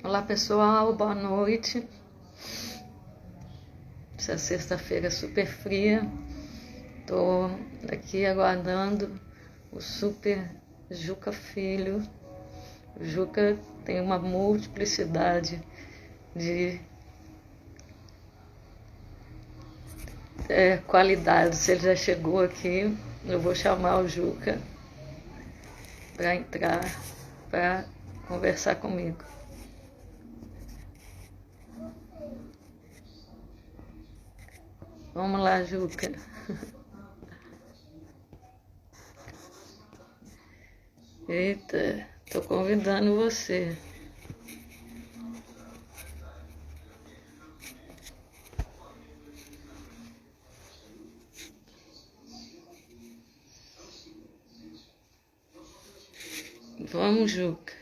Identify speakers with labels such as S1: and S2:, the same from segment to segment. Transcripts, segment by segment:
S1: Olá pessoal, boa noite. Essa sexta-feira super fria. Tô aqui aguardando o Super Juca Filho. O Juca tem uma multiplicidade de qualidades. Ele já chegou aqui. Eu vou chamar o Juca para entrar, para conversar comigo. Vamos lá, Juca. Eita, tô convidando você. Vamos, Juca.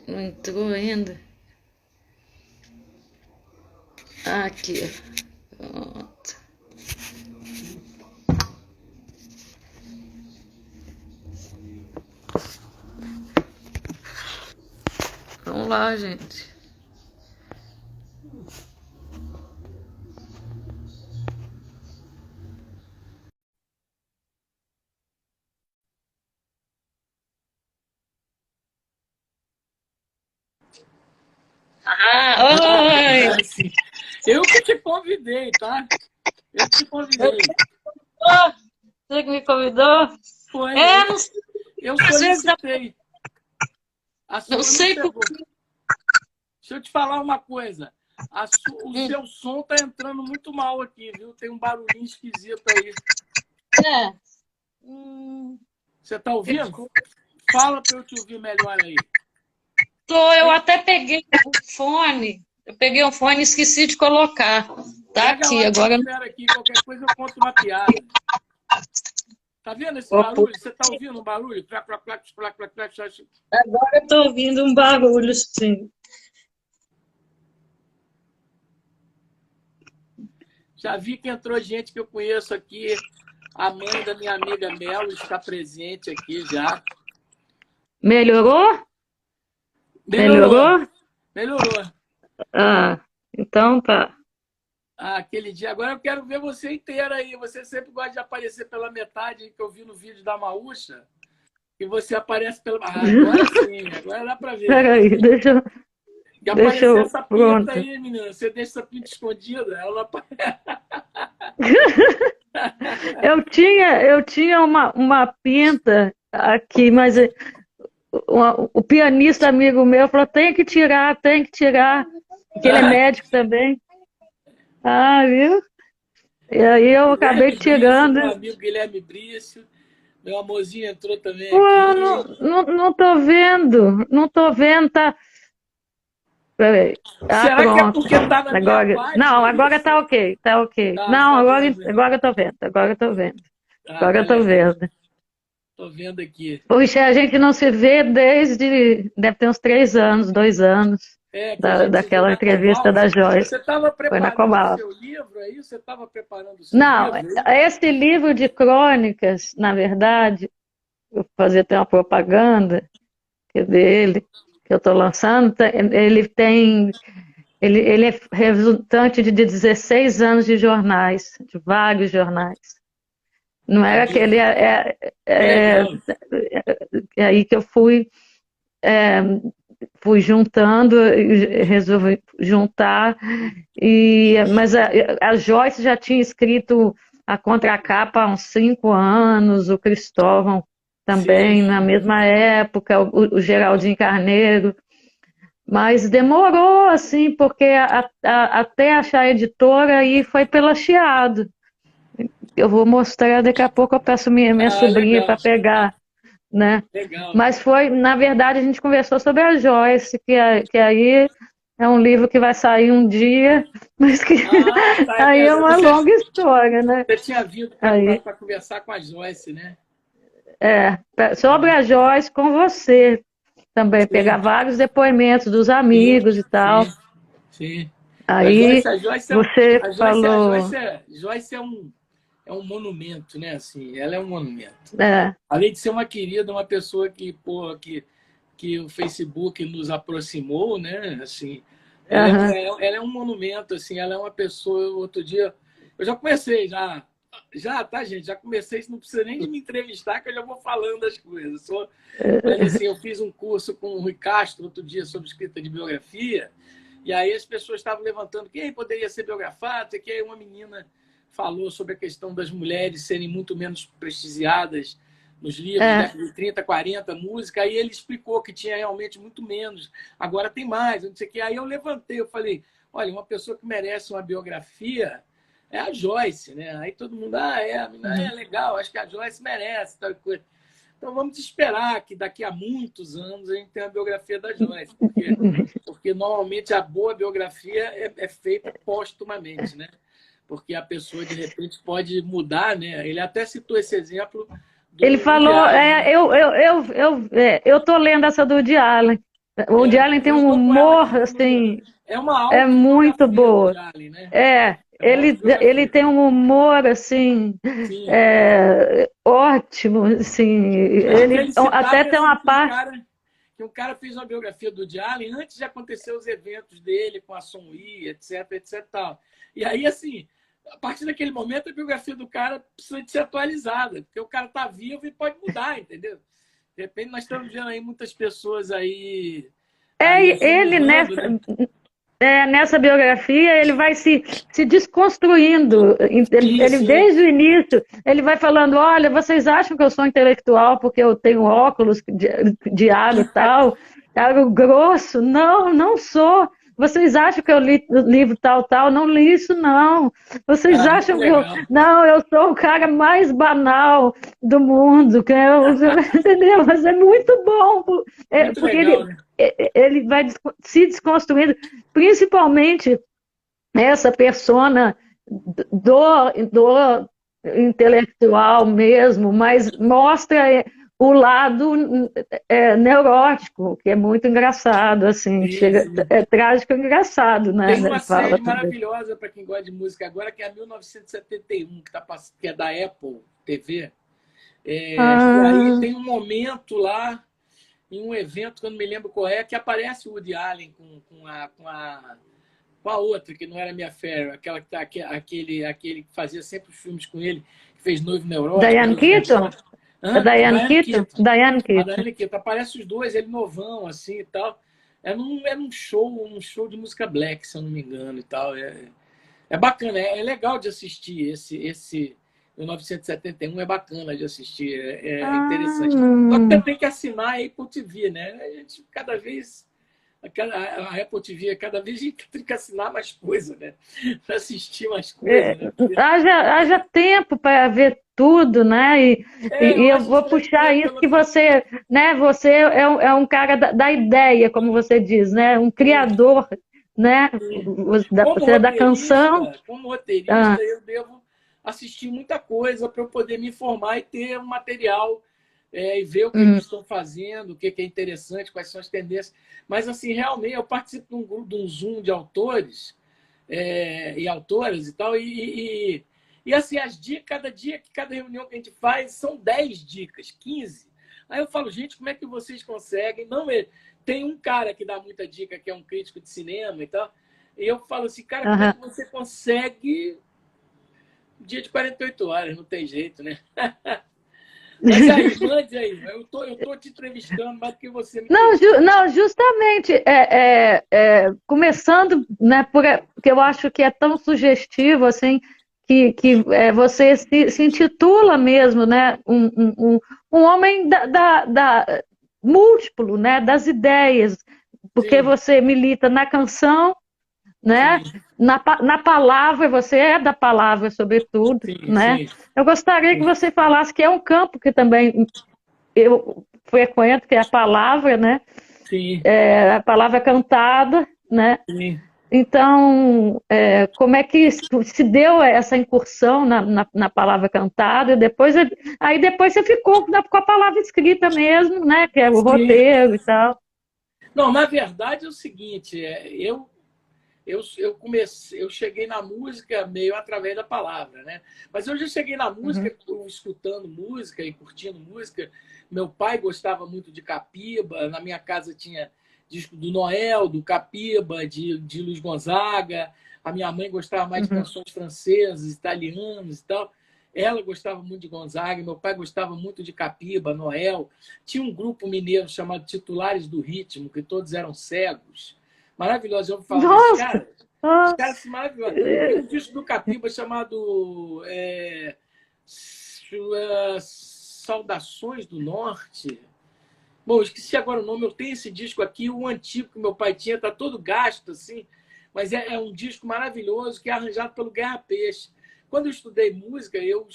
S1: Não entrou ainda? Aqui. Pronto. Vamos lá, gente. Oi!
S2: Eu que te convidei, tá? Eu que te convidei.
S1: Você que me convidou?
S2: Foi.
S1: Não sei.
S2: Eu solicitei. A sua
S1: Não sei
S2: chegou. Deixa eu te falar uma coisa. O seu som tá entrando muito mal aqui, viu? Tem um barulhinho esquisito aí. Você tá ouvindo? Fala para eu te ouvir melhor aí.
S1: Eu até peguei o fone. Eu peguei o fone e esqueci de colocar. Tá aqui agora.
S2: Espera aqui, qualquer coisa eu conto uma piada. Tá vendo esse barulho? Você tá ouvindo um barulho?
S1: Agora eu tô ouvindo um barulho, sim.
S2: Já vi que entrou gente que eu conheço aqui. A mãe da minha amiga Melo está presente aqui já.
S1: Melhorou? Melhorou?
S2: Melhorou.
S1: Então tá.
S2: Aquele dia. Agora eu quero ver você inteira aí. Você sempre gosta de aparecer pela metade, que eu vi no vídeo da Maúcha. E você aparece pela... agora sim, agora dá pra ver.
S1: Peraí, deixa eu...
S2: Essa pinta
S1: Pronto.
S2: aí, menina. Você deixa essa pinta escondida, ela não aparece.
S1: Eu tinha uma pinta aqui, mas o pianista amigo meu falou, tem que tirar, porque ele é médico também. Viu? E aí eu acabei tirando.
S2: Meu amigo Guilherme Brício, meu amorzinho entrou também
S1: Pô,
S2: aqui.
S1: não tô vendo, tá... Peraí.
S2: Será
S1: pronto.
S2: que é porque tá na minha página?
S1: Não, agora tá ok. Não, agora eu tô vendo. Agora eu tô vendo.
S2: Tô vendo aqui.
S1: Puxa, a gente não se vê desde... Deve ter uns 3 anos, 2 anos. Daquela entrevista da Joyce.
S2: Você estava preparando o seu livro aí? Você estava preparando o seu
S1: livro? Não, esse livro de crônicas, na verdade, eu vou fazer até uma propaganda dele, que eu estou lançando, ele é resultante de 16 anos de jornais, de vários jornais. Não era aquele... É aí que eu fui juntando, resolvi juntar, mas a Joyce já tinha escrito a contracapa há uns 5 anos, o Cristóvão também, na mesma época, o Geraldinho Carneiro, mas demorou, assim, porque até achar a editora aí foi pela Chiado. Eu vou mostrar, daqui a pouco eu peço minha sobrinha para pegar. Né?
S2: Legal.
S1: Mas na verdade, a gente conversou sobre a Joyce, que aí é um livro que vai sair um dia, mas que aí é uma longa história, né?
S2: Você tinha vindo para conversar com a Joyce, né?
S1: Sobre a Joyce com você também, pegar vários depoimentos dos amigos e tal.
S2: Sim.
S1: Aí
S2: a Joyce
S1: você falou...
S2: Joyce um monumento, né? Assim, ela é um monumento.
S1: É.
S2: Além de ser uma querida, uma pessoa que, pô, que o Facebook nos aproximou, né? Assim,
S1: Aham.
S2: ela é um monumento, assim, ela é uma pessoa. Outro dia, eu já comecei, já, tá, gente? Já comecei, não precisa nem de me entrevistar, que eu já vou falando as coisas. Mas, assim, eu fiz um curso com o Rui Castro outro dia sobre escrita de biografia, e aí as pessoas estavam levantando quem poderia ser biografado, que aí uma menina falou sobre a questão das mulheres serem muito menos prestigiadas nos livros,
S1: É.
S2: década de 30, 40, música, aí ele explicou que tinha realmente muito menos, agora tem mais, não sei o que. Aí eu levantei, eu falei, olha, uma pessoa que merece uma biografia é a Joyce, né? Aí todo mundo, a menina é legal, acho que a Joyce merece, tal coisa. Então vamos esperar que daqui a muitos anos a gente tenha a biografia da Joyce, porque normalmente a boa biografia é feita póstumamente, né? Porque a pessoa, de repente, pode mudar, né? Ele até citou esse exemplo do
S1: Ele
S2: Woody
S1: falou,
S2: Allen, né?
S1: eu tô lendo essa do Woody Allen. O Woody Allen tem
S2: Eu
S1: um
S2: estou com ela
S1: humor,
S2: aqui
S1: assim,
S2: é uma
S1: é muito
S2: autobiografia do
S1: boa.
S2: Woody Allen, né?
S1: É,
S2: É uma
S1: ele
S2: autobiografia.
S1: tem um humor, assim,
S2: Sim.
S1: ótimo, assim.
S2: Não, que
S1: Ele
S2: ele
S1: até
S2: citava
S1: tem
S2: assim,
S1: uma parte.
S2: que um cara fez uma biografia do Woody Allen antes de acontecer os eventos dele com a Som Yi, etc, etc, tal. E aí, assim, a partir daquele momento, a biografia do cara precisa de ser atualizada, porque o cara está vivo e pode mudar, entendeu? De repente, nós estamos vendo aí muitas pessoas aí
S1: Ele,
S2: assimilando, né?
S1: nessa biografia, ele vai se desconstruindo.
S2: Sim,
S1: Ele,
S2: sim.
S1: desde o início, ele vai falando: olha, vocês acham que eu sou intelectual porque eu tenho óculos de aro e tal, aro grosso? Não, não sou. Vocês acham que eu li o livro tal, tal? Não li isso, não. Vocês
S2: Ah, muito
S1: acham que eu.
S2: legal.
S1: Não, eu sou o cara mais banal do mundo. Entendeu? Mas é muito bom,
S2: Muito
S1: porque
S2: legal, né?
S1: ele vai se desconstruindo, principalmente essa persona do intelectual mesmo, mas mostra o lado neurótico, que é muito engraçado, assim,
S2: Sim,
S1: chega,
S2: sim.
S1: é trágico e engraçado, né?
S2: Tem uma
S1: Ele fala
S2: série
S1: também.
S2: maravilhosa para quem gosta de música agora, que é a 1971, que é da Apple TV. E aí
S1: Ah,
S2: tem um momento lá, em um evento, que eu não me lembro qual é, que aparece o Woody Allen com a outra, que não era Mia Farrow, aquela que tá, aquele que fazia sempre os filmes com ele, que fez Noivo Neurótico,
S1: Diane
S2: Noivo
S1: Keaton?
S2: Neurótico.
S1: É
S2: A
S1: Diane
S2: Diane
S1: Keaton?
S2: Keaton.
S1: Diane
S2: A
S1: Keaton.
S2: Diane Keaton. Aparece os dois, ele novão, assim e tal. Era um show de música black, se eu não me engano, e tal. É bacana, é legal de assistir esse 1971, é bacana de assistir, é
S1: Ah,
S2: interessante. Só que você
S1: não.
S2: tem que assinar a Apple TV, né? A gente cada vez a Apple TV, cada vez a gente tem que assinar mais coisa, né? Para assistir mais coisa, né?
S1: Haja tempo para ver tudo, né? E
S2: Eu
S1: eu
S2: acho que
S1: vou
S2: deve ter
S1: puxar isso
S2: pelo
S1: que
S2: menos.
S1: você, né? Você é um cara da ideia, como você diz, né? Um criador, né? Você é da canção.
S2: Como roteirista,
S1: Ah,
S2: eu devo assistir muita coisa para eu poder me informar e ter um material e ver o que eles
S1: hum,
S2: estão fazendo, o que é interessante, quais são as tendências. Mas, assim, realmente, eu participo de um grupo, de um Zoom de autores e autoras e tal, e assim, as dicas, cada dia, cada reunião que a gente faz, são 10 dicas, 15. Aí eu falo, gente, como é que vocês conseguem? Não, tem um cara que dá muita dica, que é um crítico de cinema e tal, e eu falo assim, cara, como é
S1: aham.
S2: que você consegue um dia de 48 horas? Não tem jeito, né? Mas aí, mande aí. Eu tô te entrevistando mais do que você me
S1: Não,
S2: entrevista.
S1: não, justamente começando, né, porque eu acho que é tão sugestivo assim que você se intitula mesmo, né, um homem múltiplo, né, das ideias, porque
S2: Sim,
S1: você milita na canção, né,
S2: sim,
S1: na palavra, você é da palavra sobretudo,
S2: sim,
S1: né.
S2: sim,
S1: Eu gostaria que
S2: sim,
S1: você falasse que é um campo que também eu frequento, que é a palavra, né?
S2: sim,
S1: A palavra cantada, né?
S2: sim.
S1: Então, como é que se deu essa incursão na palavra cantada? E aí depois você ficou com a palavra escrita mesmo, né? Que é o
S2: Sim.
S1: roteiro e tal.
S2: Não, na verdade é o seguinte, eu cheguei na música meio através da palavra, né? Mas eu já cheguei na música escutando música e curtindo música. Meu pai gostava muito de Capiba, na minha casa tinha disco do Noel, do Capiba, de Luiz Gonzaga. A minha mãe gostava mais de canções francesas, italianas e tal. Ela gostava muito de Gonzaga, meu pai gostava muito de Capiba, Noel. Tinha um grupo mineiro chamado Titulares do Ritmo, que todos eram cegos. Maravilhoso, eu vou falar desses
S1: Nossa!
S2: caras. Os
S1: Nossa!
S2: caras são maravilhosos. Tem um disco do Capiba chamado Saudações do Norte. Bom, esqueci agora o nome. Eu tenho esse disco aqui, o antigo que meu pai tinha, está todo gasto, assim. Mas é um disco maravilhoso que é arranjado pelo Guerra Peixe. Quando eu estudei música, eu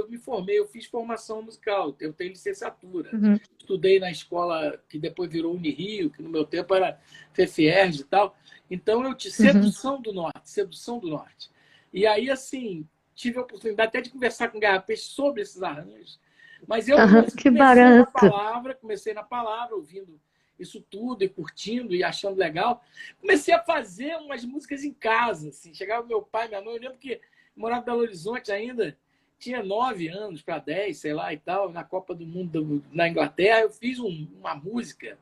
S2: me formei, eu fiz formação musical, eu tenho licenciatura. Estudei na escola que depois virou Unirio, que no meu tempo era FEFERJ e tal. Então, eu tive Sedução do Norte, Sedução do Norte. E aí, assim, tive a oportunidade até de conversar com o Guerra Peixe sobre esses arranjos. Mas eu
S1: Que barato!
S2: comecei na palavra, ouvindo isso tudo e curtindo e achando legal. Comecei a fazer umas músicas em casa. Assim. Chegava meu pai, minha mãe, eu lembro que morava em Belo Horizonte ainda, tinha 9 anos para 10, sei lá e tal, na Copa do Mundo na Inglaterra, eu fiz uma música.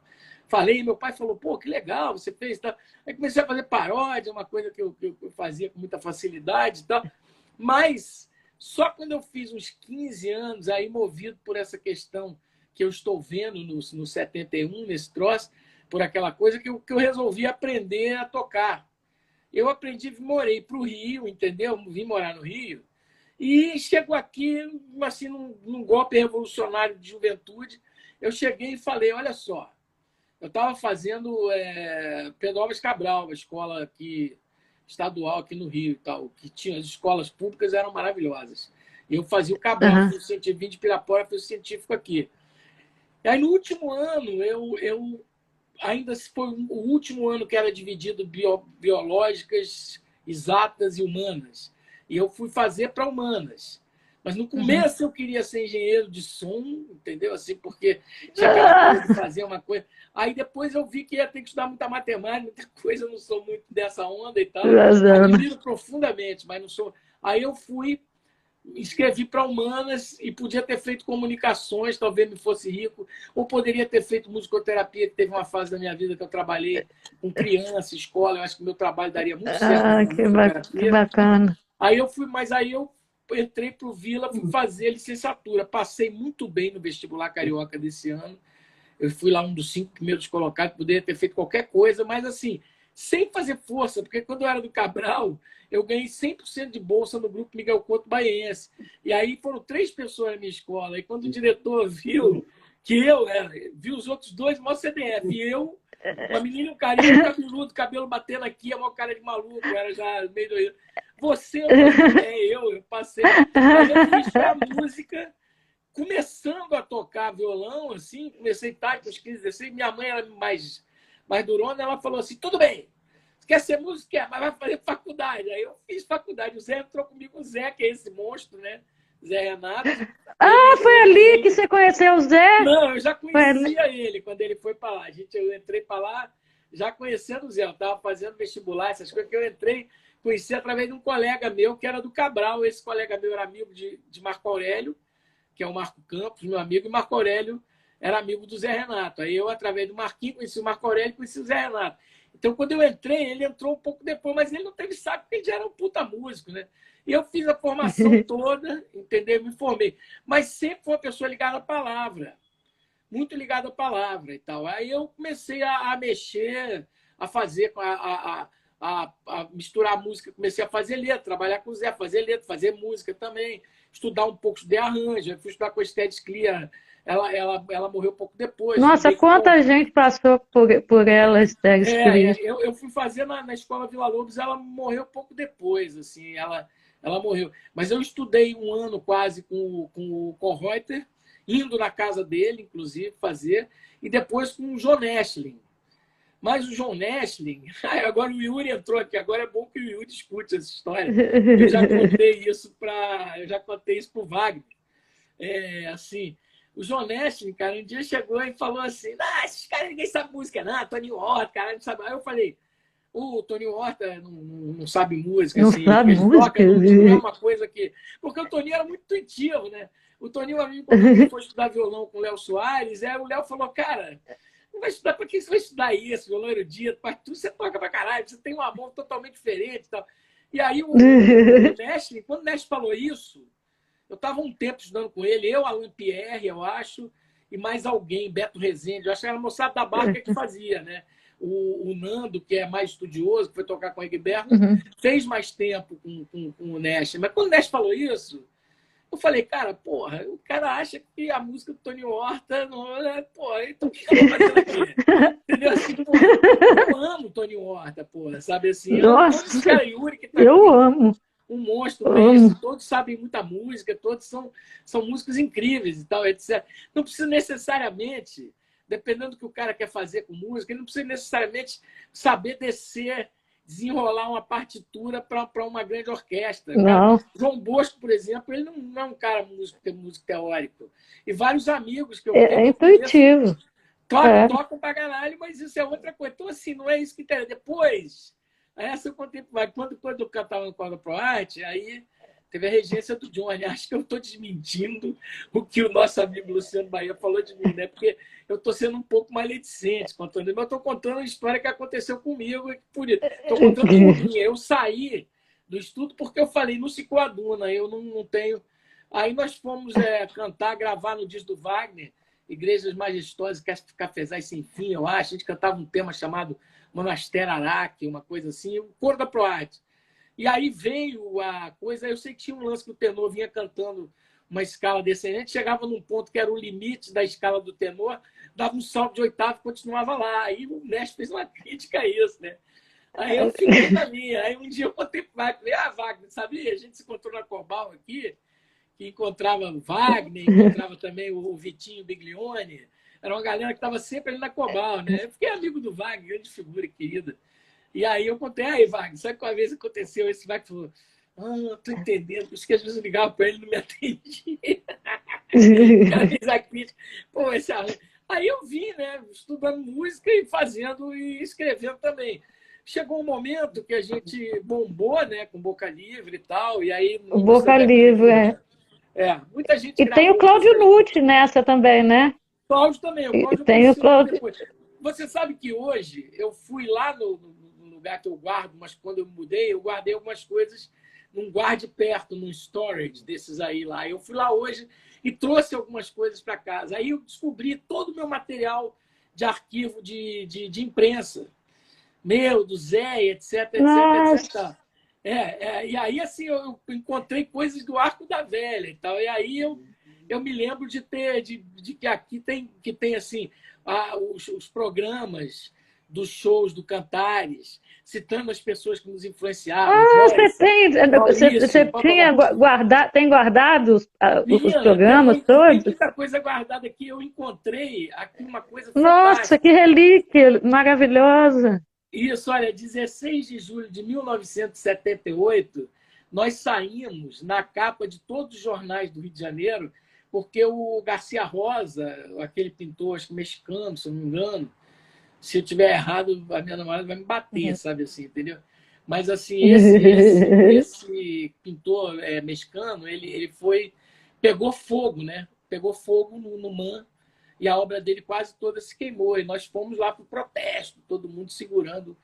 S2: Falei, meu pai falou, pô, que legal, você fez. Tal. Aí comecei a fazer paródia, uma coisa que eu fazia com muita facilidade e tal. Mas só quando eu fiz uns 15 anos, aí movido por essa questão que eu estou vendo no 71, nesse troço, por aquela coisa que eu resolvi aprender a tocar. Eu aprendi, morei para o Rio, entendeu? Vim morar no Rio. E chego aqui, assim, num golpe revolucionário de juventude, eu cheguei e falei, olha só, eu estava fazendo Pedro Álvares Cabral, uma escola aqui, estadual aqui no Rio, tal, que tinha as escolas públicas, eram maravilhosas. Eu fazia o Cabral, fiz o científico, vim de Pirapora, fiz o científico aqui. E aí, no último ano, eu ainda foi o último ano que era dividido biológicas, exatas e humanas. E eu fui fazer para humanas. Mas no começo eu queria ser engenheiro de som, entendeu? Assim, porque tinha aquela coisa de fazer uma coisa. Aí depois eu vi que ia ter que estudar muita matemática, muita coisa, eu não sou muito dessa onda e tal. Admiro profundamente, mas não sou. Aí eu fui, escrevi para humanas e podia ter feito comunicações, talvez me fosse rico, ou poderia ter feito musicoterapia, que teve uma fase da minha vida que eu trabalhei com criança, escola, eu acho que o meu trabalho daria muito certo com musicoterapia.
S1: Que bacana.
S2: Aí eu fui, mas aí eu entrei para o Vila, fui fazer licenciatura, passei muito bem no vestibular carioca desse ano, eu fui lá um dos 5 primeiros colocados, poderia ter feito qualquer coisa, mas assim, sem fazer força, porque quando eu era do Cabral, eu ganhei 100% de bolsa no grupo Miguel Couto Baiense. E aí foram 3 pessoas na minha escola. E quando o diretor viu que eu viu os outros 2, maior CDF. E eu, uma menina e um carinha, cabeludo, cabelo batendo aqui, a maior cara de maluco, eu era já meio doido. Você, eu passei. Aí eu fiz a música, começando a tocar violão, assim, comecei tarde, com os 15, 16, minha mãe era mais durona, ela falou assim, tudo bem, quer ser músico? Quer, mas vai fazer faculdade. Aí eu fiz faculdade, o Zé entrou comigo, o Zé, que é esse monstro, né? Zé Renato.
S1: Foi ali que você conheceu o Zé?
S2: Não, eu já conhecia ele quando ele foi para lá. Eu entrei para lá já conhecendo o Zé, eu estava fazendo vestibular, essas coisas que eu entrei, conheci através de um colega meu, que era do Cabral. Esse colega meu era amigo de Marco Aurélio, que é o Marco Campos, meu amigo, e Marco Aurélio era amigo do Zé Renato. Aí eu, através do Marquinhos, conheci o Marco Aurélio e conheci o Zé Renato. Então, quando eu entrei, ele entrou um pouco depois, mas ele não teve saco, porque ele já era um puta músico, né? E eu fiz a formação toda, entendeu? Me formei. Mas sempre foi uma pessoa ligada à palavra, muito ligada à palavra e tal. Aí eu comecei a mexer, a fazer, a misturar a música, comecei a fazer letra, trabalhar com o Zé, fazer letra, fazer música também, estudar um pouco de arranjo. Eu fui estudar com a Estética Clear. Ela morreu pouco depois.
S1: Nossa, quanta gente passou por ela, Esther.
S2: Eu fui fazer na Escola Vila Lobos, ela morreu pouco depois, assim, ela morreu. Mas eu estudei um ano quase com o Kohreuter, indo na casa dele, inclusive, fazer, e depois com o John Nestling. Mas o John Nestling, agora o Yuri entrou aqui, agora é bom que o Yuri escute essa história. Eu já contei isso para o Wagner. Assim, o John Nestling, cara, um dia chegou e falou assim, esses caras ninguém sabe música, não, Tony Horta, cara, não sabe. Aí eu falei, O Toninho Horta não sabe música,
S1: Não
S2: assim, o que
S1: sabe
S2: ele toca
S1: música?
S2: não é uma coisa que... Porque o Toninho era muito intuitivo, né? O Toninho, quando ele foi estudar violão com o Léo Soares, o Léo falou, cara, não vai estudar, para que você vai estudar isso, violão erudito? Para tudo você toca pra caralho, você tem uma mão totalmente diferente e tal. E aí o Nash, quando o Nash falou isso, eu estava um tempo estudando com ele, eu, Alan Pierre, eu acho, e mais alguém, Beto Rezende, eu acho que era a moçada da barca que fazia, né? O Nando, que é mais estudioso, que foi tocar com o Egberto,
S1: Uhum.
S2: fez mais tempo com o Nash. Mas quando o Nash falou isso, eu falei, cara, porra, o cara acha que a música do Tony Horta não é. Porra, então o que eu tô fazendo aqui? Entendeu? Assim, porra, eu amo o Tony Horta, porra, sabe assim? Eu amo todos os
S1: Nossa,
S2: caras, Yuri, que tá
S1: eu
S2: aqui,
S1: amo,
S2: um monstro
S1: amo.
S2: desse, todos sabem muita música, todos são músicos incríveis e tal, etc. Não precisa necessariamente, dependendo do que o cara quer fazer com música, ele não precisa necessariamente saber descer, desenrolar uma partitura para uma grande orquestra. O cara,
S1: Não,
S2: João Bosco, por exemplo, ele não é um cara músico teórico. E vários amigos que eu tenho,
S1: é
S2: que eu conheço,
S1: intuitivo.
S2: claro,
S1: É.
S2: tocam pra caralho, mas isso é outra coisa. Então, assim, não é isso que interessa. Depois, essa eu contei, quando eu cantava no Corda Pro Arte, aí teve a regência do Johnny. Acho que eu estou desmentindo o que o nosso amigo Luciano Bahia falou de mim, né? Porque eu estou sendo um pouco maledicente contando, mas eu estou contando a história que aconteceu comigo. Estou contando por mim. Eu saí do estudo porque eu falei, não se coaduna, eu não tenho. Aí nós fomos cantar, gravar no disco do Wagner, Igrejas Majestosas, Cafezais Sem Fim, eu acho. A gente cantava um tema chamado Monastério Araque, uma coisa assim, o coro da Proarte. E aí veio a coisa, eu sei que tinha um lance que o tenor vinha cantando uma escala descendente, chegava num ponto que era o limite da escala do tenor, dava um salto de oitava e continuava lá. Aí o mestre fez uma crítica a isso, né? Aí eu fiquei na minha. Aí um dia eu contei pro Wagner, Wagner, sabia? A gente se encontrou na Cobal aqui, que encontrava o Wagner, encontrava também o Vitinho Biglione. Era uma galera que estava sempre ali na Cobal, né? Eu fiquei amigo do Wagner, grande figura querida. E aí eu contei, aí, Wagner, sabe que uma vez aconteceu? Esse Wagner falou, tô entendendo, por isso que às vezes eu ligava para ele e não me atendia. O cara fez a crítica. Pô, Aí eu vim, né, estudando música e fazendo e escrevendo também. Chegou um momento que a gente bombou, né, com Boca Livre e tal, e aí no
S1: O
S2: início da
S1: Boca
S2: década
S1: Livre,
S2: de...
S1: é.
S2: muita gente
S1: E tem o
S2: gravou
S1: Cláudio
S2: músicas.
S1: Nucci nessa também, né?
S2: Cláudio também, o
S1: E
S2: Cláudio eu
S1: tem o
S2: conheci logo
S1: Cláudio.
S2: depois. Você sabe que hoje eu fui lá no lugar que eu guardo, mas quando eu mudei, eu guardei algumas coisas num guarde perto, num storage desses aí lá. Eu fui lá hoje e trouxe algumas coisas para casa. Aí eu descobri todo o meu material de arquivo de imprensa, meu, do Zé, etc, etc,
S1: Nossa,
S2: etc. E aí, assim, eu encontrei coisas do Arco da Velha e tal. E aí eu me lembro de que aqui tem assim, os programas dos shows do Cantares, citando as pessoas que nos influenciaram,
S1: você
S2: Joyce,
S1: tem, você
S2: Maurício,
S1: tinha tem guardado os
S2: Menina,
S1: programas
S2: tem
S1: todos?
S2: muita coisa guardada aqui. Eu encontrei aqui uma coisa
S1: Nossa, que
S2: fantástica.
S1: relíquia maravilhosa.
S2: Isso, olha, 16 de julho de 1978, nós saímos na capa de todos os jornais do Rio de Janeiro, porque o Garcia Rosa, aquele pintor, acho que mexicano, se eu não me engano, se eu tiver errado, a minha namorada vai me bater, sabe assim, entendeu? Mas assim, esse pintor mexicano, ele pegou fogo, né? Pegou fogo no MAN, e a obra dele quase toda se queimou. E nós fomos lá para o protesto, todo mundo segurando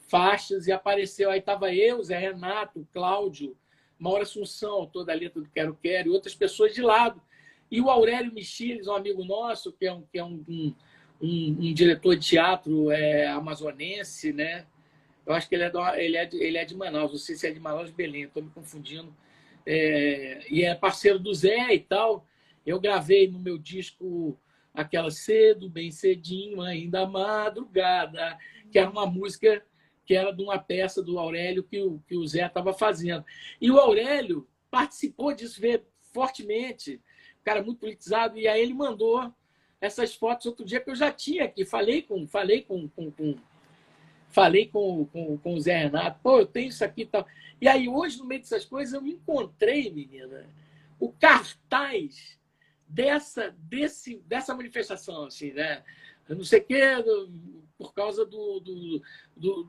S2: faixas, e apareceu. Aí estava eu, Zé Renato, o Cláudio, Maura Assunção, autor da letra do Quero Quero, e outras pessoas de lado. E o Aurélio Michiles, um amigo nosso, que é um diretor de teatro amazonense, né? Eu acho que ele é de Manaus, não sei se é de Manaus ou Belém, estou me confundindo. E é parceiro do Zé e tal. Eu gravei no meu disco aquela Cedo, Bem Cedinho, Ainda Madrugada, que era uma música que era de uma peça do Aurélio que o Zé estava fazendo. E o Aurélio participou disso fortemente, um cara muito politizado, e aí ele mandou essas fotos outro dia que eu já tinha aqui. Falei com o Zé Renato, pô, eu tenho isso aqui e tal. E aí, hoje, no meio dessas coisas, eu encontrei, menina, o cartaz dessa manifestação, assim, né? não sei o quê, por causa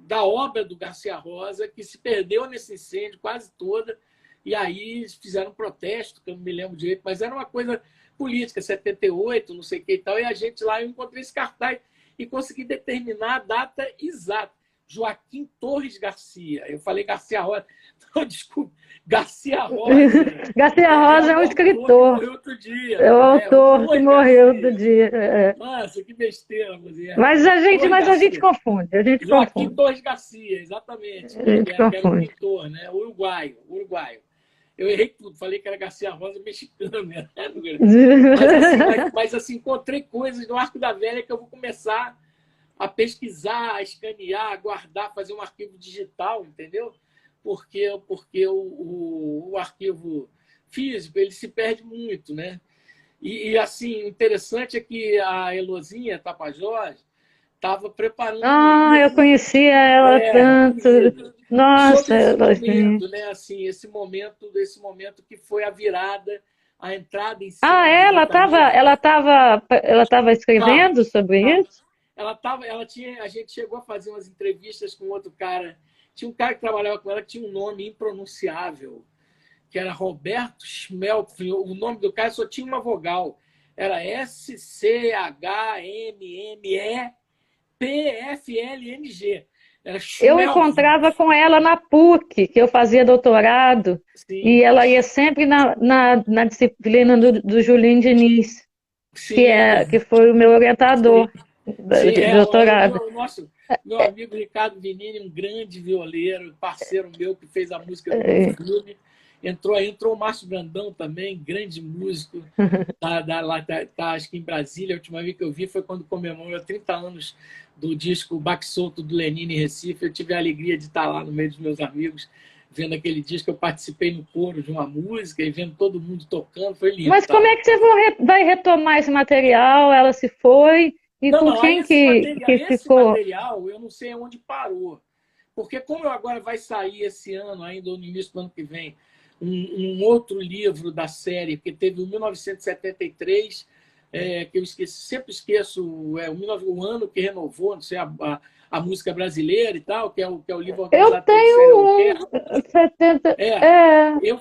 S2: da obra do Garcia Rosa, que se perdeu nesse incêndio quase toda, e aí fizeram um protesto, que eu não me lembro direito, mas era uma coisa política, 78, não sei o que e tal, e a gente lá, eu encontrei esse cartaz e consegui determinar a data exata. Joaquim Torres Garcia. Eu falei Garcia Rosa. Não, desculpa. Garcia Rosa.
S1: Garcia Rosa é um escritor.
S2: Morreu outro dia.
S1: É o autor que morreu outro dia.
S2: Nossa, que besteira, mulher.
S1: Mas a gente confunde. A gente
S2: Joaquim
S1: confunde.
S2: Torres Garcia, exatamente.
S1: A gente
S2: Que era um
S1: confunde.
S2: pintor, né? Uruguaio. Eu errei tudo, falei que era Garcia Rosa mexicano. Né? Mas assim, encontrei coisas no Arco da Velha que eu vou começar a pesquisar, a escanear, a guardar, fazer um arquivo digital, entendeu? Porque o arquivo físico ele se perde muito, né? E assim, o interessante é que a Elozinha Tapajós estava preparando um livro.
S1: Eu conhecia ela tanto. Nossa,
S2: sobre esse
S1: Elozinha.
S2: momento, né? Assim, esse momento que foi a virada, a entrada em cena
S1: ela estava escrevendo sobre isso?
S2: A gente chegou a fazer umas entrevistas com outro cara. Tinha um cara que trabalhava com ela que tinha um nome impronunciável, que era Roberto Schmelpf. O nome do cara só tinha uma vogal. Era SCHMMEPFLNG.
S1: Eu encontrava com ela na PUC, que eu fazia doutorado,
S2: Sim.
S1: E ela ia sempre na disciplina do Julinho Diniz, que foi o meu orientador de doutorado.
S2: Meu amigo Ricardo Vinini, um grande violeiro, parceiro meu que fez a música do filme. Entrou o Márcio Brandão também, grande músico, acho que em Brasília. A última vez que eu vi foi quando comemorou 30 anos do disco Baque Solto do Lenine em Recife. Eu tive a alegria de estar lá no meio dos meus amigos, vendo aquele disco. Eu participei no coro de uma música e vendo todo mundo tocando, foi lindo.
S1: Mas como é que você vai retomar esse material? Ela se foi? E com quem que ficou?
S2: Esse material, eu não sei onde parou. Porque como agora vai sair esse ano, ainda ou no início do ano que vem, um outro livro da série, que teve o 1973, que eu sempre esqueço, o ano que renovou, não sei, a música brasileira e tal, que é o livro
S1: organizado pelo Célio 70.
S2: Eu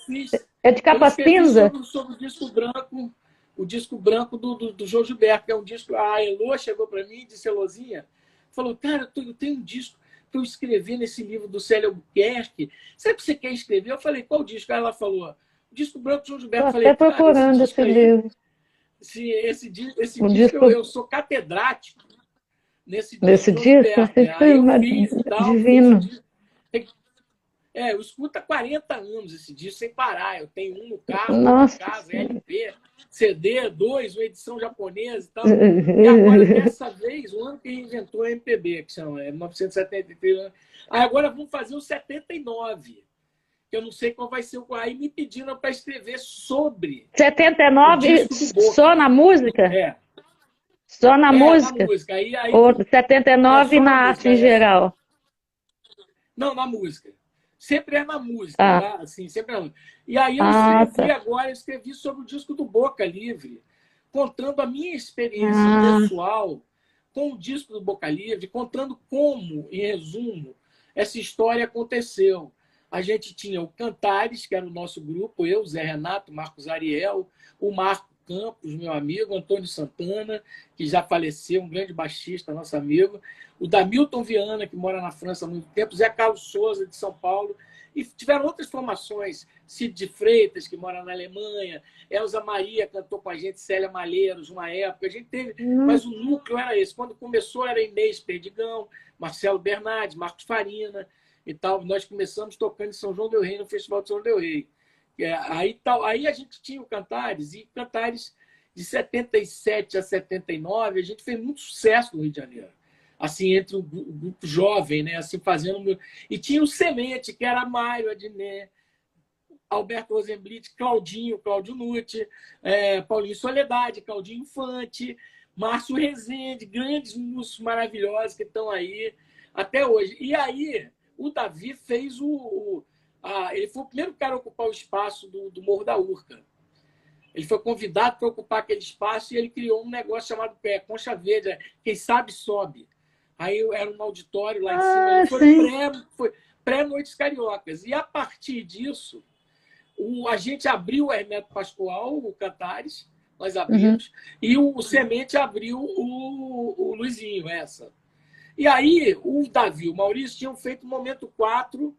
S2: fiz.
S1: É de capa cinza?
S2: Sobre o disco branco do João Gilberto, que é um disco. A Elô chegou para mim e disse: Elozinha, falou, cara, eu tenho um disco para eu escrever nesse livro do Célio Albuquerque. Sabe o que você quer escrever? Eu falei, qual disco? Aí ela falou, o disco branco do João Gilberto.
S1: Estou até procurando esse livro.
S2: Esse disco eu sou catedrático nesse
S1: disco.
S2: Divino. Eu escuto há 40 anos esse disco sem parar. Eu tenho um no carro, um na casa, LP, CD, 2, uma edição japonesa e tal. E agora, dessa vez, o ano que inventou a MPB, que chama 1973. Aí agora vamos fazer o 79, que eu não sei qual vai ser o. Aí me pediram para escrever sobre.
S1: 79 só na música? Só na música?
S2: Na música. Aí,
S1: ou 79 na arte em geral?
S2: Não, na música. Sempre é na música, tá? Assim, sempre é na música. E aí eu escrevi agora, eu escrevi sobre o disco do Boca Livre, contando a minha experiência pessoal com o disco do Boca Livre, contando como, em resumo, essa história aconteceu. A gente tinha o Cantares, que era o nosso grupo, eu, Zé Renato, Marcos Ariel, o Marco Campos, meu amigo, Antônio Santana, que já faleceu, um grande baixista, nosso amigo, o Damilton Viana, que mora na França há muito tempo, Zé Carlos Souza, de São Paulo, e tiveram outras formações, Cid de Freitas, que mora na Alemanha, Elza Maria cantou com a gente, Célia Malheiros, uma época, a gente teve, mas o núcleo era esse. Quando começou era Inês Perdigão, Marcelo Bernardes, Marcos Farina e tal. Nós começamos tocando em São João del Rei, no Festival de São João del Rei. Aí a gente tinha o Cantares, e Cantares de 77 a 79, a gente fez muito sucesso no Rio de Janeiro. Assim, entre o grupo jovem, né? Assim, fazendo. E tinha o Semente, que era Mário Adnet, Alberto Rosenblit, Claudinho Nutti, Paulinho Soledade, Claudinho Infante, Márcio Rezende, grandes músicos maravilhosos que estão aí até hoje. E aí, o Davi fez ele foi o primeiro cara a ocupar o espaço do Morro da Urca. Ele foi convidado para ocupar aquele espaço e ele criou um negócio chamado Concha Verde, quem sabe sobe. Aí era um auditório lá em cima,
S1: Ah, sim.
S2: foi pré-Noites Cariocas. E a partir disso, a gente abriu o Hermeto Pascoal, o Cantares, nós
S1: Uhum.
S2: abrimos, e o Semente abriu o Luizinho, essa. E aí, o Davi e o Maurício tinham feito o Momento 4,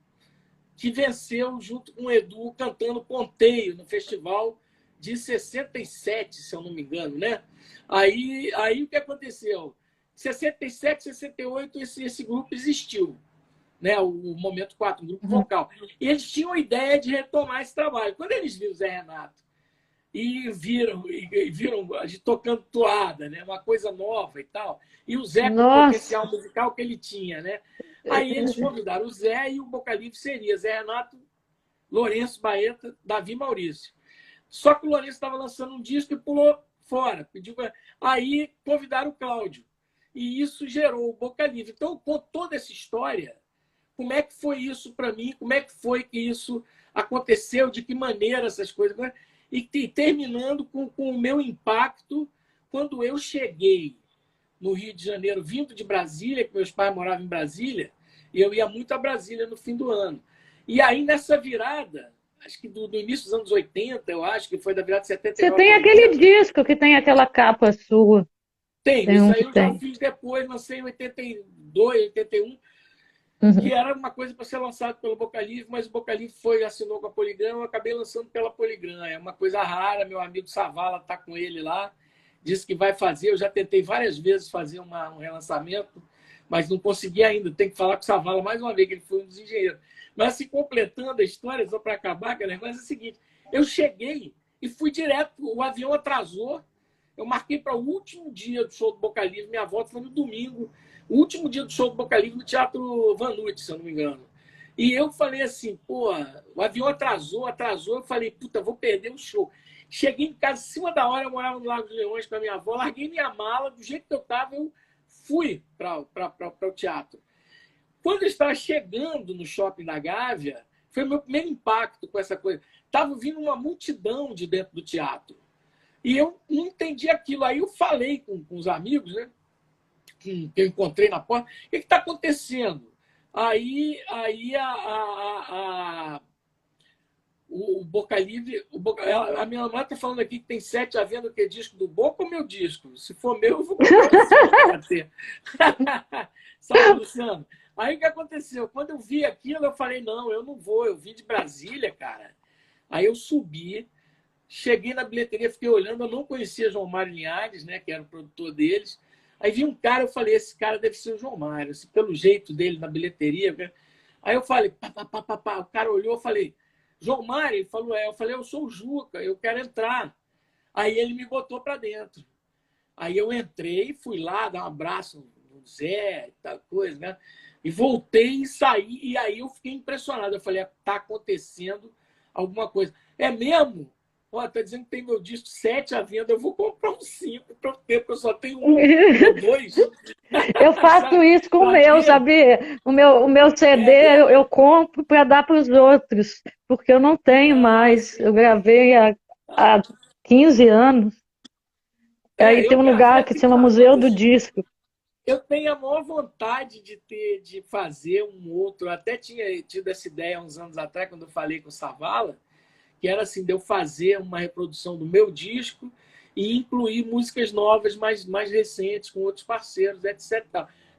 S2: que venceu junto com o Edu, cantando Ponteio, no festival de 67, se eu não me engano, né? Aí o que aconteceu? 67, 68, esse grupo existiu, né? O Momento 4, um grupo
S1: Uhum.
S2: vocal. E eles tinham a ideia de retomar esse trabalho. Quando eles viram o Zé Renato e viram a gente tocando toada, né? Uma coisa nova e tal. E o Zé com o
S1: Nossa.
S2: potencial musical que ele tinha, né? Aí eles convidaram o Zé e o Boca Livre seria Zé Renato, Lourenço Baeta, Davi Maurício. Só que o Lourenço estava lançando um disco e pulou fora. Aí convidaram o Cláudio. E isso gerou o Boca Livre. Então, com toda essa história, como é que foi isso para mim? Como é que foi que isso aconteceu? De que maneira essas coisas? E terminando com o meu impacto quando eu cheguei no Rio de Janeiro, vindo de Brasília, que meus pais moravam em Brasília, e eu ia muito a Brasília no fim do ano. E aí, nessa virada, acho que do início dos anos 80, eu acho que foi da virada de
S1: Você
S2: 79
S1: tem
S2: para
S1: aquele
S2: 80,
S1: disco que tem aquela capa sua.
S2: tenho.
S1: Tem
S2: Isso
S1: um
S2: aí
S1: que
S2: eu já
S1: tem.
S2: fiz depois, lancei em 82, 81, que
S1: Uhum.
S2: era uma coisa para ser lançado pelo Boca Livre, mas o Boca Livre assinou com a Poligram, eu acabei lançando pela Poligram. É uma coisa rara, meu amigo Savala está com ele lá, disse que vai fazer. Eu já tentei várias vezes fazer um relançamento, mas não consegui ainda. Tem que falar com o Savala mais uma vez, que ele foi um dos engenheiros. Mas, assim, completando a história, só para acabar, que o negócio é o seguinte: eu cheguei e fui direto, o avião atrasou, eu marquei para o último dia do show do Boca Livre, minha volta foi no domingo, o último dia do show do Boca Livre no Teatro Vanucci, se eu não me engano. E eu falei assim, pô, o avião atrasou, eu falei, puta, vou perder o show. Cheguei em casa, em cima da hora, eu morava no Lago dos Leões com a minha avó, larguei minha mala, do jeito que eu estava, eu fui para o teatro. Quando eu estava chegando no shopping da Gávea, foi o meu primeiro impacto com essa coisa. Estava vindo uma multidão de dentro do teatro. E eu não entendi aquilo. Aí eu falei com os amigos, né? Que eu encontrei na porta. O que está acontecendo? Aí o Boca Livre. A minha namorada está falando aqui que tem 7 à venda, que é disco do Boca ou meu disco? Se for meu, eu vou comprar o seu para ter. Sabe, Luciano? Aí o que aconteceu? Quando eu vi aquilo, eu falei: não, eu não vou. Eu vim de Brasília, cara. Aí eu subi, cheguei na bilheteria, fiquei olhando, eu não conhecia João Mário Linhares, né, que era o produtor deles. Aí vi um cara, eu falei, esse cara deve ser o João Mário, assim, pelo jeito dele na bilheteria. Aí eu falei, pá. O cara olhou, eu falei, João Mário? Ele falou, é. Eu falei, eu sou o Juca, eu quero entrar. Aí ele me botou para dentro. Aí eu entrei, fui lá dar um abraço no Zé e tal coisa, né? E voltei e saí, e aí eu fiquei impressionado. Eu falei, tá acontecendo alguma coisa. É mesmo? Ó, tá dizendo que tem meu disco 7 à venda, eu vou comprar um 5 para ter, porque eu só tenho um ou dois.
S1: Eu faço
S2: Sabe?
S1: isso com o
S2: Para
S1: meu,
S2: ter.
S1: sabe? O meu CD
S2: É
S1: eu
S2: mesmo?
S1: compro para dar para os outros, porque eu não tenho
S2: Ah,
S1: mais. Eu
S2: sim.
S1: gravei há 15 anos. Aí tem
S2: Eu
S1: um
S2: gravei
S1: lugar
S2: há
S1: que se chama
S2: 30
S1: Museu do
S2: anos.
S1: Disco.
S2: Eu tenho a maior vontade de fazer um outro. Eu até tinha tido essa ideia uns anos atrás, quando eu falei com o Savala, que era assim, de eu fazer uma reprodução do meu disco e incluir músicas novas, mais recentes, com outros parceiros, etc.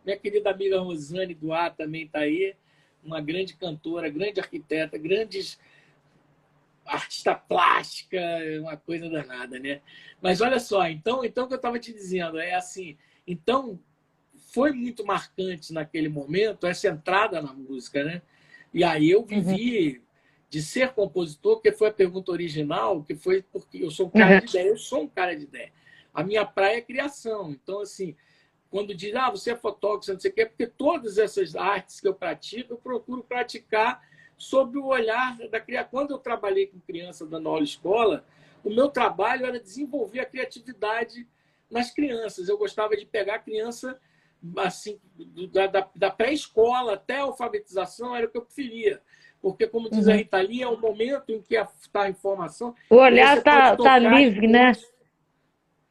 S2: Minha querida amiga Rosane Duarte também está aí, uma grande cantora, grande arquiteta, grandes artista plástica, uma coisa danada, né? Mas olha só, então o que eu estava te dizendo é assim, então foi muito marcante naquele momento essa entrada na música, né? E aí eu
S1: Uhum.
S2: vivi de ser compositor, que foi a pergunta original, que foi porque eu sou um cara
S1: Uhum.
S2: de ideia, eu sou um cara de ideia. A minha praia é criação. Então, assim, quando diz, você é fotógrafo, você não sei o quê, porque todas essas artes que eu pratico, eu procuro praticar sob o olhar da criação. Quando eu trabalhei com criança dando aula escola, o meu trabalho era desenvolver a criatividade nas crianças. Eu gostava de pegar a criança assim, da pré-escola até a alfabetização, era o que eu preferia. Porque, como diz a Rita Lee, é o momento em que está a informação
S1: O
S2: e você
S1: olhar
S2: pode
S1: tá
S2: tocar em
S1: livre, né?
S2: pontos.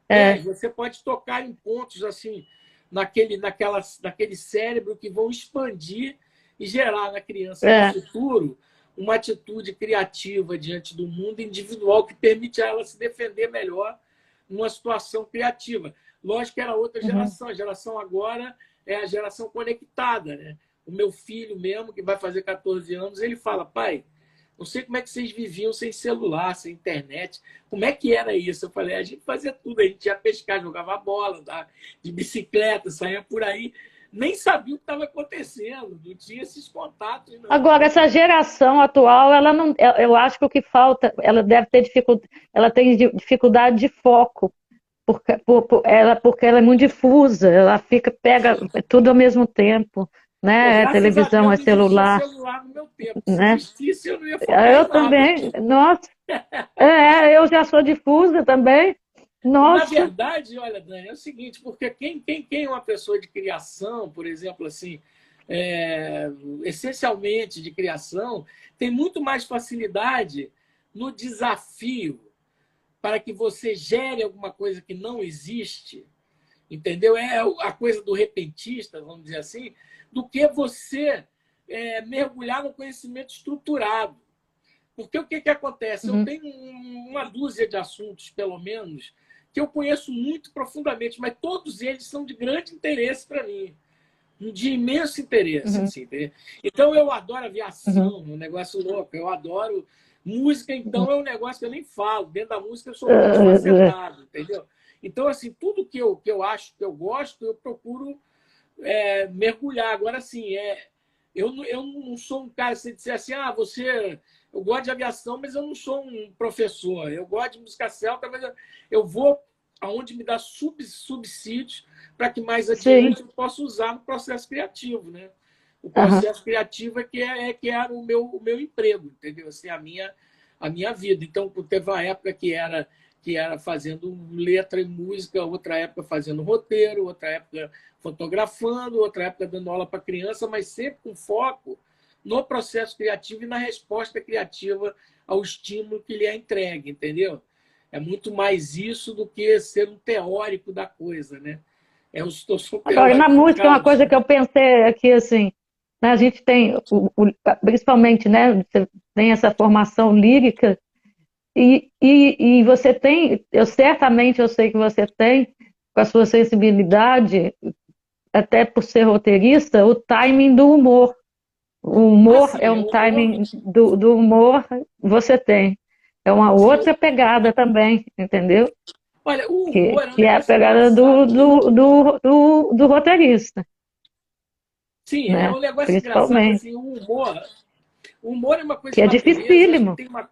S1: É,
S2: Você pode tocar em pontos assim, naquele cérebro que vão expandir e gerar na criança no
S1: é.
S2: futuro uma atitude criativa diante do mundo individual que permite a ela se defender melhor numa situação criativa. Lógico que era outra
S1: Uhum.
S2: geração. A geração agora é a geração conectada, né? O meu filho mesmo, que vai fazer 14 anos, ele fala: pai, não sei como é que vocês viviam sem celular, sem internet. Como é que era isso? Eu falei: a gente fazia tudo. A gente ia pescar, jogava bola, andava de bicicleta, saía por aí. Nem sabia o que estava acontecendo. Não tinha esses contatos, não.
S1: Agora, essa geração atual, ela não, eu acho que o que falta, ela deve ter dificuldade, ela tem dificuldade de foco, porque ela é muito difusa, ela pega tudo ao mesmo tempo,
S2: Pô,
S1: né? É
S2: graças a
S1: televisão,
S2: Deus
S1: é
S2: não existia
S1: celular,
S2: celular no meu tempo. Se
S1: né?
S2: existisse, eu não ia focar em
S1: Eu
S2: nada.
S1: também, nossa, eu já sou difusa também,
S2: Na
S1: nossa.
S2: verdade, olha, Dani, é o seguinte, porque quem é uma pessoa de criação, por exemplo, assim, é, essencialmente de criação, tem muito mais facilidade no desafio para que você gere alguma coisa que não existe, entendeu? É a coisa do repentista, vamos dizer assim, do que você mergulhar no conhecimento estruturado. Porque o que, que acontece? Eu
S1: Uhum,
S2: tenho uma dúzia de assuntos, pelo menos, que eu conheço muito profundamente, mas todos eles são de grande interesse para mim, de imenso interesse.
S1: uhum,
S2: Assim, entendeu? Então, eu adoro
S1: uhum,
S2: aviação, um negócio louco. Eu adoro música, então
S1: uhum.
S2: é um negócio que eu nem falo. Dentro da música, eu sou multifacetado, entendeu? Então, assim, tudo que eu acho que eu gosto, eu procuro mergulhar. Agora, assim, eu não sou um cara, se você disser assim, eu gosto de aviação, mas eu não sou um professor. Eu gosto de música celta, mas eu vou aonde me dá subsídios para que mais
S1: Sim,
S2: adiante eu possa usar no processo criativo, né? O
S1: aham.
S2: processo criativo que é o meu emprego, entendeu? Assim, a minha vida. Então, teve uma época que era fazendo letra e música, outra época fazendo roteiro, outra época fotografando, outra época dando aula para criança, mas sempre com foco no processo criativo e na resposta criativa ao estímulo que lhe é entregue, entendeu? É muito mais isso do que ser um teórico da coisa, né? Eu sou
S1: Agora, na
S2: teórico do
S1: música, uma
S2: caos.
S1: coisa que eu pensei aqui, assim, né, a gente tem, principalmente, né, você tem essa formação lírica, e você tem, certamente eu sei que você tem, com a sua sensibilidade, até por ser roteirista, o timing do humor. O humor
S2: Assim,
S1: é
S2: é
S1: um
S2: humor.
S1: timing do humor, você tem. É uma
S2: Sim.
S1: outra pegada também, entendeu?
S2: Olha, o
S1: Que,
S2: humor é um
S1: que é a
S2: negócio
S1: pegada
S2: engraçado, né?
S1: do roteirista,
S2: Sim, é
S1: né?
S2: um negócio engraçado
S1: Principalmente.
S2: assim, o humor é uma coisa
S1: Que
S2: de
S1: é
S2: natureza, eu acho que
S1: dificílimo.
S2: tem uma.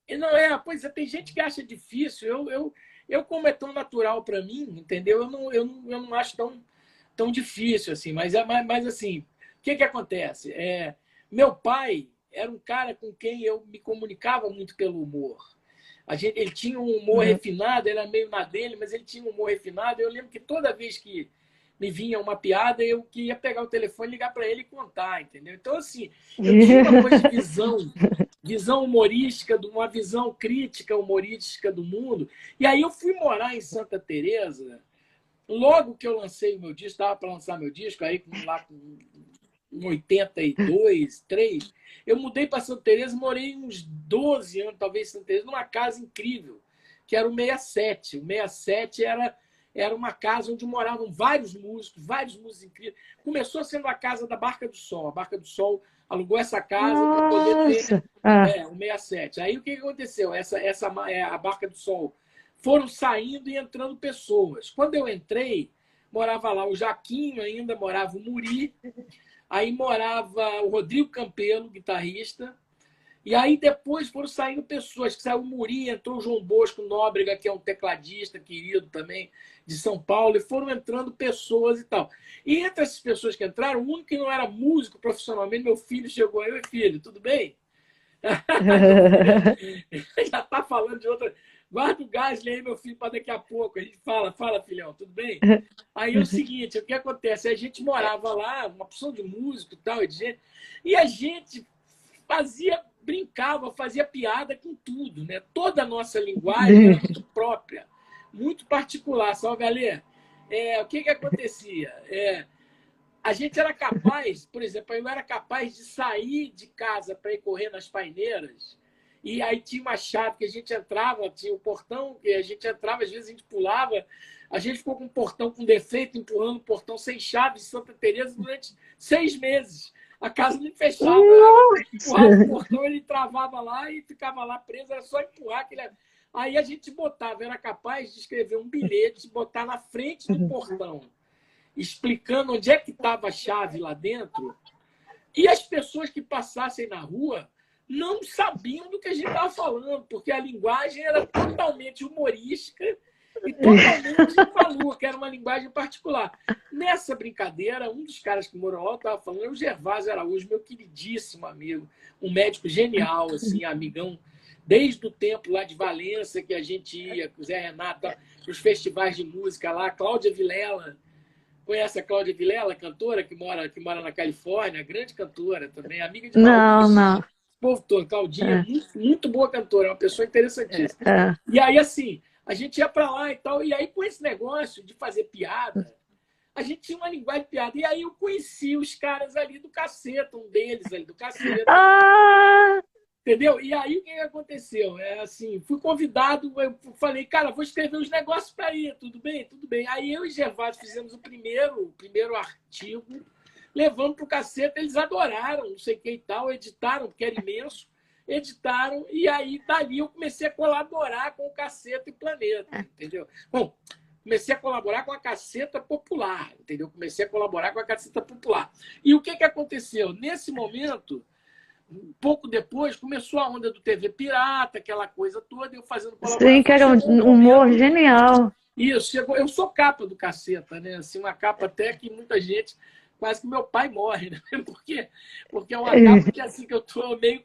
S2: E não é, pois é, tem gente que acha difícil. Eu como é tão natural para mim, entendeu? Eu não acho tão difícil assim, mas assim, o que acontece? Meu pai era um cara com quem eu me comunicava muito pelo humor. Ele tinha um humor
S1: Uhum.
S2: refinado, era meio na dele, mas ele tinha um humor refinado. Eu lembro que toda vez que me vinha uma piada, eu queria pegar o telefone, ligar para ele e contar, entendeu? Então, assim, eu tinha uma coisa de visão humorística, uma visão crítica humorística do mundo. E aí eu fui morar em Santa Teresa. Logo que eu lancei o meu disco, estava para lançar meu disco, aí lá com 82, 3, eu mudei para Santa Teresa, morei uns 12 anos, talvez, em Santa Teresa, numa casa incrível, que era o 67. O 67 era uma casa onde moravam vários músicos incríveis. Começou sendo a casa da Barca do Sol. A Barca do Sol alugou essa casa para poder ter
S1: Nossa! Ah,
S2: o 67. Aí o que aconteceu? A Barca do Sol foram saindo e entrando pessoas. Quando eu entrei, morava lá o Jaquinho ainda, morava o Muri, aí morava o Rodrigo Campelo, guitarrista, e aí depois foram saindo pessoas, que saiu o Muri, entrou o João Bosco Nóbrega, que é um tecladista querido também, de São Paulo, e foram entrando pessoas e tal. E entre essas pessoas que entraram, o único que não era músico profissionalmente, meu filho chegou aí: oi, filho, tudo bem? Meu filho já está falando de outra. Guarda o gás aí, meu filho, para daqui a pouco. A gente fala, filhão, tudo bem? Aí é o seguinte: o que acontece? A gente morava lá, uma opção de músico e tal, e a gente brincava, fazia piada com tudo, né? Toda a nossa linguagem era muito própria, muito particular. Salve, Alê. O que acontecia? A gente era capaz, por exemplo, eu era capaz de sair de casa para ir correr nas paineiras, e aí tinha uma chave que a gente entrava, tinha um portão que a gente entrava, às vezes a gente pulava, a gente ficou com um portão com defeito, empurrando o portão sem chave em Santa Teresa durante 6 meses. A casa não fechava, empurrava o portão, ele travava lá e ficava lá preso, era só empurrar. Aí a gente botava, era capaz de escrever um bilhete, botar na frente do portão, explicando onde é que estava a chave lá dentro, e as pessoas que passassem na rua não sabiam do que a gente estava falando, porque a linguagem era totalmente humorística e totalmente maluca, era uma linguagem particular. Nessa brincadeira, um dos caras que morou lá estava falando, é o Gervásio Araújo, meu queridíssimo amigo, um médico genial, assim, amigão, desde o tempo lá de Valença, que a gente ia com o Zé Renato, os festivais de música lá, Cláudia Vilela. Conhece a Cláudia Vilela, cantora que mora na Califórnia, grande cantora também, amiga de
S1: Não,
S2: Raul,
S1: não.
S2: povo todo. Claudinha, muito boa cantora, é uma pessoa interessantíssima.
S1: É.
S2: E aí, assim, a gente ia para lá e tal, e aí com esse negócio de fazer piada, a gente tinha uma linguagem de piada. E aí eu conheci os caras ali do Caceta, um deles ali do Caceta.
S1: Ah!
S2: Entendeu? E aí o que aconteceu? Assim, fui convidado, eu falei, cara, vou escrever uns negócios para ir, tudo bem? Tudo bem. Aí eu e Gervásio fizemos o primeiro artigo, levamos para o Caceta, eles adoraram, não sei o que e tal, editaram, porque era imenso, editaram, e aí dali eu comecei a colaborar com o Caceta e Planeta, entendeu? Bom, comecei a colaborar com a Caceta Popular, entendeu? Comecei a colaborar com a Caceta Popular. E o que aconteceu? Nesse momento, um pouco depois, começou a onda do TV Pirata, aquela coisa toda, eu fazendo colaboração.
S1: Sim, que era um humor genial.
S2: Isso, chegou. Eu sou capa do Caceta, né? Assim, uma capa até que muita gente, quase que meu pai morre, né? Porque é uma capa que assim, que eu tô meio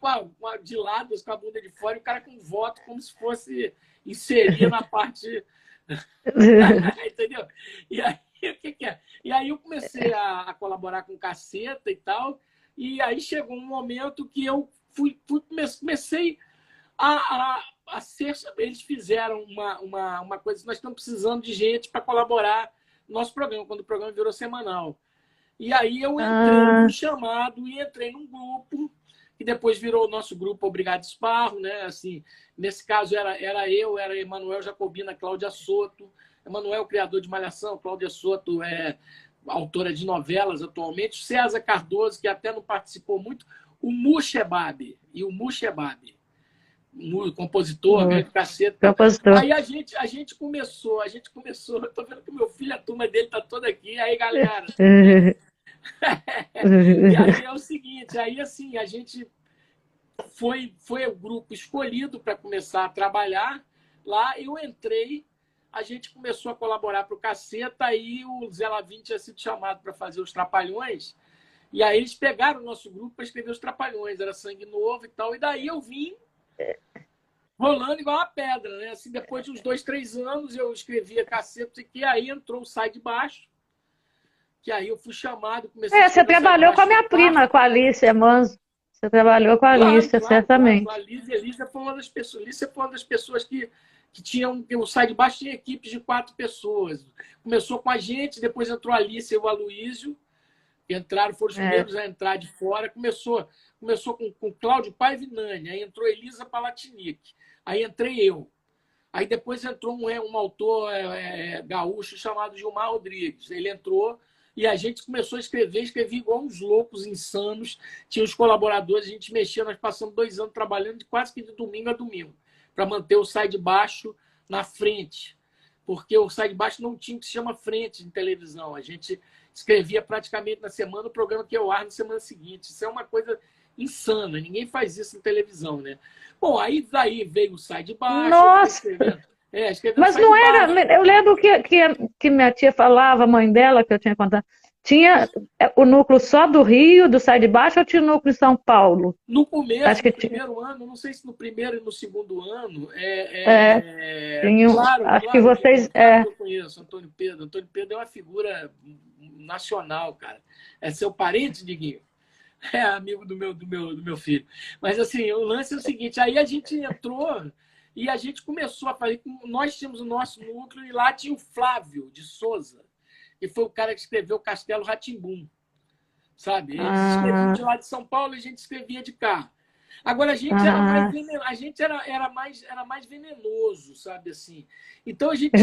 S2: de lado, com a bunda de fora, e o cara com voto, como se fosse inserir na parte. Entendeu? E aí, o que é? E aí eu comecei a colaborar com o Caceta e tal. E aí chegou um momento que eu comecei a ser. Eles fizeram uma coisa, nós estamos precisando de gente para colaborar no nosso programa, quando o programa virou semanal. E aí eu entrei num chamado e entrei num grupo, que depois virou o nosso grupo Obrigado Esparro, né? Assim, nesse caso era eu, era Emanuel Jacobina, Cláudia Soto. Emanuel, criador de Malhação, Cláudia Soto autora de novelas atualmente, César Cardoso, que até não participou muito, o Mushebab, e o Mushebab, compositor, grande Caceta.
S1: Compositor.
S2: Aí a gente começou, eu tô vendo que meu filho, a turma dele tá toda aqui, aí galera. E aí é o seguinte, aí assim, a gente foi o grupo escolhido para começar a trabalhar lá, eu entrei, a gente começou a colaborar para o Caceta, aí o Zé Lavin tinha sido chamado para fazer os Trapalhões, e aí eles pegaram o nosso grupo para escrever os Trapalhões, era sangue novo e tal, e daí eu vim rolando igual uma pedra, né? Assim, depois de uns 2, 3 anos, eu escrevia Caceta, e aí entrou o Sai de Baixo, que aí eu fui chamado, comecei a
S1: Você trabalhou com a minha prima, com a Alicia Manzo. Você trabalhou com a Alicia, certamente.
S2: Claro. A Lícia foi uma das pessoas. Lícia foi uma das pessoas que tinham. O Sai de Baixo tinha equipes de 4 pessoas. Começou com a gente, depois entrou a Lícia e o Aloísio, que foram os primeiros a entrar de fora. Começou com Cláudio Paiva e Nani, aí entrou Elisa Palatinic, aí entrei eu. Aí depois entrou um autor gaúcho chamado Gilmar Rodrigues. Ele entrou. E a gente começou a escrevia igual uns loucos, insanos. Tinha os colaboradores, a gente mexia, nós passamos 2 anos trabalhando quase que de domingo a domingo, para manter o Sai de Baixo na frente. Porque o Sai de Baixo não tinha o que se chama frente em televisão. A gente escrevia praticamente na semana o programa que ia ao ar na semana seguinte. Isso é uma coisa insana, ninguém faz isso em televisão, né? Bom, aí daí veio o Sai de Baixo.
S1: Nossa! Mas não era. Eu lembro que minha tia falava, a mãe dela, que eu tinha contado, tinha o núcleo só do Rio, do Sai de Baixo, ou tinha o núcleo em São Paulo?
S2: No começo, no primeiro ano, não sei se no primeiro e no segundo ano.
S1: Acho que vocês.
S2: Eu conheço Antônio Pedro. Antônio Pedro é uma figura nacional, cara. É seu parente, Diguinho? É amigo do meu filho. Mas assim, o lance é o seguinte, aí a gente entrou e a gente começou a fazer. Nós tínhamos o nosso núcleo e lá tinha o Flávio de Souza, que foi o cara que escreveu Castelo rá tim sabe? Eles escreviam de
S1: Ah,
S2: lá de São Paulo e a gente escrevia de cá. Agora a gente era mais
S1: ah,
S2: venenoso, a gente era mais venenoso, sabe assim. Então a gente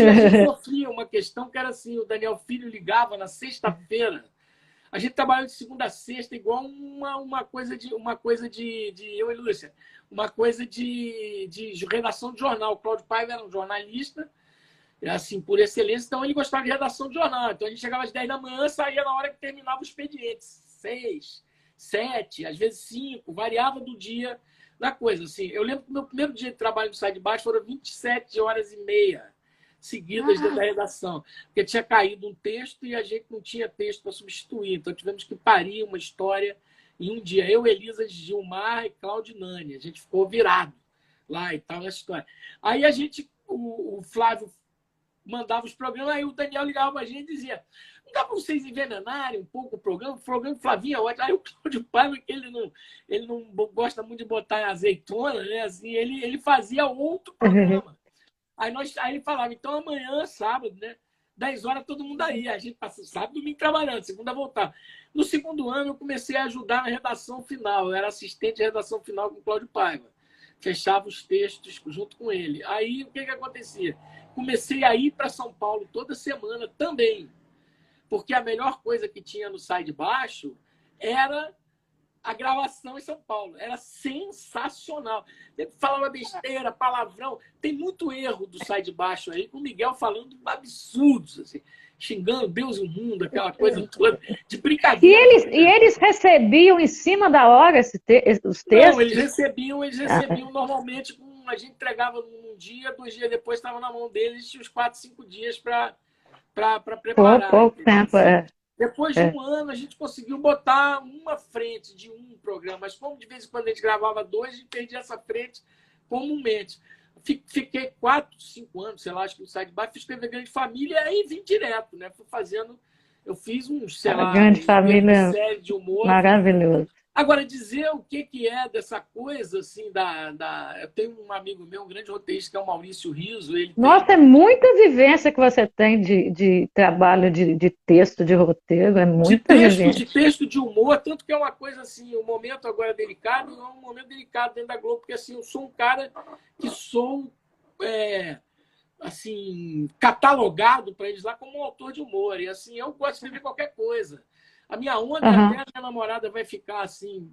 S2: sofria uma questão que era assim, o Daniel Filho ligava na sexta-feira. A gente trabalhava de segunda a sexta igual uma coisa de eu e Lúcia, uma coisa de redação de jornal. O Cláudio Paiva era um jornalista, assim, por excelência, então ele gostava de redação de jornal. Então a gente chegava às 10 da manhã, saía na hora que terminava o expediente. 6, 7, às vezes 5, variava do dia da coisa. Assim, eu lembro que o meu primeiro dia de trabalho no Sai de Baixo foram 27 horas e meia seguidas dentro da redação, porque tinha caído um texto e a gente não tinha texto para substituir, então tivemos que parir uma história em um dia. Eu, Elisa, Gilmar e Cláudio Nani, a gente ficou virado lá e tal, nessa história. Aí a gente, o Flávio mandava os programas, aí o Daniel ligava para a gente e dizia: não dá para vocês envenenarem um pouco o programa Flavinha é ótimo. Aí o Cláudio Paiva, que ele não gosta muito de botar azeitona, né? Assim, ele fazia outro programa. Aí ele falava: então amanhã, sábado, né? 10 horas, todo mundo aí. A gente passa sábado, domingo trabalhando, segunda voltar. No segundo ano, eu comecei a ajudar na redação final. Eu era assistente de redação final com o Cláudio Paiva. Fechava os textos junto com ele. Aí, o que acontecia? Comecei a ir para São Paulo toda semana também. Porque a melhor coisa que tinha no Sai de Baixo era a gravação em São Paulo. Era sensacional. Ele falava besteira, palavrão. Tem muito erro do Sai de Baixo aí, com o Miguel falando absurdos, assim, xingando Deus e o mundo, aquela coisa toda, de
S1: E
S2: brincadeira.
S1: eles, e eles recebiam em cima da hora os
S2: Não, eles
S1: textos?
S2: recebiam, eles
S1: Ah,
S2: recebiam normalmente, a gente entregava num dia, 2 dias depois estava na mão deles, tinha uns 4, 5 dias para preparar,
S1: pouco
S2: entendeu?
S1: tempo,
S2: Assim,
S1: é.
S2: depois de
S1: É.
S2: um ano, a gente conseguiu botar uma frente de um programa, mas como de vez em quando a gente gravava dois, a gente perdia essa frente comumente. Fiquei 4, 5 anos, sei lá, acho que no Sai de Baixo, fiz TV Grande Família e aí vim direto, né? Fui fazendo, eu fiz uns, sei
S1: A
S2: lá,
S1: grande
S2: uns
S1: família,
S2: minissérie de humor.
S1: maravilhoso.
S2: Agora, dizer o que é dessa coisa, assim, eu tenho um amigo meu, um grande roteirista, que é o Maurício Riso, ele tem.
S1: Nossa, é muita vivência que você tem de trabalho de texto, de roteiro, é
S2: De
S1: muita
S2: texto, de
S1: vivência.
S2: texto de humor, tanto que é uma coisa assim, o momento agora é delicado, é um momento delicado dentro da Globo, porque assim, eu sou um cara que sou assim, catalogado para eles lá como um autor de humor. E assim, eu gosto de escrever qualquer coisa. A minha onda, e até
S1: Aham.
S2: a minha namorada vai ficar assim,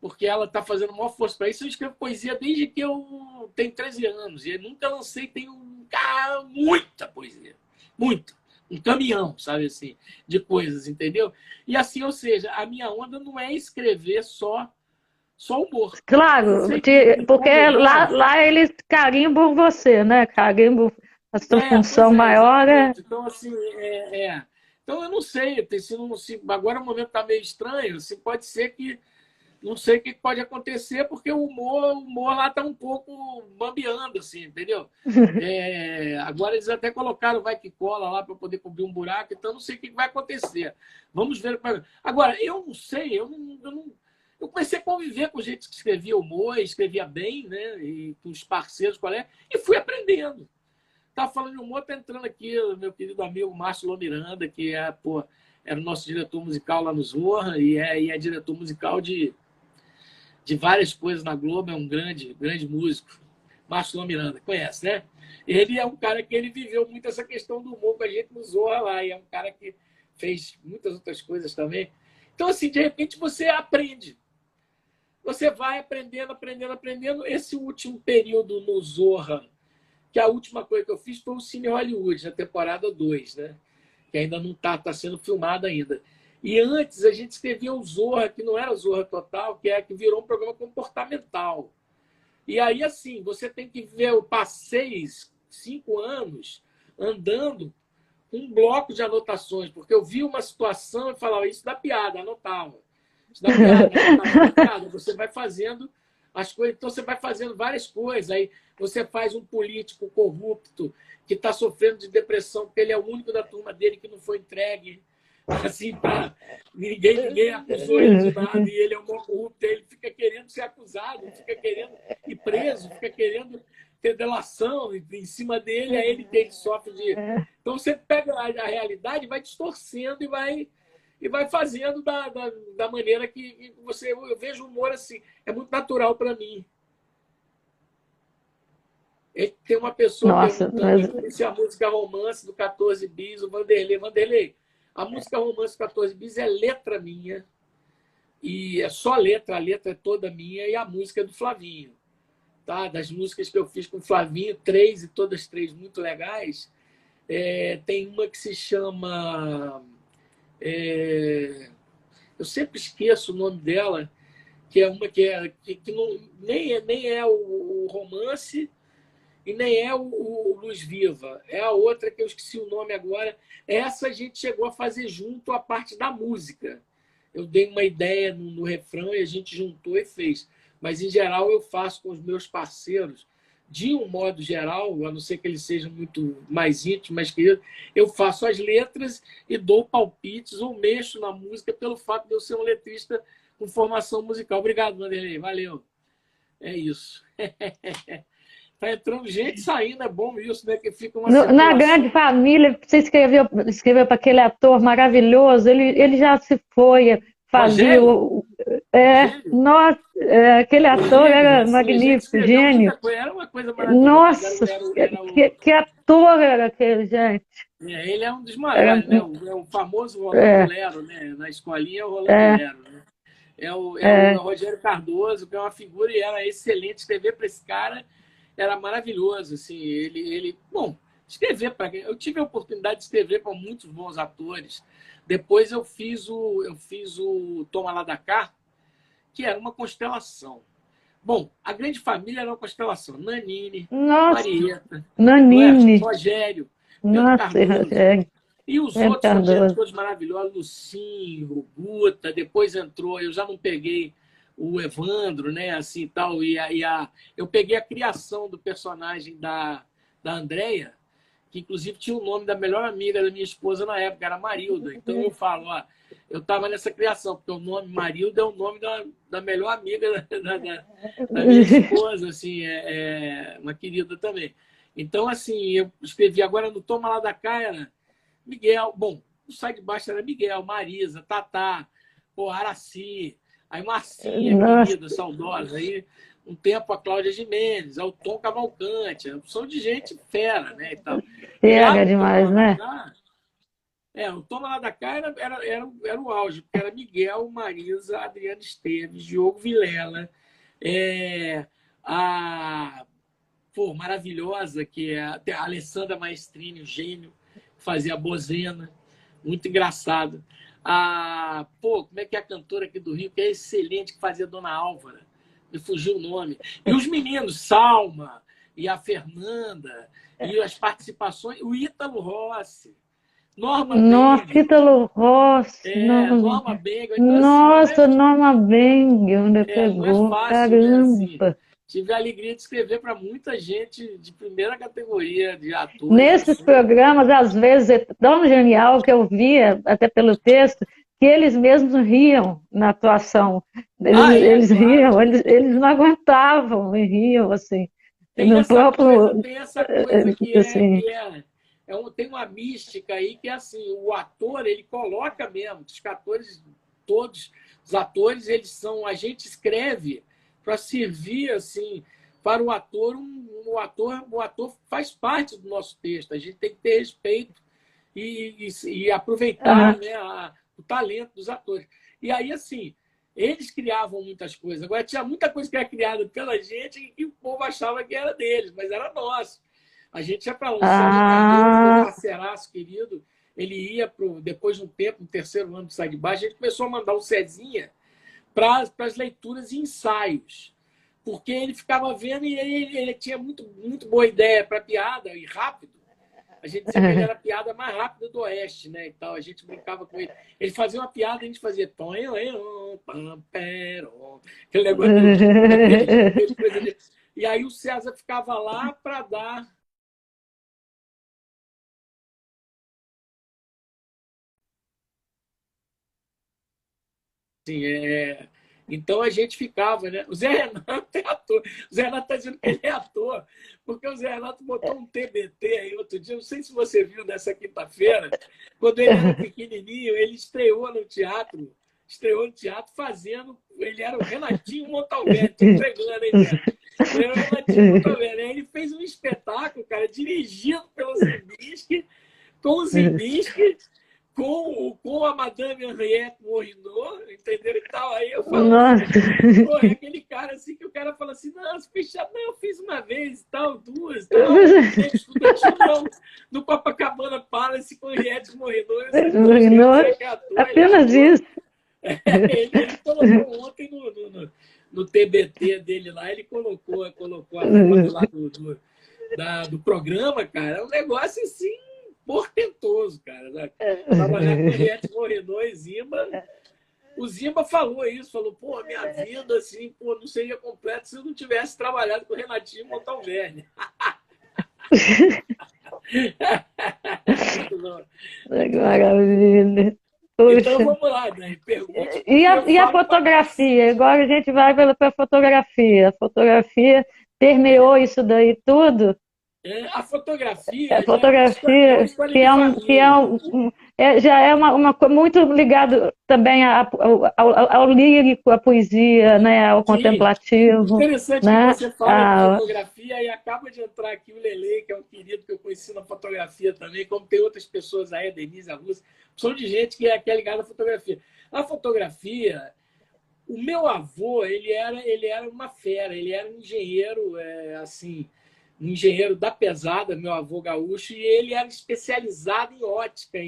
S2: porque ela está fazendo maior força para isso. Eu escrevo poesia desde que eu tenho 13 anos. E nunca lancei, tenho muita poesia. Muita. Um caminhão, sabe assim, de coisas, entendeu? E assim, ou seja, a minha onda não é escrever só humor. Eu
S1: Claro,
S2: sei que
S1: porque
S2: como
S1: lá,
S2: humor.
S1: lá eles carimbam você, né? Carimbam a sua
S2: Pois
S1: função
S2: é,
S1: maior é.
S2: exatamente. Então, assim, Então, eu não sei, agora o momento está meio estranho, assim, pode ser que não sei o que pode acontecer, porque o humor lá está um pouco bambeando, assim, entendeu? Agora eles até colocaram vai que cola lá para poder cobrir um buraco, então não sei o que vai acontecer. Vamos ver. Agora, eu não sei, eu comecei a conviver com gente que escrevia humor, escrevia bem, né? E com os parceiros, qual é, e fui aprendendo. Estava falando de humor, está entrando aqui o meu querido amigo Márcio Lô Miranda, que era o nosso diretor musical lá no Zorra e é diretor musical de várias coisas na Globo, é um grande, grande músico. Márcio Lô Miranda, conhece, né? Ele é um cara que ele viveu muito essa questão do humor com a gente no Zorra lá, e é um cara que fez muitas outras coisas também. Então, assim, de repente você aprende. Você vai aprendendo, aprendendo, aprendendo. Esse último período no Zorra, que a última coisa que eu fiz foi o Cine Hollywood, na temporada 2, né? Que ainda não tá sendo filmado ainda. E antes a gente escrevia o Zorra, que não era o Zorra Total, que virou um programa comportamental. E aí, assim, você tem que ver, eu passei 5 anos andando com um bloco de anotações, porque eu vi uma situação e falava, isso dá piada, anotava. Isso dá piada, anotava, isso dá piada. Você vai fazendo as coisas, então você vai fazendo várias coisas. Aí você faz um político corrupto que está sofrendo de depressão, porque ele é o único da turma dele que não foi entregue assim, para ninguém acusou ele de nada e ele é um corrupto, ele fica querendo ser acusado, fica querendo ir preso, fica querendo ter delação em cima dele, aí ele sofre de. Então você pega a realidade, vai distorcendo e vai fazendo da maneira que você. Eu vejo o humor assim, é muito natural para mim. Tem uma pessoa
S1: Nossa,
S2: perguntando
S1: mas
S2: aqui se a música romance do 14 bis, o Vanderlei. Vanderlei, a música romance do 14 bis é letra minha, e é só letra, a letra é toda minha, e a música é do Flavinho. Tá? Das músicas que eu fiz com o Flavinho, 3 e todas 3 muito legais. Tem uma que se chama. Eu sempre esqueço o nome dela, que é uma que não, nem é o romance e nem é o Luz Viva. É a outra que eu esqueci o nome agora. Essa a gente chegou a fazer junto a parte da música. Eu dei uma ideia no refrão e a gente juntou e fez. Mas, em geral, eu faço com os meus parceiros, de um modo geral, a não ser que eles sejam muito mais íntimos, mais queridos, eu faço as letras e dou palpites ou mexo na música pelo fato de eu ser um letrista com formação musical. Obrigado, Vanderlei. Valeu. É isso. Tá entrando gente saindo, é bom isso, né? Que fica uma
S1: Na Grande
S2: circulação.
S1: Família, você escreveu para aquele ator maravilhoso, ele já se foi, fazia
S2: Rogério? Rogério?
S1: nossa, aquele ator
S2: Gênio,
S1: era
S2: assim, a gente
S1: magnífico,
S2: escreveu
S1: gênio.
S2: muita coisa, era uma coisa maravilhosa.
S1: Nossa,
S2: Era o,
S1: que ator era aquele, gente?
S2: ele é um dos maiores, né?
S1: Era,
S2: O famoso Rolando
S1: é,
S2: Lero, né? Na escolinha é o Rolando
S1: é,
S2: Lero, né? É o
S1: é.
S2: Rogério Cardoso, que é uma figura e era excelente. Escrever para esse cara era maravilhoso, assim. Bom, escrever para eu tive a oportunidade de escrever para muitos bons atores. Depois eu fiz o Toma Lá da Cá, que era uma constelação. Bom, a Grande Família era uma constelação. Nanine,
S1: Nossa,
S2: Marieta, não é?
S1: Nanine,
S2: Rogério, Pedro
S1: nossa,
S2: Cardoso. E os
S1: é
S2: outros Rogério,
S1: Cardoso.
S2: todos maravilhosos, Lucinho, Guta, depois entrou, eu já não peguei o Evandro, né, assim tal, eu peguei a criação do personagem da Andréia, que inclusive tinha o nome da melhor amiga da minha esposa na época, era Marilda. Então eu falo, ó, eu estava nessa criação, porque o nome Marilda é o nome da melhor amiga da minha esposa, assim, uma querida também. Então, assim, eu escrevi agora no Toma Lá da Cá, era Miguel, bom, o Sai de Baixo era Miguel, Marisa, Tatá, pô, Araci, aí Marcinha,
S1: Nossa,
S2: querida, saudosa, aí um tempo a Cláudia Gimenez, ao Tom Cavalcante, a opção de gente fera, né, e tal. E lá
S1: pega
S2: no Toma
S1: demais,
S2: Lá da
S1: né?
S2: Cá, o Toma Lá da Cá era o auge, porque era Miguel, Marisa, Adriana Esteves, Diogo Vilela, é, a maravilhosa, que é a Alessandra Maestrini, o gênio, que fazia a Bozena, muito engraçado. Como é que é a cantora aqui do Rio, que é excelente, que fazia Dona Álvara, me fugiu o nome. E os meninos, Salma, e a Fernanda, e as participações, o Ítalo Rossi, Norma
S1: Nossa,
S2: Bengel,
S1: Ítalo Rossi,
S2: Norma Bengel. Então, assim,
S1: nossa, Norma Bem, onde
S2: não é
S1: pegou,
S2: fácil, né? Assim,
S1: caramba.
S2: tive a alegria de escrever para muita gente de primeira categoria, de atores
S1: Nesses
S2: absurdos.
S1: programas, às vezes, é tão genial que eu via, até pelo texto, que eles mesmos riam na atuação. Eles
S2: Claro.
S1: riam, eles não aguentavam e riam, assim,
S2: Tem
S1: no
S2: essa coisa,
S1: próprio,
S2: tem essa coisa que é,
S1: assim,
S2: que é, é um, tem uma mística aí que é assim, o ator, ele coloca mesmo, os atores, todos os atores, a gente escreve para servir assim para o ator faz parte do nosso texto. A gente tem que ter respeito e aproveitar,
S1: ah,
S2: né, o talento dos atores. E aí, assim, eles criavam muitas coisas. Agora, tinha muita coisa que era criada pela gente e que o povo achava que era deles, mas era nosso. A gente ia para lá. O César Cardoso, meu
S1: ah,
S2: parceiraço querido, ele ia, depois de um tempo, no terceiro ano do Sai de Baixo, a gente começou a mandar o Cezinha para as leituras e ensaios. Porque ele ficava vendo e ele tinha muito, muito boa ideia para piada e rápido. A gente dizia que ele era a piada mais rápida do Oeste, né? E tal. A gente brincava com ele. Ele fazia uma piada e a gente fazia aquele negócio daquele coisa de... E aí o César ficava lá para dar. Assim, então a gente ficava, né? O Zé Renato é ator. O Zé Renato está dizendo que ele é ator, porque o Zé Renato botou um TBT aí outro dia, não sei se você viu nessa quinta-feira, quando ele era pequenininho, ele estreou no teatro fazendo, ele era o Renatinho Montalbán, tô entregando, hein, Zé? Ele era o Renatinho Montalbán. Aí ele fez um espetáculo, cara, dirigido pelo Zimbisky, com o Zimbisky, com a Madame Henriette Morinot, entendeu? E tal. Aí eu falo assim, pô, é aquele cara assim que o cara fala assim, não, eu fiz uma vez, tal, duas, tal, estudantil, não, no Copacabana Palace com Henriette Morinot,
S1: apenas isso.
S2: Ele colocou ontem no TBT dele lá, ele colocou a foto lá do programa, cara, é um negócio assim portentoso, cara. Trabalhar com Henriette Morinot e Zimba. O Zimba falou isso, falou, pô, minha vida assim, pô, não seria completa se eu não tivesse trabalhado com o Renatinho Montalbán.
S1: Maravilha.
S2: Então vamos lá, né? Pergunte.
S1: E a fotografia? Agora a gente vai para a fotografia. A fotografia permeou isso daí tudo?
S2: A fotografia
S1: A fotografia já é uma coisa muito ligado também ao lírico, à poesia, né, ao contemplativo.
S2: Interessante
S1: né?
S2: que você fala de fotografia e acaba de entrar aqui o Lele, que é um querido que eu conheci na fotografia também, como tem outras pessoas aí, a Denise, a Rússia, são de gente que é ligada à fotografia. A fotografia, o meu avô, ele era uma fera, ele era um engenheiro, assim, um engenheiro da pesada, meu avô gaúcho, e ele era especializado em ótica.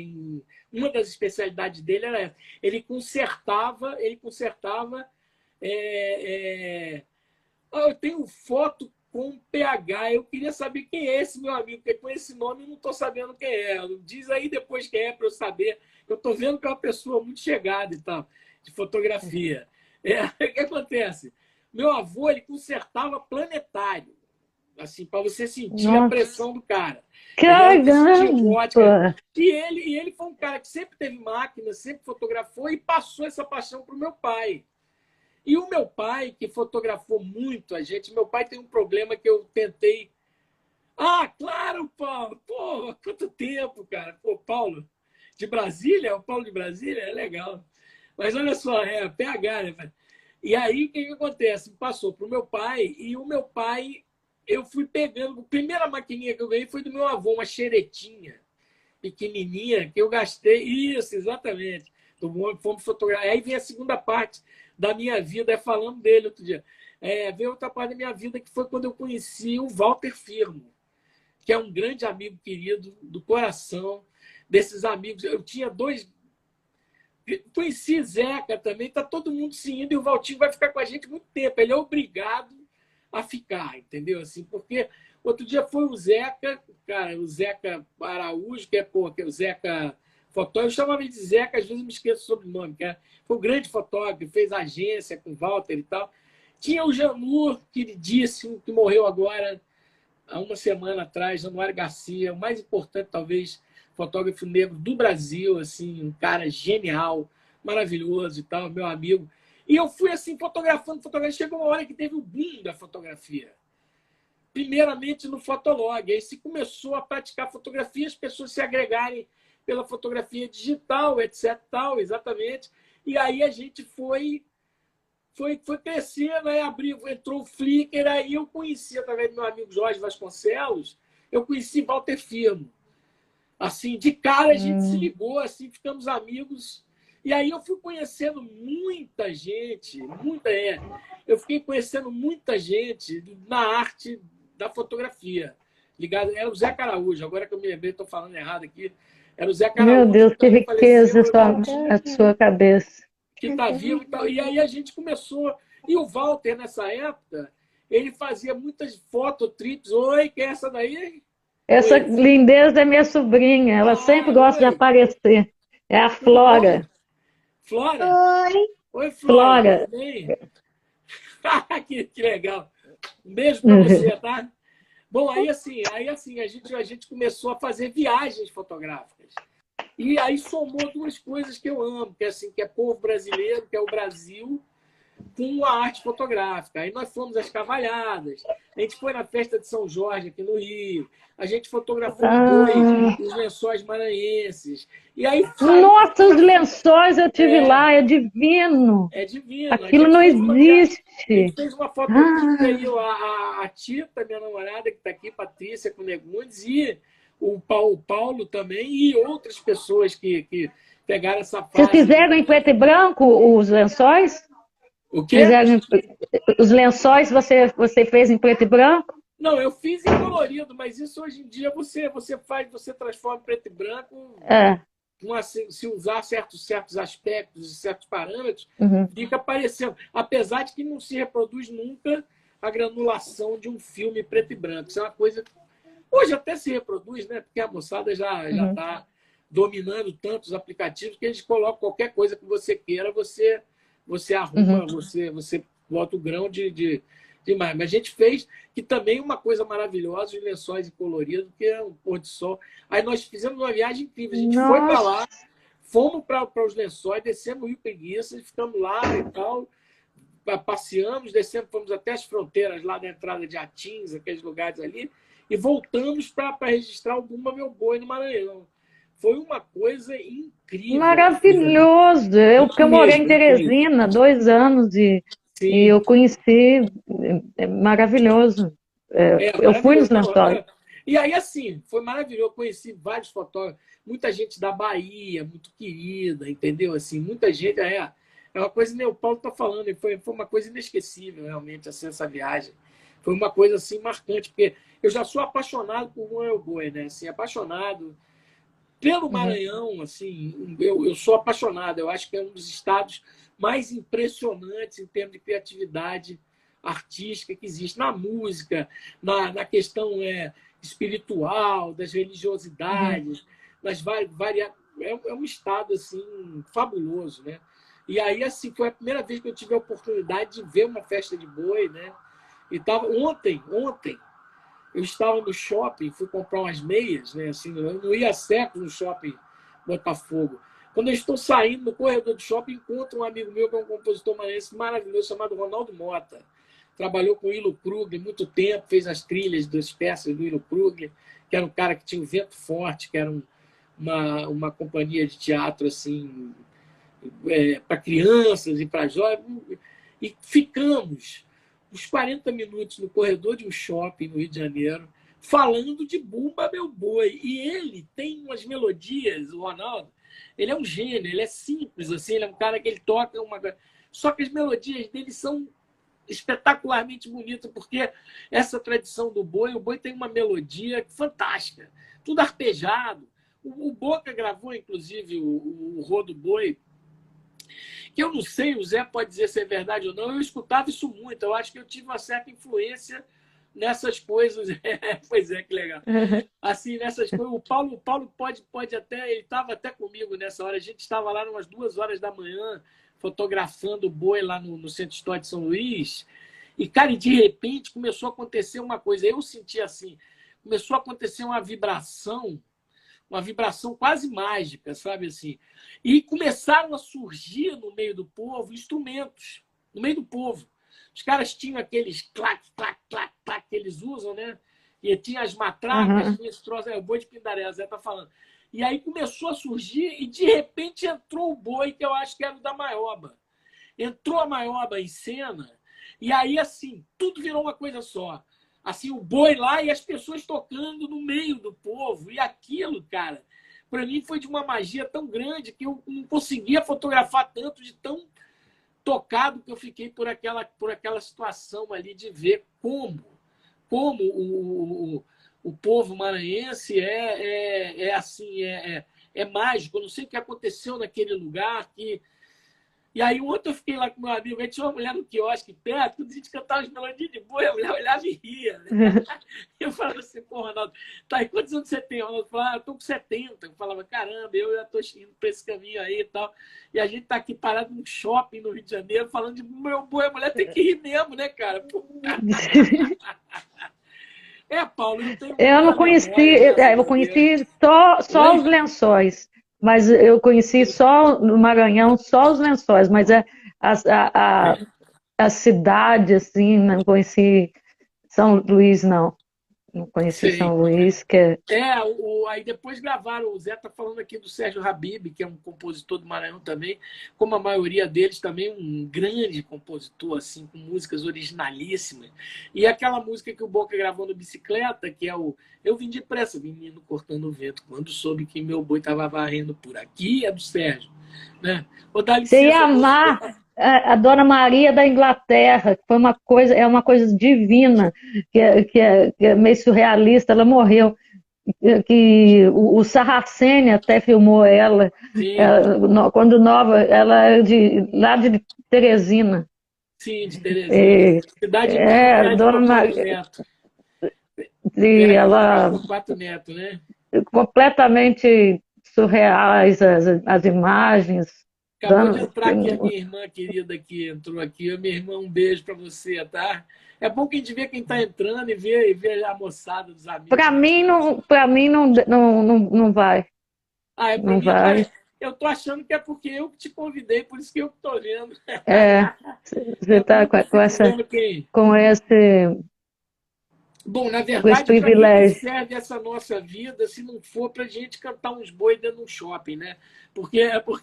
S2: Uma das especialidades dele era essa. Ele consertava. Eu tenho foto com PH. Eu queria saber quem é esse meu amigo, porque com esse nome eu não estou sabendo quem é. Diz aí depois quem é para eu saber. Eu estou vendo que é uma pessoa muito chegada e tal, de fotografia. O que acontece? Meu avô, ele consertava planetário. Assim, para você sentir a pressão do cara.
S1: Caramba!
S2: E ele foi um cara que sempre teve máquina, sempre fotografou e passou essa paixão para o meu pai. E o meu pai, que fotografou muito a gente, meu pai tem um problema que eu tentei. Ah, claro, Paulo! Pô, quanto tempo, cara! Pô, Paulo de Brasília? O Paulo de Brasília é legal. Mas olha só, é PH, né? E aí, o que acontece? Passou para o meu pai, e o meu pai, eu fui pegando. A primeira maquininha que eu ganhei foi do meu avô, uma xeretinha pequenininha, que eu gastei. Isso, exatamente. Fomos fotografar. Aí vem a segunda parte da minha vida, falando dele outro dia. Veio outra parte da minha vida, que foi quando eu conheci o Walter Firmo, que é um grande amigo querido, do coração, desses amigos. Eu tinha dois. Conheci Zeca também, tá todo mundo se indo e o Valtinho vai ficar com a gente muito tempo. Ele é obrigado a ficar, entendeu? Assim, porque outro dia foi o Zeca, cara, o Zeca Araújo, que é o Zeca fotógrafo, eu chamava ele de Zeca, às vezes me esqueço o sobrenome, que foi um grande fotógrafo, fez agência com o Walter e tal. Tinha o Janur, queridíssimo, que morreu agora há uma semana atrás, Januário Garcia, o mais importante, talvez, fotógrafo negro do Brasil, assim, um cara genial, maravilhoso e tal, meu amigo. E eu fui assim, fotografando. Chegou uma hora que teve o boom da fotografia. Primeiramente no Fotolog. Aí se começou a praticar fotografia, as pessoas se agregarem pela fotografia digital, etc. Tal, exatamente. E aí a gente foi crescendo, aí entrou o Flickr, aí eu conheci, através do meu amigo Jorge Vasconcelos, eu conheci Walter Firmo. Assim, de cara a gente se ligou, assim, ficamos amigos. E aí eu fui conhecendo muita gente, eu fiquei conhecendo muita gente na arte da fotografia. Ligado, era o Zé Araújo, agora que eu me lembrei, estou falando errado aqui. Era o Zé Araújo.
S1: Meu Deus, que riqueza a sua cabeça.
S2: Que está vivo e tal. E aí a gente começou. E o Walter, nessa época, ele fazia muitas fototrips. Oi, que é essa daí?
S1: Essa lindeza é minha sobrinha, ela sempre gosta de aparecer. É a Flora.
S2: Flora?
S3: Oi.
S2: Oi, Flora. Tudo bem? que legal. Um beijo para você, tá? Bom, aí assim a gente começou a fazer viagens fotográficas. E aí somou duas coisas que eu amo, que é, assim, que é povo brasileiro, que é o Brasil, com a arte fotográfica. Aí nós fomos às Cavalhadas, a gente foi na festa de São Jorge aqui no Rio, a gente fotografou o boi,
S1: Ah,
S2: os lençóis maranhenses. E aí saiu
S1: nossa, os
S2: fotografia.
S1: lençóis eu tive
S2: É,
S1: lá, é divino.
S2: é divino.
S1: Aquilo não
S2: A gente
S1: existe.
S2: fez uma fototrilha
S1: Ah,
S2: aí, a Tita, minha namorada, que está aqui, Patrícia Cunegundes, e o Paulo também, e outras pessoas que pegaram essa
S1: vocês
S2: fase.
S1: fizeram em preto e branco os lençóis?
S2: O quê?
S1: Fizeram os lençóis você fez em preto e branco?
S2: Não, eu fiz em colorido, mas isso hoje em dia você faz, você transforma em preto e branco,
S1: É.
S2: se usar certos aspectos e certos parâmetros,
S1: Uhum,
S2: fica parecendo. Apesar de que não se reproduz nunca a granulação de um filme preto e branco. Isso é uma coisa. Hoje até se reproduz, né? Porque a moçada já
S1: uhum,
S2: está dominando tantos aplicativos que eles colocam qualquer coisa que você queira, você arruma,
S1: uhum.
S2: você bota o grão de mais. Mas a gente fez que também uma coisa maravilhosa, os lençóis coloridos, que é um pôr de sol. Aí nós fizemos uma viagem incrível. A gente foi para
S1: Nossa,
S2: lá, fomos para os lençóis, descemos o Rio Preguiça, ficamos lá e tal, passeamos, descemos, fomos até as fronteiras lá da entrada de Atins, aqueles lugares ali, e voltamos para registrar o Bumba Meu Boi no Maranhão. Foi uma coisa incrível.
S1: maravilhoso. Porque eu morei em
S2: Incrível, incrível.
S1: Teresina 2 anos e
S2: Sim,
S1: eu conheci, é maravilhoso. É,
S2: é
S1: eu fui nos
S2: maravilhoso. Não,
S1: lençóis.
S2: e aí, assim, foi maravilhoso. Eu conheci vários fotógrafos, muita gente da Bahia, muito querida, entendeu? Assim, muita gente. É uma coisa, né, o Paulo está falando, e foi uma coisa inesquecível, realmente, assim, essa viagem. Foi uma coisa assim marcante, porque eu já sou apaixonado por Juan Boi, né? Assim, apaixonado pelo
S1: Uhum,
S2: Maranhão, assim, eu sou apaixonado. Eu acho que é um dos estados mais impressionantes em termos de criatividade artística que existe na música, na questão espiritual, das
S1: uhum.
S2: religiosidades, nas é um estado assim fabuloso, né? E aí assim foi a primeira vez que eu tive a oportunidade de ver uma festa de boi, né? E tava ontem eu estava no shopping, fui comprar umas meias, né? Assim, eu não ia certo no shopping Botafogo. Quando eu estou saindo no corredor do shopping, encontro um amigo meu que é um compositor maranhense maravilhoso chamado Ronaldo Mota. Trabalhou com o Ilo Krugler muito tempo, fez as trilhas das peças do Ilo Krugler, que era um cara que tinha um vento forte, que era uma companhia de teatro assim para crianças e para jovens. E ficamos uns 40 minutos no corredor de um shopping no Rio de Janeiro, falando de Bumba Meu Boi. E ele tem umas melodias, o Ronaldo, ele é um gênio, ele é simples, assim, ele é um cara que ele toca uma. Só que as melodias dele são espetacularmente bonitas, porque essa tradição do boi, o boi tem uma melodia fantástica, tudo arpejado. O Boca gravou, inclusive, o Rô do Boi, que eu não sei, o Zé pode dizer se é verdade ou não, eu escutava isso muito, eu acho que eu tive uma certa influência nessas coisas. Pois é, que legal. Assim, nessas coisas, o Paulo pode até, ele estava até comigo nessa hora, a gente estava lá umas 2 horas da manhã, fotografando o boi lá no Centro Histórico de São Luís, e, cara, e de repente começou a acontecer uma coisa, eu senti assim, começou a acontecer uma vibração quase mágica, sabe assim? E começaram a surgir no meio do povo instrumentos, no meio do povo. Os caras tinham aqueles clac, clac, clac, clac que eles usam, né? E tinha as matracas,
S1: Uhum.
S2: tinha esse troço, o boi de Pindaré, Zé tá falando. E aí começou a surgir e de repente entrou o boi, que eu acho que era o da Maioba. Entrou a Maioba em cena e aí, assim, tudo virou uma coisa só. Assim, o boi lá e as pessoas tocando no meio do povo. E aquilo, cara, para mim foi de uma magia tão grande que eu não conseguia fotografar tanto, de tão tocado que eu fiquei por aquela situação ali de ver como o povo maranhense assim, é mágico. Eu não sei o que aconteceu naquele lugar que e aí ontem eu fiquei lá com meu amigo, aí tinha uma mulher no quiosque perto, quando a gente cantava as melodias de boi, a mulher olhava e ria, né? Eu falava assim, pô, Ronaldo, tá, e quantos anos você tem? O Ronaldo falava, eu tô com 70. Eu falava, caramba, eu já tô indo pra esse caminho aí e tal. E a gente tá aqui parado num shopping no Rio de Janeiro, falando de meu boi, a mulher tem que rir mesmo, né, cara? Pô. Paulo, eu tenho
S1: Eu
S2: muita
S1: não conheci,
S2: memória, graças
S1: eu
S2: a Deus.
S1: conheci só os
S2: Oi?
S1: lençóis, mas eu conheci só no Maranhão, só os Lençóis, mas a cidade, assim, não conheci São Luís, não. Não conheci
S2: Sei.
S1: São Luís, que é...
S2: Aí depois gravaram, o Zé está falando aqui do Sérgio Habib, que é um compositor do Maranhão também, como a maioria deles também um grande compositor, assim, com músicas originalíssimas. E aquela música que o Boca gravou no Bicicleta, que é o Eu Vim Depressa, menino cortando o vento, quando soube que meu boi estava varrendo por aqui, é do Sérgio. Né? Vou dar
S1: Você ia
S2: licença, moço.
S1: amar a Dona Maria da Inglaterra, que foi uma coisa, é uma coisa divina, que é meio surrealista, ela morreu. Que o Sarraceni até filmou ela,
S2: Sim,
S1: quando nova, ela é lá de Teresina.
S2: sim, de Teresina.
S1: E,
S2: Cidade minha, terra de
S1: Dona
S2: Torquato
S1: Maria,
S2: Neto.
S1: e
S2: Terra de
S1: ela
S2: Torquato Neto, né?
S1: completamente surreais as imagens,
S2: Acabou de
S1: dando,
S2: entrar aqui a minha irmã querida que entrou aqui. Minha irmã, um beijo para você, tá? É bom que a gente vê quem está entrando e vê a moçada dos amigos mais velhos.
S1: para mim não vai,
S2: Ah, é
S1: não
S2: proibido? Ah,
S1: vai.
S2: eu tô achando que é porque eu que te convidei, por isso que eu que tô vendo.
S1: É, você
S2: É por
S1: está
S2: isso que eu fico vendo quem.
S1: com
S2: Bom, na
S1: com esse
S2: verdade, para que
S1: privilégio.
S2: serve essa nossa vida se não for para a gente cantar uns boi dentro de um shopping, né? Porque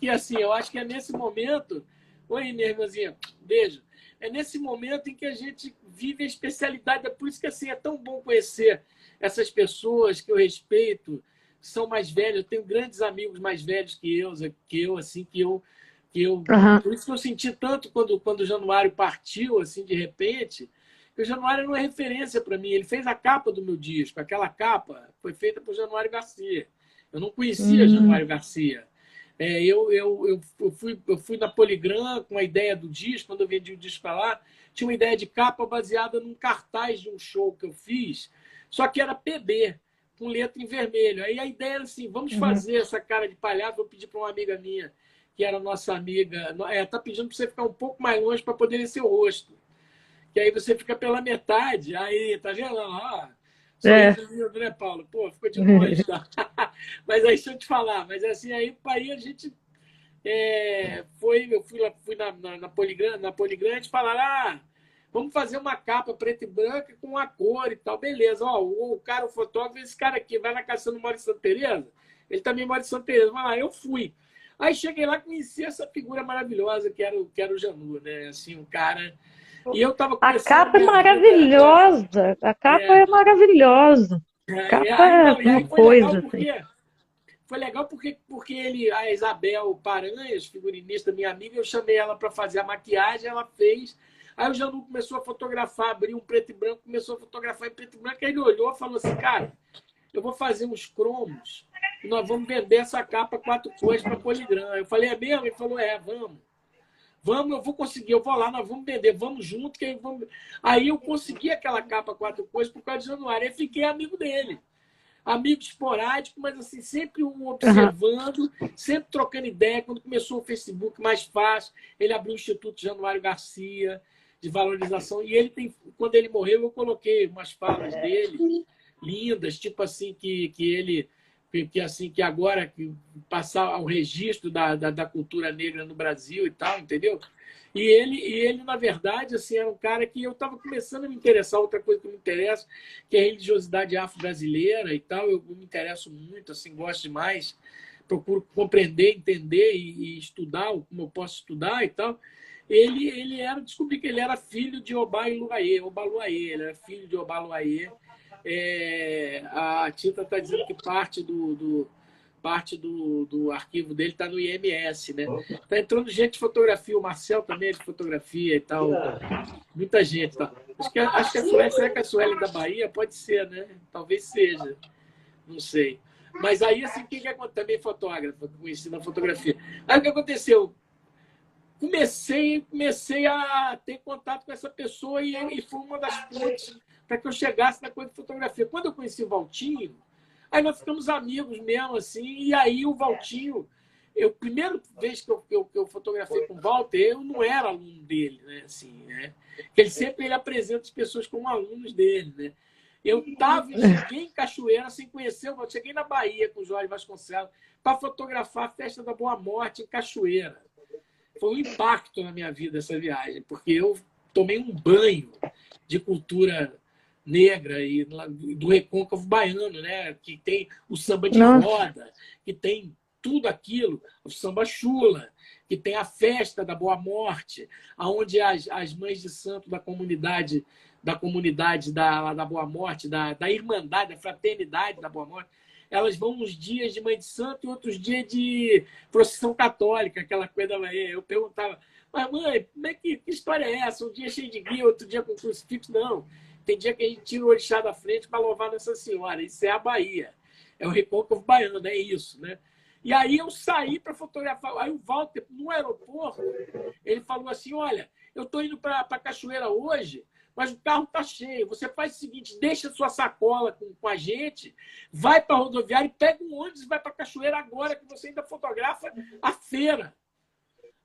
S2: assim, eu acho que é nesse momento. Oi, minha irmãzinha, beijo. É nesse momento em que a gente vive a especialidade. É por isso que assim, é tão bom conhecer essas pessoas que eu respeito, que são mais velhos. Eu tenho grandes amigos mais velhos que eu assim, que eu.
S1: Aham.
S2: Por isso que eu senti tanto quando o Januário partiu, assim, de repente. Porque o Januário não é referência para mim. Ele fez a capa do meu disco. Aquela capa foi feita por Januário Garcia. Eu não conhecia
S1: Hum,
S2: Januário Garcia. Eu fui na Poligram com a ideia do disco. Quando eu vendi o disco para lá, tinha uma ideia de capa baseada num cartaz de um show que eu fiz, só que era PB, com letra em vermelho. Aí a ideia era assim: vamos
S1: uhum.
S2: fazer essa cara de palhaço. Vou pedir para uma amiga minha, que era nossa amiga, tá pedindo para você ficar um pouco mais longe para poder ver seu rosto, que aí você fica pela metade, aí, tá vendo? Ó,
S1: É.
S2: sorriso lindo, né, Paulo? Pô, ficou de longe, tá? Mas aí, deixa eu te falar, mas assim, aí a gente eu fui na Poligrande e falaram, vamos fazer uma capa preta e branca com a cor e tal, beleza. Ó, o cara, o fotógrafo, esse cara aqui, vai na Cassiano, mora em Santa Teresa, ele também mora em Santa Teresa, vai lá, eu fui. Aí cheguei lá e conheci essa figura maravilhosa que era o Janu, né? Assim, um cara. E eu estava
S1: A
S2: começando a
S1: capa é
S2: minha vida.
S1: maravilhosa. A capa é maravilhosa. A capa
S2: Aí,
S1: é
S2: não, e
S1: uma
S2: aí foi legal
S1: coisa, assim.
S2: porque a Isabel Paranhas, figurinista, minha amiga, eu chamei ela para fazer a maquiagem, ela fez. Aí o Janu começou a fotografar, abriu um preto e branco, começou a fotografar em preto e branco. Aí ele olhou e falou assim: cara, eu vou fazer uns cromos e nós vamos vender essa capa 4 cores para Poligram. Eu falei: é mesmo? Ele falou: vamos. Vamos, eu vou conseguir, eu vou lá, nós vamos vender, vamos junto, que aí vamos. Aí eu consegui aquela capa 4 cores por causa de Januário. Aí fiquei amigo dele. Amigo esporádico, mas assim, sempre um
S1: Aham.
S2: observando, sempre trocando ideia. Quando começou o Facebook, mais fácil, ele abriu o Instituto Januário Garcia de valorização. E quando ele morreu, eu coloquei umas falas dele, lindas, tipo assim, que ele. Assim, que agora que passar ao registro da cultura negra no Brasil e tal, entendeu? E ele, na verdade, assim, era um cara que eu estava começando a me interessar. Outra coisa que me interessa, que é a religiosidade afro-brasileira e tal. Eu me interesso muito, assim, gosto demais. Procuro compreender, entender e estudar como eu posso estudar e tal. Descobri que ele era filho de Obaluayê, ele era filho de Obaluayê. A Tita está dizendo que parte do arquivo dele está no IMS, né? Tá entrando gente de fotografia, o Marcel também é de fotografia e tal. Muita gente, tá? Acho que a Sueli, será que a Sueli é da Bahia? Pode ser, né? Talvez seja, não sei. Mas aí, assim, quem que aconteceu? Também fotógrafa, conheci na fotografia. Aí o que aconteceu? Comecei a ter contato com essa pessoa e foi uma das pontes para que eu chegasse na coisa de fotografia. Quando eu conheci o Valtinho, aí nós ficamos amigos mesmo, assim, e aí o Valtinho, primeira vez que eu fotografei com o Walter, eu não era aluno dele, né? Assim, né? Ele sempre apresenta as pessoas como alunos dele, né? Cheguei em Cachoeira sem conhecer, eu cheguei na Bahia com o Jorge Vasconcelos para fotografar a Festa da Boa Morte em Cachoeira. Foi um impacto na minha vida essa viagem, porque eu tomei um banho de cultura negra e do recôncavo baiano, né? Que tem o samba de roda, que tem tudo aquilo, o samba chula, que tem a festa da Boa Morte, onde as mães de santo da comunidade da Boa Morte, da Irmandade, da Fraternidade da Boa Morte, elas vão uns dias de mãe de santo e outros dias de procissão católica, aquela coisa da manhã. Eu perguntava, mas mãe, como é que história é essa? Um dia cheio de guia, outro dia com crucifixo? Não. Tem dia que a gente tira o orixá da frente para louvar Nossa Senhora. Isso é a Bahia. É o recôncavo baiano, é isso, né? E aí eu saí para fotografar. Aí o Walter, no aeroporto, ele falou assim, olha, eu estou indo para Cachoeira hoje, mas o carro está cheio. Você faz o seguinte, deixa sua sacola com a gente, vai para a rodoviária e pega um ônibus e vai para Cachoeira agora, que você ainda fotografa a feira.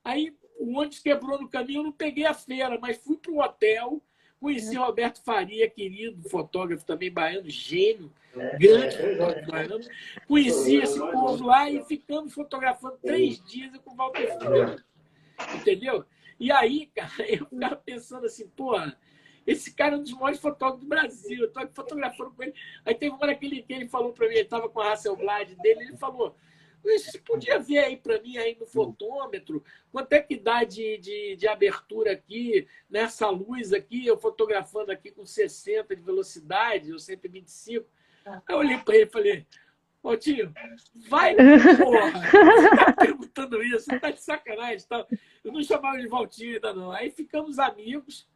S2: Aí o ônibus quebrou no caminho, eu não peguei a feira, mas fui para o hotel, conheci Roberto Faria, querido fotógrafo também baiano, gênio, grande fotógrafo baiano. Conheci esse povo lá e ficamos fotografando 3 dias com o Walter Filho. Entendeu? E aí, cara, eu ficava pensando assim, porra, esse cara é um dos maiores fotógrafos do Brasil, eu estou aqui fotografando com ele. Aí teve uma hora que ele falou para mim, ele estava com a Hasselblad dele, ele falou, você podia ver aí para mim aí no fotômetro, quanto é que dá de abertura aqui, nessa luz aqui, eu fotografando aqui com 60 de velocidade, ou 125. Aí eu olhei para ele e falei, Valtinho, vai, porra, você tá perguntando isso, você tá de sacanagem. Tá? Eu não chamava de Valtinho ainda não. Aí ficamos amigos.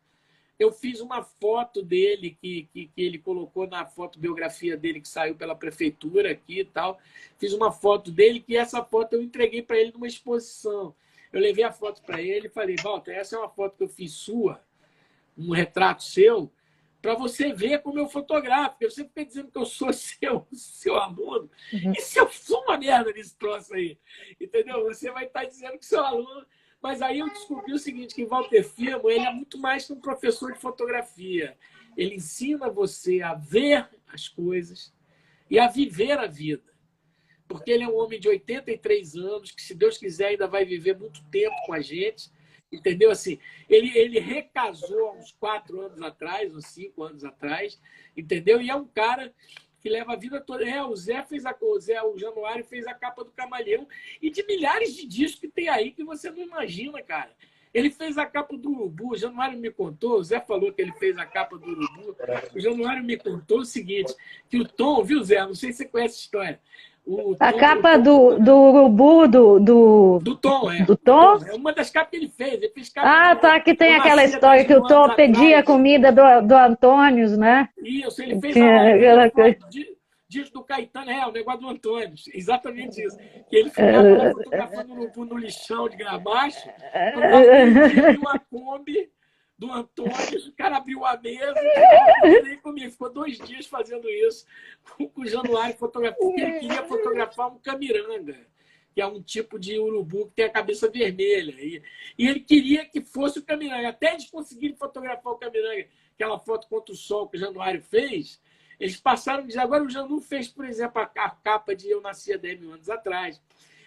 S2: Eu fiz uma foto dele que ele colocou na fotobiografia dele que saiu pela prefeitura aqui e tal. Fiz uma foto dele que essa foto eu entreguei para ele numa exposição. Eu levei a foto para ele e falei, Walter, essa é uma foto que eu fiz sua, um retrato seu, para você ver como eu fotografo. Eu sempre fiquei dizendo que eu sou seu aluno. E se eu sou uma merda nesse troço aí? Entendeu? Você vai estar dizendo que seu aluno... Mas aí eu descobri o seguinte, que Walter Filho, ele é muito mais que um professor de fotografia. Ele ensina você a ver as coisas e a viver a vida. Porque ele é um homem de 83 anos, que, se Deus quiser, ainda vai viver muito tempo com a gente. Entendeu? Assim, ele recasou há uns 4 anos atrás, uns 5 anos atrás. Entendeu? E é um cara que leva a vida toda. O Januário fez a capa do Camaleão e de milhares de discos que tem aí que você não imagina, cara. Ele fez a capa do Urubu, o Januário me contou, o Zé falou que ele fez a capa do Urubu. O Januário me contou o seguinte, que o Tom, viu, Zé? Não sei se você conhece a história.
S1: A capa do Urubu,
S2: do Tom, é.
S1: Do Tom?
S2: É uma das capas que ele fez. Ele fez capa
S1: tá, que tem aquela história que o Tom pedia a comida do Antônio, né?
S2: Isso, ele fez disco do Caetano, o negócio do Antônio. Exatamente isso. Que ele ficava fotografando no lixão de Gramacho, uma Kombi do Antônio, o cara abriu a mesa e comigo. Ficou 2 dias fazendo isso com o Januário fotografando, porque ele queria fotografar um camiranga, que é um tipo de urubu que tem a cabeça vermelha. E ele queria que fosse o camiranga. Até eles conseguirem fotografar o camiranga, aquela foto contra o sol que o Januário fez, eles passaram a dizer, agora o Janu fez, por exemplo, a capa de Eu Nasci há 10 mil anos atrás.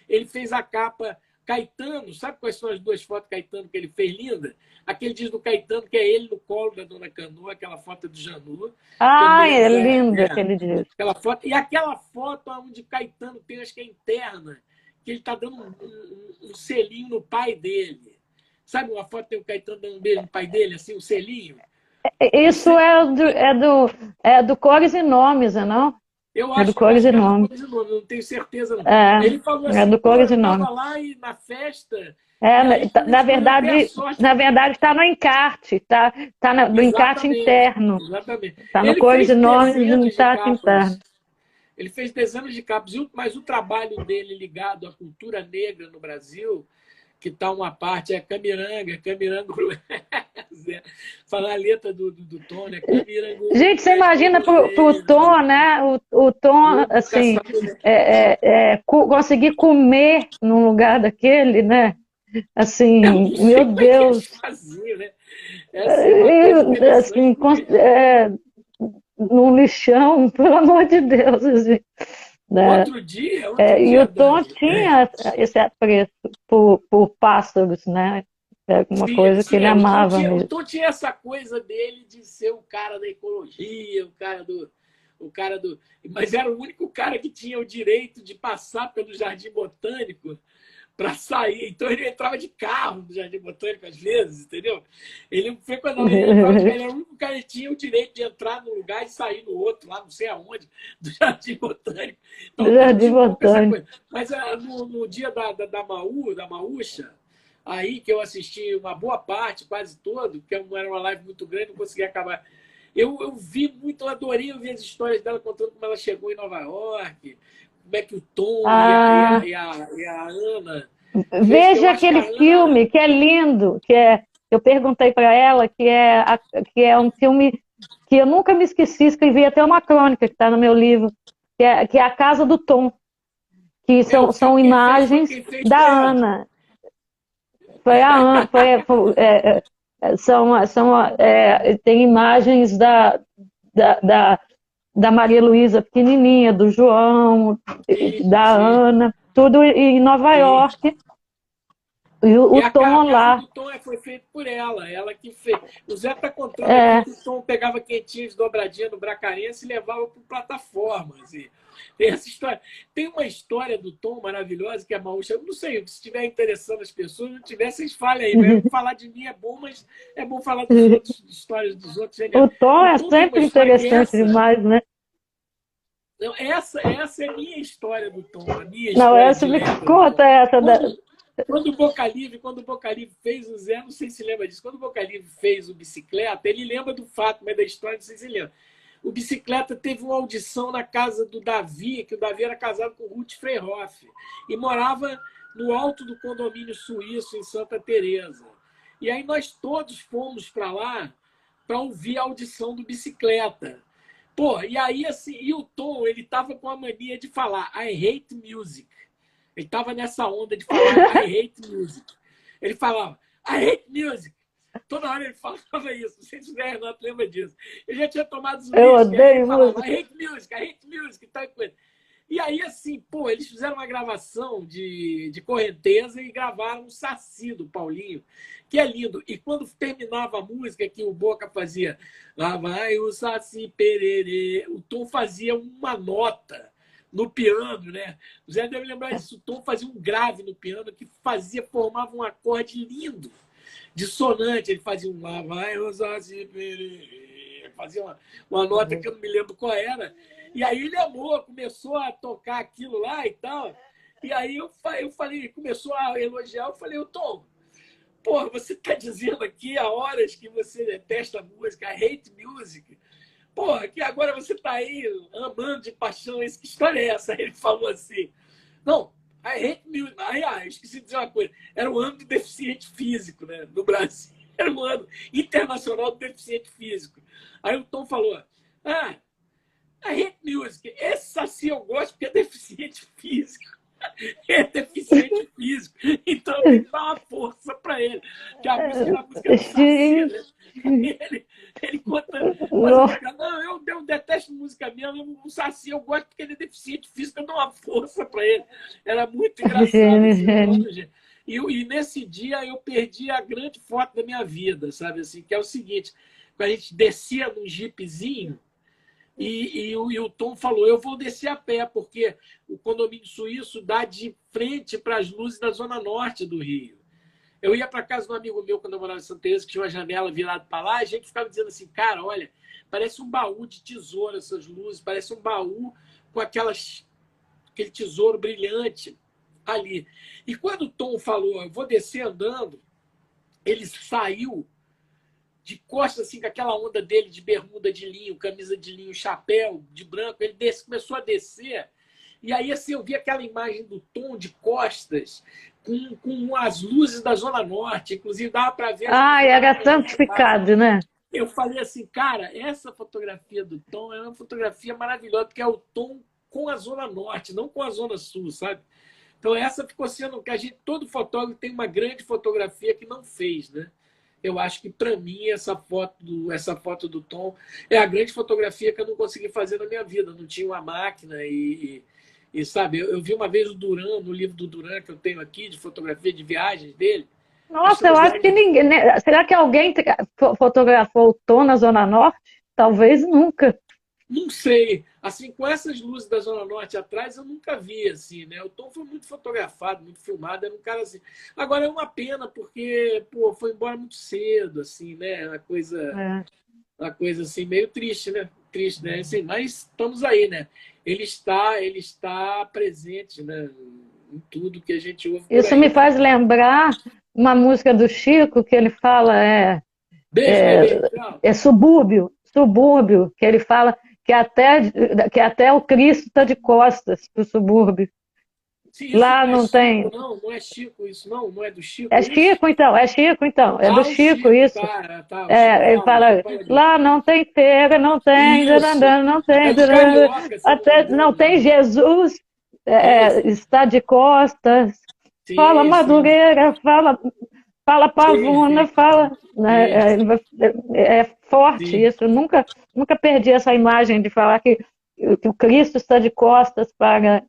S2: Ele fez a capa Caetano, sabe quais são as 2 fotos Caetano que ele fez linda? Aquele diz do Caetano, que é ele no colo da Dona Canoa, aquela foto do Janu.
S1: É lindo aquele disco.
S2: Aquela foto. E aquela foto onde Caetano tem, acho que é interna, que ele está dando um selinho no pai dele. Sabe uma foto que tem o Caetano dando um beijo no pai dele, assim, um selinho?
S1: Isso é do Cores e Nomes, não?
S2: Eu acho
S1: do Cores e Nomes.
S2: É do Cores e Nomes, não tenho certeza não.
S1: Ele
S2: falou assim,
S1: é do Cores e Nomes.
S2: Eu estava lá e na festa...
S1: na verdade está no encarte, tá no encarte interno.
S2: Exatamente.
S1: Está no Cores e Nomes e no encarte interno.
S2: Ele fez dezenas de capas, mas o trabalho dele ligado à cultura negra no Brasil, que está uma parte, é Camiranga. Falar a letra do Tom, né? Camiranga.
S1: Gente, você imagina pro Tom, né? O Tom, assim, conseguir comer num lugar daquele, né? Assim, meu Deus.
S2: Fazia, né?
S1: num lixão, pelo amor de Deus, assim, né?
S2: Outro
S1: E o
S2: dia,
S1: Tom
S2: Dani.
S1: tinha esse apreço por pássaros, né? É uma
S2: Tinha,
S1: coisa que ele
S2: tinha.
S1: amava
S2: O
S1: mesmo.
S2: Tom tinha essa coisa dele de ser o cara da ecologia, o cara do. Mas era o único cara que tinha o direito de passar pelo Jardim Botânico para sair. Então ele entrava de carro no Jardim Botânico às vezes, entendeu? Ele frequentava, ele entrava de carro, ele era o único cara que tinha o direito de entrar num lugar e sair no outro, lá não sei aonde, do Jardim Botânico. Então
S1: Do
S2: o Tom
S1: Jardim
S2: tinha um pouco essa
S1: Botânico.
S2: coisa. Mas no dia da Maúcha, aí que eu assisti uma boa parte, quase todo, porque era uma live muito grande, não consegui acabar. Eu vi muito, eu adorei ouvir as histórias dela contando como ela chegou em Nova York, como é que o Tom
S1: Ah,
S2: e a Ana. Eu
S1: veja
S2: acho que
S1: aquele
S2: a Ana.
S1: filme que é lindo, eu perguntei para ela que é um filme que eu nunca me esqueci, escrevi até uma crônica que está no meu livro, que é A Casa do Tom, que
S2: O
S1: são
S2: filme
S1: imagens
S2: quem fez
S1: da
S2: foi ela.
S1: Ana. Foi a Ana, tem imagens da Maria Luísa pequenininha, do João,
S2: Sim,
S1: da
S2: sim,
S1: Ana, tudo em Nova
S2: sim.
S1: York. E o
S2: E a
S1: Tom
S2: casa
S1: lá.
S2: do Tom foi feita por ela que fez. O Zé está contando aqui
S1: É,
S2: que o Tom pegava quentinhas dobradinha no Bracarense e levava para plataformas. E tem essa história. Tem uma história do Tom maravilhosa que é a Maúcha. Eu não sei, se estiver interessando as pessoas, não tiver, vocês falem aí. Mas falar de mim é bom, mas é bom falar dos outros, histórias dos outros. Genial.
S1: o Tom
S2: O
S1: é
S2: Tom tem uma
S1: sempre
S2: história que
S1: interessante
S2: essa.
S1: demais, né?
S2: Essa é a minha história do Tom, a minha
S1: Não,
S2: história
S1: essa
S2: de
S1: me
S2: lenda do Tom.
S1: conta essa
S2: Quando, quando o Boca Livre fez o Zé, não sei se lembra disso, quando o Boca Livre fez o Bicicleta, ele lembra do fato, mas da história não sei se lembra. O Bicicleta teve uma audição na casa do Davi, que o Davi era casado com Ruth Freyhoff, e morava no alto do condomínio suíço, em Santa Teresa. E aí nós todos fomos para lá para ouvir a audição do Bicicleta. Pô, e aí assim, e o Tom, ele tava com a mania de falar I hate music. Ele tava nessa onda de falar I hate music. Ele falava I hate music. Toda hora ele falava isso. Não sei se o Zé Renato lembra disso. Ele já tinha tomado os
S1: Eu
S2: uísque, aí ele
S1: odeio
S2: falava
S1: música.
S2: I hate music, tal coisa. E aí, assim, pô, eles fizeram uma gravação de correnteza e gravaram um Saci do Paulinho, que é lindo. E quando terminava a música, que o Boca fazia lá vai o Saci Pererê, o Tom fazia uma nota no piano, né? O Zé deve lembrar disso. O Tom fazia um grave no piano que formava um acorde lindo, dissonante. Ele fazia um lá vai o Saci Pererê, fazia uma nota que eu não me lembro qual era. E aí ele amou, começou a tocar aquilo lá e tal. E aí eu falei, começou a elogiar, eu falei, ô Tom, porra, você está dizendo aqui há horas que você detesta música, hate music. Porra, que agora você está aí amando de paixão. Que história é essa? Ele falou assim. Não, I hate music. Aí, eu esqueci de dizer uma coisa. Era o ano do deficiente físico, né? No Brasil. Era o ano internacional do deficiente físico. Aí o Tom falou, I hate music. Esse assim eu gosto porque é deficiente físico. É deficiente físico. Então eu tenho que dar uma força para ele. Que a música era a música do Saci,
S1: Gente,
S2: né? Ele conta,
S1: não,
S2: fazendo piada. Não, eu detesto música mesmo. O Saci eu gosto porque ele é deficiente físico. Eu dou uma força para ele. Era muito engraçado esse
S1: gênio.
S2: episódio, gente. E nesse dia eu perdi a grande foto da minha vida, sabe assim? Que é o seguinte: quando a gente descia num jipezinho. E o Tom falou: eu vou descer a pé, porque o condomínio suíço dá de frente para as luzes da zona norte do Rio. Eu ia para casa de um amigo meu quando eu morava em Santa Teresa, que tinha uma janela virada para lá, a gente ficava dizendo assim, cara, olha, parece um baú de tesouro essas luzes, parece um baú com aquele tesouro brilhante ali. E quando o Tom falou, eu vou descer andando, ele saiu de costas, assim, com aquela onda dele de bermuda de linho, camisa de linho, chapéu de branco. Ele começou a descer. E aí, assim, eu vi aquela imagem do Tom de costas, com as luzes da Zona Norte. Inclusive, dava para ver as luzes
S1: Ai,
S2: da Zona
S1: era
S2: Norte pela janela.
S1: santificado, né?
S2: Eu falei assim, cara, essa fotografia do Tom é uma fotografia maravilhosa, porque é o Tom com a Zona Norte, não com a Zona Sul, sabe? Então, essa ficou sendo que todo fotógrafo tem uma grande fotografia que não fez, né? eu acho que, para mim, essa foto do Tom é a grande fotografia que eu não consegui fazer na minha vida. Eu não tinha uma máquina sabe, eu vi uma vez o Duran, no livro do Duran que eu tenho aqui, de fotografia de viagens dele. Acho que
S1: Nossa,
S2: é
S1: eu
S2: umas
S1: acho que
S2: viagens.
S1: ninguém, né? Será que alguém fotografou o Tom na Zona Norte? Talvez nunca.
S2: Não sei. Assim, com essas luzes da Zona Norte atrás, eu nunca vi, assim, né? O Tom foi muito fotografado, muito filmado, era um cara assim. Agora é uma pena, porque, pô, foi embora muito cedo, assim, né?
S1: É.
S2: Uma coisa assim, meio triste, né? Triste, né? Assim, mas estamos aí, né? Ele está presente, né? Em tudo que a gente ouve por
S1: Isso
S2: aí,
S1: me
S2: né?
S1: faz lembrar uma música do Chico que ele fala
S2: Beijo, bebê.
S1: é,
S2: Tchau.
S1: é subúrbio, que ele fala que até o Cristo está de costas para o subúrbio.
S2: Se isso
S1: Lá
S2: não é
S1: não
S2: Chico,
S1: tem.
S2: não, não é Chico isso, não, não é do
S1: É
S2: Chico isso?
S1: Chico, então, é do
S2: Ah, o
S1: Chico
S2: Chico,
S1: isso.
S2: tá, tá. O Chico
S1: Ele fala,
S2: fala disso.
S1: lá não tem feira, não tem,
S2: Isso.
S1: não tem,
S2: É do Carioca, se eu não me
S1: até não
S2: engano,
S1: tem
S2: né?
S1: Jesus,
S2: Isso.
S1: está de costas, fala
S2: Sim, sim.
S1: Madureira, fala
S2: Sim,
S1: Pavuna,
S2: sim.
S1: fala, né,
S2: Isso.
S1: é forte
S2: Sim.
S1: isso, eu nunca perdi essa imagem de falar que o Cristo está de costas para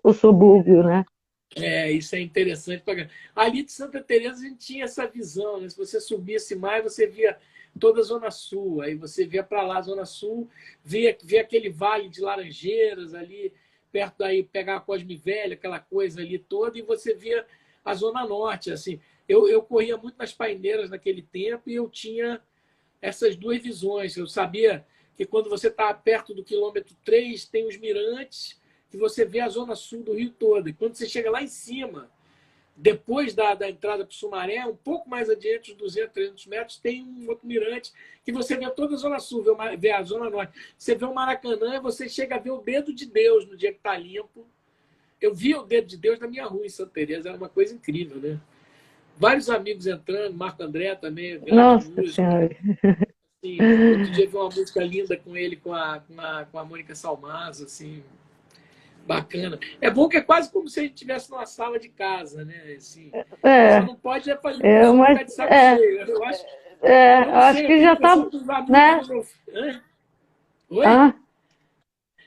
S1: o subúrbio, né?
S2: Isso é interessante. Ali de Santa Teresa a gente tinha essa visão, né? Se você subisse mais, você via toda a Zona Sul. Aí você via para lá, Zona Sul, via aquele vale de Laranjeiras ali, perto daí, pegar a Cosme Velha, aquela coisa ali toda, e você via a Zona Norte. Assim, eu corria muito nas paineiras naquele tempo e eu tinha essas duas visões. Eu sabia que quando você está perto do quilômetro 3 tem os mirantes, que você vê a zona sul do Rio toda. E quando você chega lá em cima, depois da entrada para o Sumaré, um pouco mais adiante, uns 200, 300 metros, tem um outro mirante que você vê toda a zona sul, vê a zona norte. Você vê o Maracanã e você chega a ver o dedo de Deus no dia que está limpo. Eu vi o dedo de Deus na minha rua em Santa Teresa, era uma coisa incrível, né? Vários amigos entrando, Marco André também, grande
S1: Nossa
S2: músico.
S1: Senhora.
S2: Assim, outro dia vi uma música linda com ele, com a Mônica Salmazo, assim, bacana. É bom que é quase como se a gente estivesse numa sala de casa, né? Assim, só
S1: É,
S2: não pode fazer o pessoal
S1: mas
S2: ficar de saco cheio. Eu não
S1: acho
S2: sei, eu
S1: que
S2: tenho a
S1: já está,
S2: impressão que usar muito
S1: né?
S2: do meu. Hã? Oi?
S1: Ah,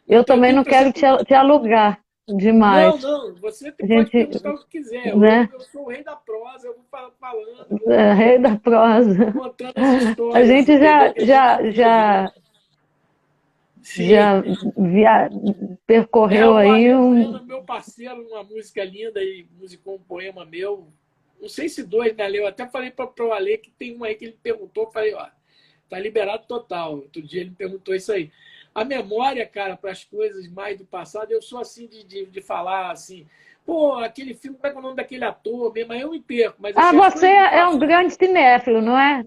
S2: Não,
S1: eu
S2: eu
S1: também
S2: tenho a
S1: não
S2: impressão
S1: quero
S2: que.
S1: te alugar demais.
S2: Não, não, você
S1: A
S2: pode
S1: gente,
S2: perguntar o que quiser. Eu,
S1: né?
S2: eu sou o rei da prosa, eu vou falando,
S1: Rei da
S2: vou
S1: prosa.
S2: contando as
S1: A
S2: histórias,
S1: gente
S2: entendeu?
S1: já,
S2: Que a gente
S1: já,
S2: vive, né?
S1: já,
S2: Sim.
S1: já percorreu
S2: O
S1: aí
S2: Ale Moreno
S1: um.
S2: é meu parceiro numa música linda e musicou um poema meu. Não sei se dois, né, Leo? Eu até falei para o Ale que tem um aí que ele perguntou. Falei, ó, tá liberado total. Outro dia ele me perguntou isso aí. A memória, cara, para as coisas mais do passado, eu sou assim de falar assim, pô, aquele filme, como é que é o nome daquele ator mesmo? Aí eu me perco, mas
S1: Ah,
S2: assim, as
S1: você
S2: coisas do
S1: é um
S2: passado.
S1: grande cinéfilo, não é?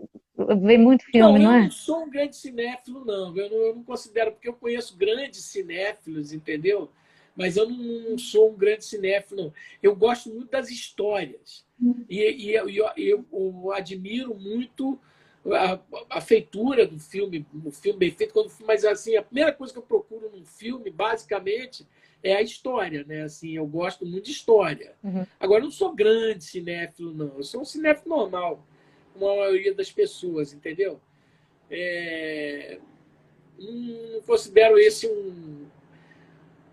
S1: Vê muito filme,
S2: Não,
S1: não
S2: eu não
S1: é?
S2: sou um grande cinéfilo, não. Eu não considero, porque eu conheço grandes cinéfilos, entendeu? Mas eu não sou um grande cinéfilo, não. Eu gosto muito das histórias. Eu admiro muito a feitura do filme, o filme bem feito, mas assim, a primeira coisa que eu procuro num filme, basicamente, é a história, né? Assim, eu gosto muito de história.
S1: Uhum.
S2: Agora, eu não sou grande cinéfilo, não. Eu sou um cinéfilo normal, como a maioria das pessoas, entendeu? É, não considero esse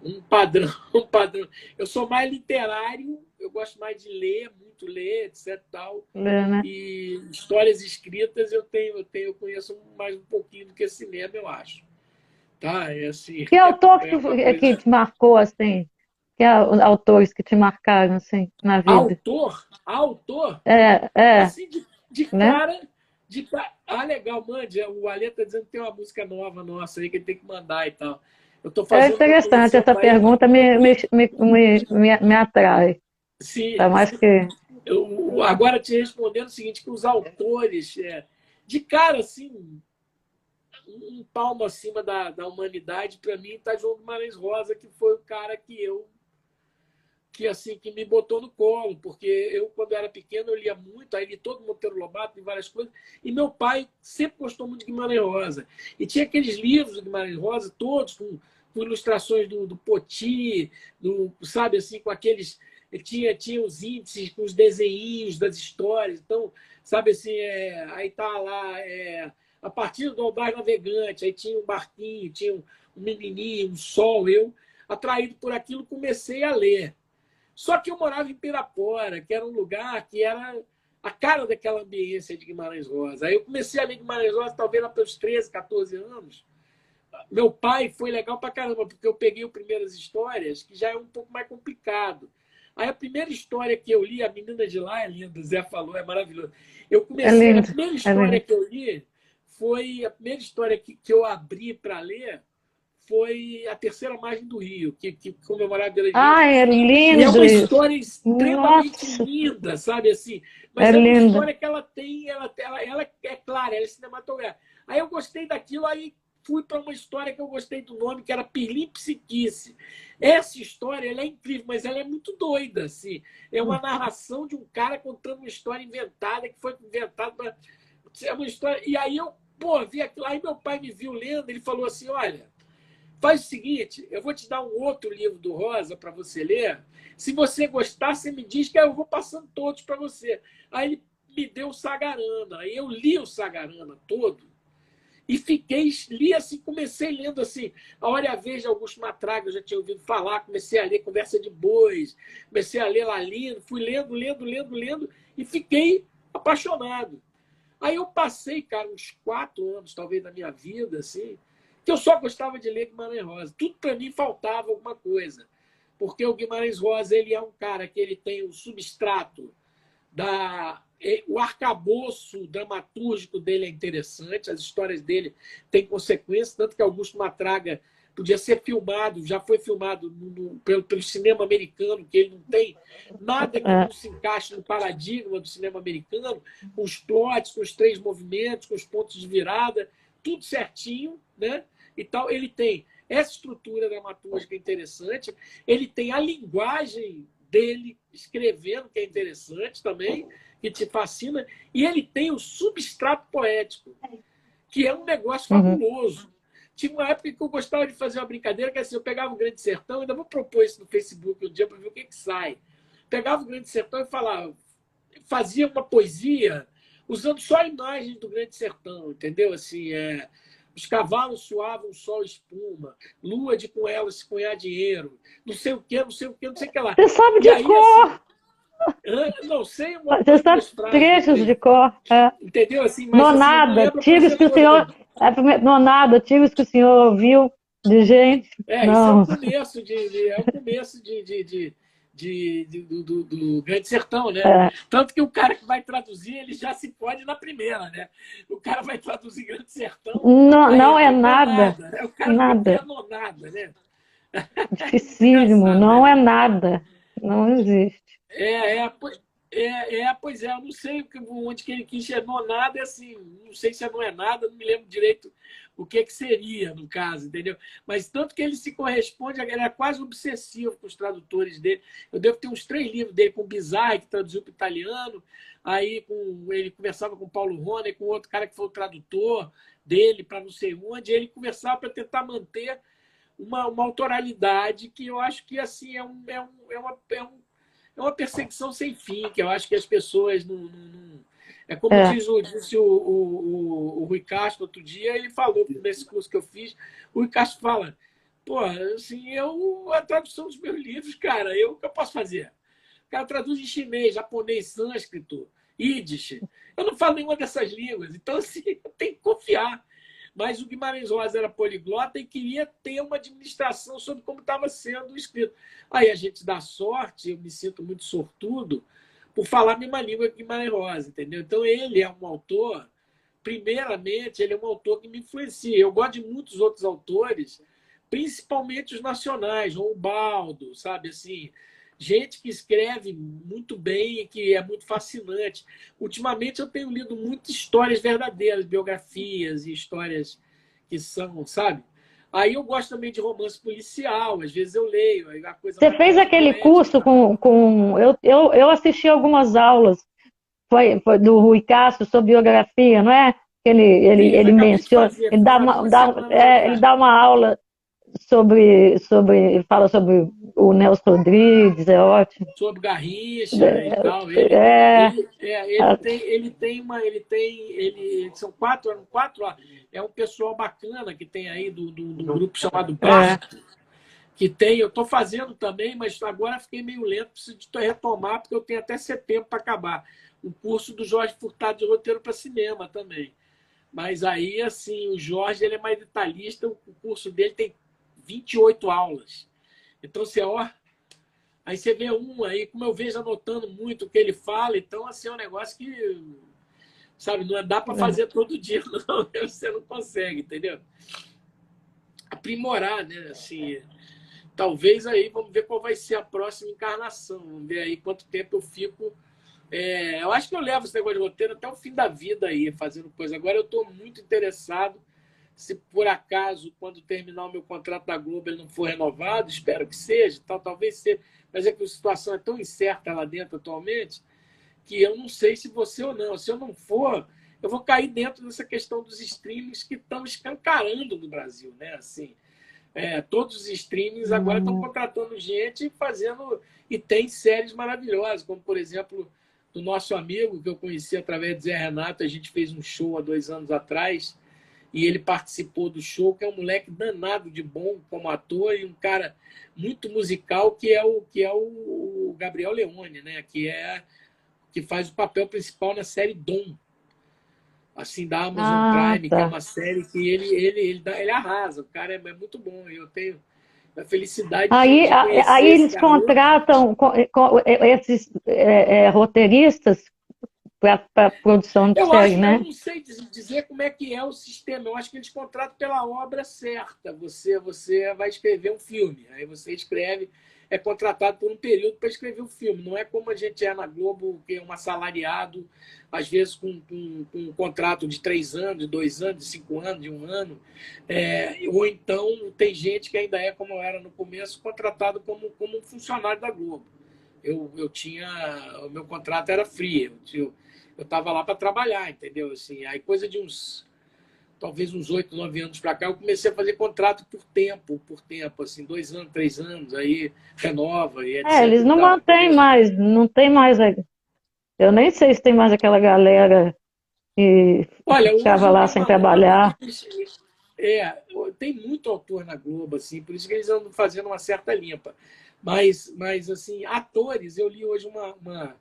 S2: um padrão, um padrão. Eu sou mais literário, eu gosto mais de ler, muito ler, etc. Tal.
S1: É, né?
S2: E histórias escritas eu conheço mais um pouquinho do que cinema, eu acho. Tá? É assim,
S1: Que autor
S2: é uma
S1: que
S2: coisa.
S1: te marcou, assim? Autores que te marcaram, assim, na vida?
S2: Autor,
S1: É,
S2: assim, de
S1: né?
S2: cara, legal, mande. O Ale tá dizendo que tem uma música nova nossa aí que ele tem que mandar e tal. Eu estou
S1: É
S2: fazendo uma
S1: interessante,
S2: promoção
S1: essa
S2: para ele.
S1: pergunta me atrai.
S2: Se,
S1: Tá mais que.
S2: agora te respondendo o seguinte, que os autores, de cara, assim, um palmo acima da humanidade, para mim, está João Guimarães Rosa, que foi o cara que me botou no colo, porque eu, quando era pequeno, eu lia muito, aí li todo Monteiro Lobato, e várias coisas, e meu pai sempre gostou muito de Guimarães Rosa. E tinha aqueles livros do Guimarães Rosa, todos com ilustrações do Poti, sabe, assim, com aqueles tinha os índices com os desenhinhos das histórias. Então, sabe assim, aí tá lá, a partir do Albar Navegante, aí tinha um barquinho, tinha um menininho, um sol. Eu, atraído por aquilo, comecei a ler. Só que eu morava em Pirapora, que era um lugar que era a cara daquela ambiência de Guimarães Rosa. Aí eu comecei a ler Guimarães Rosa, talvez lá pelos 13, 14 anos. Meu pai foi legal pra caramba, porque eu peguei as primeiras histórias, que já é um pouco mais complicado. Aí a primeira história que eu li, A Menina de Lá, é linda, o Zé falou, é maravilhoso. Eu
S1: É
S2: comecei, a
S1: lindo,
S2: primeira
S1: é
S2: história
S1: lindo.
S2: que eu li foi, a primeira história que eu abri para ler foi A Terceira Margem do Rio, que comemorava a Vila Gesserit.
S1: Ai, é
S2: E é
S1: lindo
S2: uma
S1: isso.
S2: história extremamente
S1: Nossa,
S2: linda, sabe assim?
S1: é
S2: Mas é uma
S1: lindo.
S2: história que ela tem, ela é clara, ela é cinematográfica. Aí eu gostei daquilo, aí fui para uma história que eu gostei do nome, que era Pirlim Psiquice. Essa história ela é incrível, mas ela é muito doida. Assim. É uma narração de um cara contando uma história inventada, que foi inventada para. É uma história. E aí eu, vi aquilo. Aí meu pai me viu lendo, ele falou assim: olha, faz o seguinte, eu vou te dar um outro livro do Rosa para você ler. Se você gostar, você me diz que eu vou passando todos para você. Aí ele me deu o Sagarana. Aí eu li o Sagarana todo e li assim, comecei lendo assim, A Hora e a Vez de Augusto Matraga, eu já tinha ouvido falar, comecei a ler Conversa de Bois, comecei a ler Lalino, fui lendo, e fiquei apaixonado. Aí eu passei, cara, uns 4 anos, talvez, da minha vida, assim, que eu só gostava de ler Guimarães Rosa. Tudo para mim faltava alguma coisa. Porque o Guimarães Rosa, ele é um cara que ele tem o substrato o arcabouço dramatúrgico dele é interessante, as histórias dele têm consequências, tanto que Augusto Matraga podia ser filmado, já foi filmado pelo cinema americano, que ele não tem nada que
S1: É.
S2: não se encaixe no paradigma do cinema americano, com os plots, com os 3 movimentos, com os pontos de virada, tudo certinho, né? E tal. Ele tem essa estrutura dramatúrgica interessante, ele tem a linguagem dele escrevendo, que é interessante também, que te fascina, e ele tem o substrato poético, que é um negócio
S1: Uhum.
S2: fabuloso. Tinha uma época que eu gostava de fazer uma brincadeira, que assim, eu pegava o Grande Sertão, ainda vou propor isso no Facebook um dia para ver o que sai. Pegava o Grande Sertão e falava, fazia uma poesia usando só a imagem do Grande Sertão, entendeu? Assim, os cavalos suavam sol e espuma, lua de com ela se cunhar dinheiro, não sei o que, não sei o que, não sei o que lá.
S1: Você sabe
S2: E
S1: de
S2: aí, assim,
S1: cor,
S2: não sei
S1: você
S2: umas
S1: sabe
S2: 2 frases do
S1: trechos de
S2: texto,
S1: cor. É.
S2: entendeu? Assim, mas assim, eu não
S1: Nonada,
S2: lembro para
S1: tigres
S2: ser
S1: que o senhor.
S2: correto.
S1: Nonada, tigres que o senhor ouviu de gente.
S2: Isso é o
S1: Não.
S2: começo é o começo do Grande Sertão, né?
S1: É.
S2: Tanto que o cara que vai traduzir, ele já se pode na primeira, né? O cara vai traduzir Grande Sertão,
S1: Não,
S2: aí
S1: não é
S2: entra
S1: nada.
S2: nonada, né? O cara metia
S1: Nada.
S2: nonada, né?
S1: Dificílimo.
S2: Engraçado,
S1: Não
S2: né?
S1: é nada. Não existe.
S2: Pois é, eu não sei onde que ele quis ser nonada, é assim, não sei se não é nada, não me lembro direito o que seria, no caso, entendeu? Mas tanto que ele se corresponde, ele é quase obsessivo com os tradutores dele. Eu devo ter uns 3 livros dele com o Bizarre, que traduziu para o italiano, aí ele conversava com o Paulo Rony, com outro cara que foi o tradutor dele para não sei onde, e ele conversava para tentar manter uma autoralidade que eu acho que assim é uma perseguição sem fim, que eu acho que as pessoas é como
S1: É.
S2: disse o Rui Castro outro dia, ele falou nesse curso que eu fiz, o Rui Castro fala, pô, assim, a tradução dos meus livros, cara, o que eu posso fazer? O cara traduz em chinês, japonês, sânscrito, ídish. Eu não falo nenhuma dessas línguas, então assim, eu tenho que confiar. Mas o Guimarães Rosa era poliglota e queria ter uma administração sobre como estava sendo escrito. Aí a gente dá sorte, eu me sinto muito sortudo, por falar a mesma língua que Guimarães Rosa, entendeu? Então ele é um autor, primeiramente, ele é um autor que me influencia. Eu gosto de muitos outros autores, principalmente os nacionais, João Baldo, sabe assim, gente que escreve muito bem e que é muito fascinante. Ultimamente eu tenho lido muitas histórias verdadeiras, biografias e histórias que são, sabe? Aí eu gosto também de romance policial, às vezes eu leio, aí a coisa
S1: Você
S2: mais
S1: fez aquele curso
S2: poética.
S1: com eu assisti algumas aulas, foi do Rui Castro sobre biografia, não é?
S2: Fiz,
S1: Ele
S2: acabei de
S1: menciona,
S2: fazer, fiz há 2 semanas
S1: ele
S2: atrás.
S1: dá uma aula ele fala sobre o Nelson Rodrigues, é ótimo.
S2: Sobre Garrincha e tal.
S1: É,
S2: São quatro, é um pessoal bacana que tem aí do grupo chamado
S1: é.
S2: Barco, que tem, eu estou fazendo também, mas agora fiquei meio lento, preciso de retomar, porque eu tenho até setembro para acabar. O curso do Jorge Furtado de roteiro para cinema também. Mas aí, assim, o Jorge ele é mais detalhista, o curso dele tem 28 aulas. Então, você, ó, aí você vê aí, como eu vejo anotando muito o que ele fala, então, assim, é um negócio que, sabe, não dá para fazer todo dia, não, você não consegue, entendeu? Aprimorar, né, assim, talvez aí, vamos ver qual vai ser a próxima encarnação, vamos ver aí quanto tempo eu fico. Eu acho que eu levo esse negócio de roteiro até o fim da vida aí, fazendo coisa. Agora eu estou muito interessado, se por acaso, quando terminar o meu contrato da Globo, ele não for renovado, espero que seja, talvez seja, mas é que a situação é tão incerta lá dentro atualmente, que eu não sei se você ou não. Se eu não for, eu vou cair dentro dessa questão dos streamings que estão escancarando no Brasil, né? Assim, todos os streamings agora estão contratando gente e fazendo, e tem séries maravilhosas, como, por exemplo, do nosso amigo, que eu conheci através de Zé Renato, a gente fez um show há 2 anos atrás, e ele participou do show, que é um moleque danado de bom como ator, e um cara muito musical, que é o Gabriel Leone, né? Que faz o papel principal na série Dom, assim, da Amazon Prime, que é uma série que ele arrasa, o cara é muito bom, eu tenho a felicidade
S1: Aí,
S2: de conhecer
S1: aí
S2: esse
S1: eles
S2: garoto.
S1: contratam esses roteiristas para produção de
S2: Eu
S1: série,
S2: acho, eu
S1: né?
S2: não sei dizer como é que é o sistema. Eu acho que eles contratam pela obra certa. Você vai escrever um filme, aí você escreve, é contratado por um período para escrever um filme. Não é como a gente é na Globo, que é um assalariado, às vezes com um contrato de 3 anos, de 2 anos, de 5 anos, de 1 ano. Ou então tem gente que ainda é, como eu era no começo, contratado como um funcionário da Globo. Eu tinha, o meu contrato era free, eu estava lá para trabalhar, entendeu? Assim, aí coisa de talvez uns 8, 9 anos para cá, eu comecei a fazer contrato por tempo, assim, 2 anos, 3 anos, aí renova e etc
S1: Eles
S2: e
S1: não
S2: tal,
S1: mantêm
S2: entendeu?
S1: mais, não tem mais. Eu nem sei se tem mais aquela galera que
S2: Olha,
S1: ficava
S2: hoje o
S1: lá
S2: meu
S1: sem
S2: namoro,
S1: trabalhar.
S2: tem muito autor na Globo, assim, por isso que eles andam fazendo uma certa limpa. Mas assim, atores, eu li hoje uma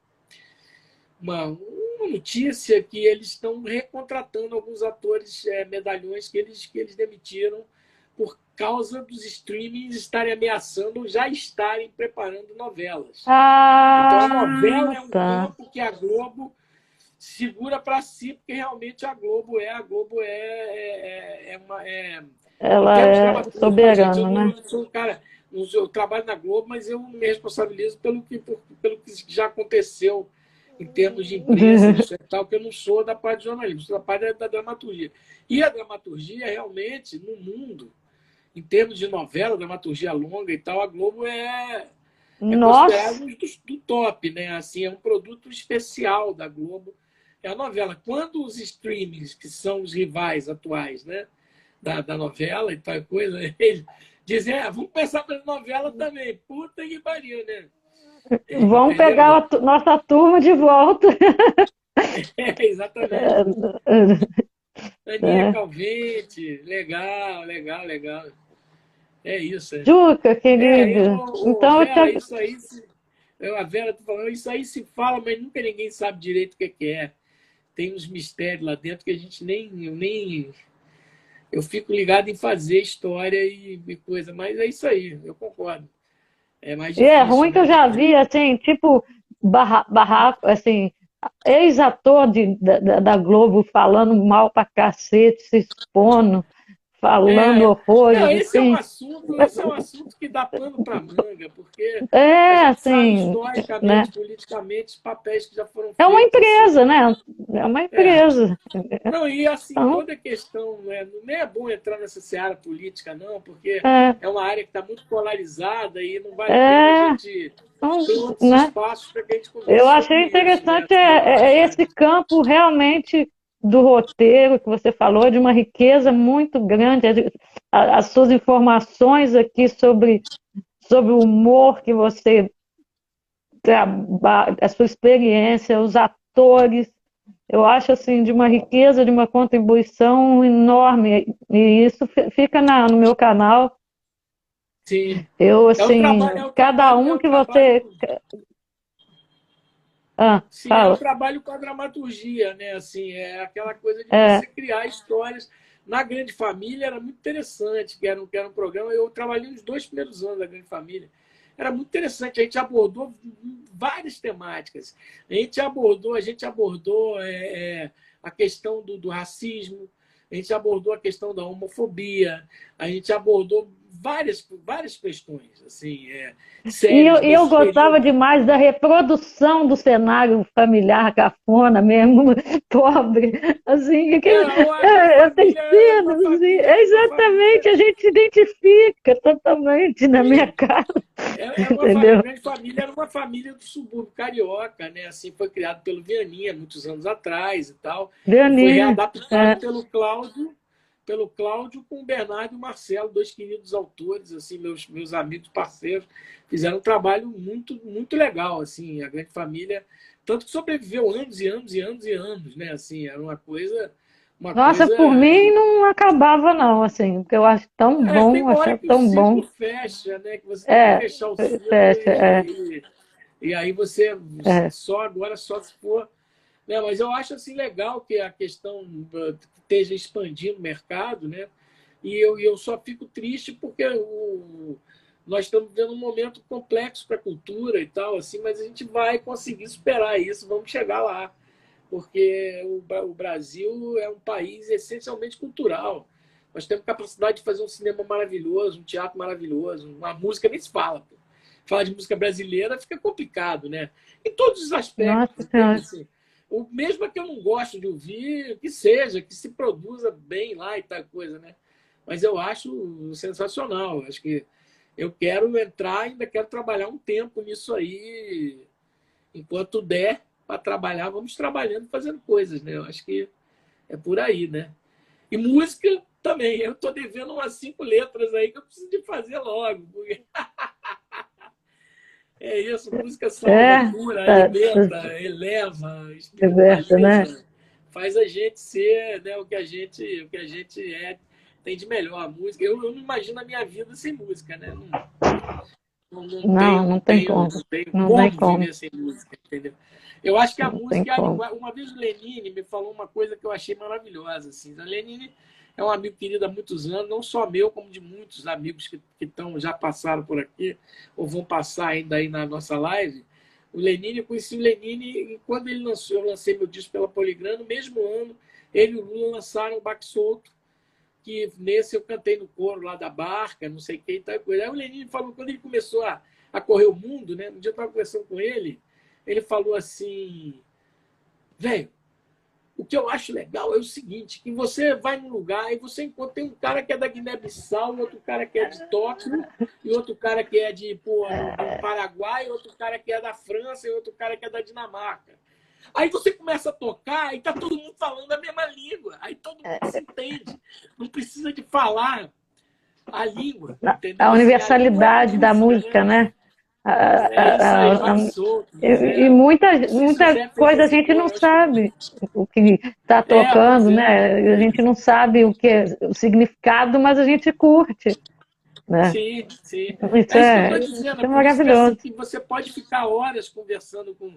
S2: notícia que eles estão recontratando alguns atores medalhões que eles demitiram por causa dos streamings estarem ameaçando ou já estarem preparando novelas. Então, a novela
S1: Ah,
S2: é um
S1: tá.
S2: campo que a Globo segura para si, porque realmente em
S1: Ela
S2: termos
S1: é
S2: dramaturgicos, tá, gente? Eu
S1: soberana,
S2: não
S1: né?
S2: eu sou um cara, eu trabalho na Globo, mas eu me responsabilizo pelo que já aconteceu em termos de imprensa, isso e tal, que eu não sou da parte de jornalismo, sou da parte da dramaturgia. E a dramaturgia, realmente, no mundo, em termos de novela, dramaturgia longa e tal, a Globo é considerado
S1: Nossa,
S2: um do top, né? Assim, é um produto especial da Globo. É a novela. Quando os streamings, que são os rivais atuais, né, da novela e tal coisa, eles dizem, vamos começar a fazer novela também. Puta que pariu, né?
S1: vamos
S2: Entendeu?
S1: pegar nossa turma de volta.
S2: Exatamente. Aninha
S1: É.
S2: Calvente, legal, legal, legal. É isso.
S1: Juca, querido. Então,
S2: Vera, isso aí, a Vera tá falando, isso aí se fala, mas nunca ninguém sabe direito o que é. Tem uns mistérios lá dentro que a gente nem. Eu fico ligado em fazer história e coisa, mas é isso aí, eu concordo. É mais
S1: e é
S2: difícil,
S1: ruim que eu
S2: né?
S1: já vi, assim, tipo, barraco, assim, ex-ator da Globo falando mal pra cacete, se expondo, falando
S2: É, não,
S1: horrores, assim.
S2: esse é um assunto que dá pano para manga, porque a
S1: É,
S2: gente sabe
S1: assim, né?
S2: historicamente, politicamente, os papéis que já foram
S1: É uma
S2: feitos em cima.
S1: empresa, né? É uma
S2: É,
S1: empresa.
S2: não, e assim,
S1: Então,
S2: toda a questão, né, não é bom entrar nessa seara política, não, porque
S1: é,
S2: é uma área que está muito polarizada e não vale a pena a
S1: é,
S2: gente
S1: então,
S2: ter outros
S1: né?
S2: espaços para que a gente
S1: Eu
S2: converse sobre
S1: achei
S2: isso, né?
S1: interessante
S2: Assim, eu acho.
S1: esse campo realmente do roteiro que você falou, de uma riqueza muito grande. As suas informações aqui sobre o humor que você trabalha, a sua experiência, os atores. Eu acho assim de uma riqueza, de uma contribuição enorme. E isso fica no meu canal.
S2: Sim.
S1: Eu
S2: É o
S1: assim,
S2: trabalho, é o
S1: cada
S2: trabalho, é
S1: um
S2: o
S1: que você.
S2: trabalho. Sim, é o
S1: Fala.
S2: trabalho com a dramaturgia, né? Assim, é aquela coisa de
S1: É,
S2: você criar histórias. Na Grande Família era muito interessante, que era um programa. Eu trabalhei nos 2 primeiros anos da Grande Família. Era muito interessante. A gente abordou várias temáticas. A gente abordou a questão do racismo, a gente abordou a questão da homofobia, a gente abordou várias questões, assim, sérias
S1: e eu
S2: desses
S1: gostava
S2: períodos.
S1: demais da reprodução do cenário familiar cafona mesmo, pobre, assim,
S2: A Grande
S1: essas
S2: Família
S1: cenas, assim,
S2: uma família
S1: exatamente, a gente se identifica totalmente na minha
S2: sim,
S1: casa,
S2: a
S1: entendeu?
S2: Grande Família era uma família do subúrbio carioca, né? Assim, foi criado pelo Vianinha muitos anos atrás e tal, e foi
S1: Leoninha,
S2: readaptado pelo Cláudio com o Bernardo e o Marcelo, dois queridos autores, assim, meus amigos parceiros, fizeram um trabalho muito muito legal, assim, a Grande Família, tanto que sobreviveu anos e anos e anos e anos, né? Assim, era uma
S1: nossa,
S2: coisa.
S1: por mim não acabava não, assim, porque eu acho tão
S2: Tem
S1: bom,
S2: uma hora
S1: achava
S2: que o
S1: tão bom,
S2: ciclo fecha, né? Que você tem que
S1: é,
S2: fechar o ciclo
S1: fecha,
S2: e aí você
S1: é.
S2: só se for. Né? Mas eu acho assim legal que a questão esteja expandindo o mercado, né? E eu só fico triste porque nós estamos vivendo um momento complexo para a cultura e tal, assim, mas a gente vai conseguir superar isso, vamos chegar lá, porque o Brasil é um país essencialmente cultural. Nós temos capacidade de fazer um cinema maravilhoso, um teatro maravilhoso, uma música nem se fala. Pô. Falar de música brasileira fica complicado, né? Em todos os
S1: Nossa
S2: aspectos, entende?
S1: Senhora.
S2: Assim, o mesmo que eu não gosto de ouvir, que seja, que se produza bem lá e tal coisa, né? Mas eu acho sensacional. Acho que eu quero entrar, ainda quero trabalhar um tempo nisso aí, enquanto der para trabalhar, vamos trabalhando, fazendo coisas, né? Eu acho que é por aí, né? E música também. Eu estou devendo umas 5 letras aí que eu preciso de fazer logo. Porque é isso, música salva,
S1: É,
S2: cura,
S1: tá,
S2: alimenta, eleva,
S1: diversa, né?
S2: espiritualiza, faz a gente ser, né, o que a gente tem de melhor. A música. Eu não imagino a minha vida sem música, né? Não
S1: Não,
S2: tenho,
S1: não
S2: não
S1: tem
S2: tenho,
S1: como.
S2: não tenho
S1: Não tem
S2: como
S1: como.
S2: viver sem música, entendeu? Eu acho que a
S1: Não tem
S2: música é a
S1: como.
S2: linguagem. Uma vez o Lenine me falou uma coisa que eu achei maravilhosa. Assim. O Lenine é um amigo querido há muitos anos, não só meu, como de muitos amigos que já passaram por aqui, ou vão passar ainda aí na nossa live. O Lenine, eu conheci o Lenine e quando eu lancei meu disco pela Poligram, no mesmo ano, ele e o Lula lançaram o Baque Solto, que nesse eu cantei no coro lá da barca, não sei quem, tal coisa. Aí o Lenine falou, quando ele começou a correr o mundo, né? Um dia eu estava conversando com ele falou assim, velho, o que eu acho legal é o seguinte, que você vai num lugar e você encontra tem um cara que é da Guiné-Bissau, outro cara que é de Tóquio, e outro cara que é do Paraguai, outro cara que é da França, e outro cara que é da Dinamarca. Aí você começa a tocar e tá todo mundo falando a mesma língua. Aí todo mundo se entende. Não precisa de falar a língua,
S1: A
S2: entendeu? Assim, a língua é a
S1: universalidade da
S2: música,
S1: música,
S2: né?
S1: né?
S2: É isso aí, Baque Solto.
S1: E
S2: O
S1: muita
S2: Zé fez
S1: coisa a
S2: esse
S1: gente não
S2: coro, eu acho que.
S1: sabe o que está
S2: Pois
S1: tocando,
S2: é.
S1: né? A gente não sabe o que é o significado, mas a gente curte, né?
S2: Sim, sim.
S1: Isso
S2: É isso que eu estou
S1: isso
S2: dizendo. É
S1: é
S2: por isso que assim
S1: maravilhoso.
S2: que você pode ficar horas conversando com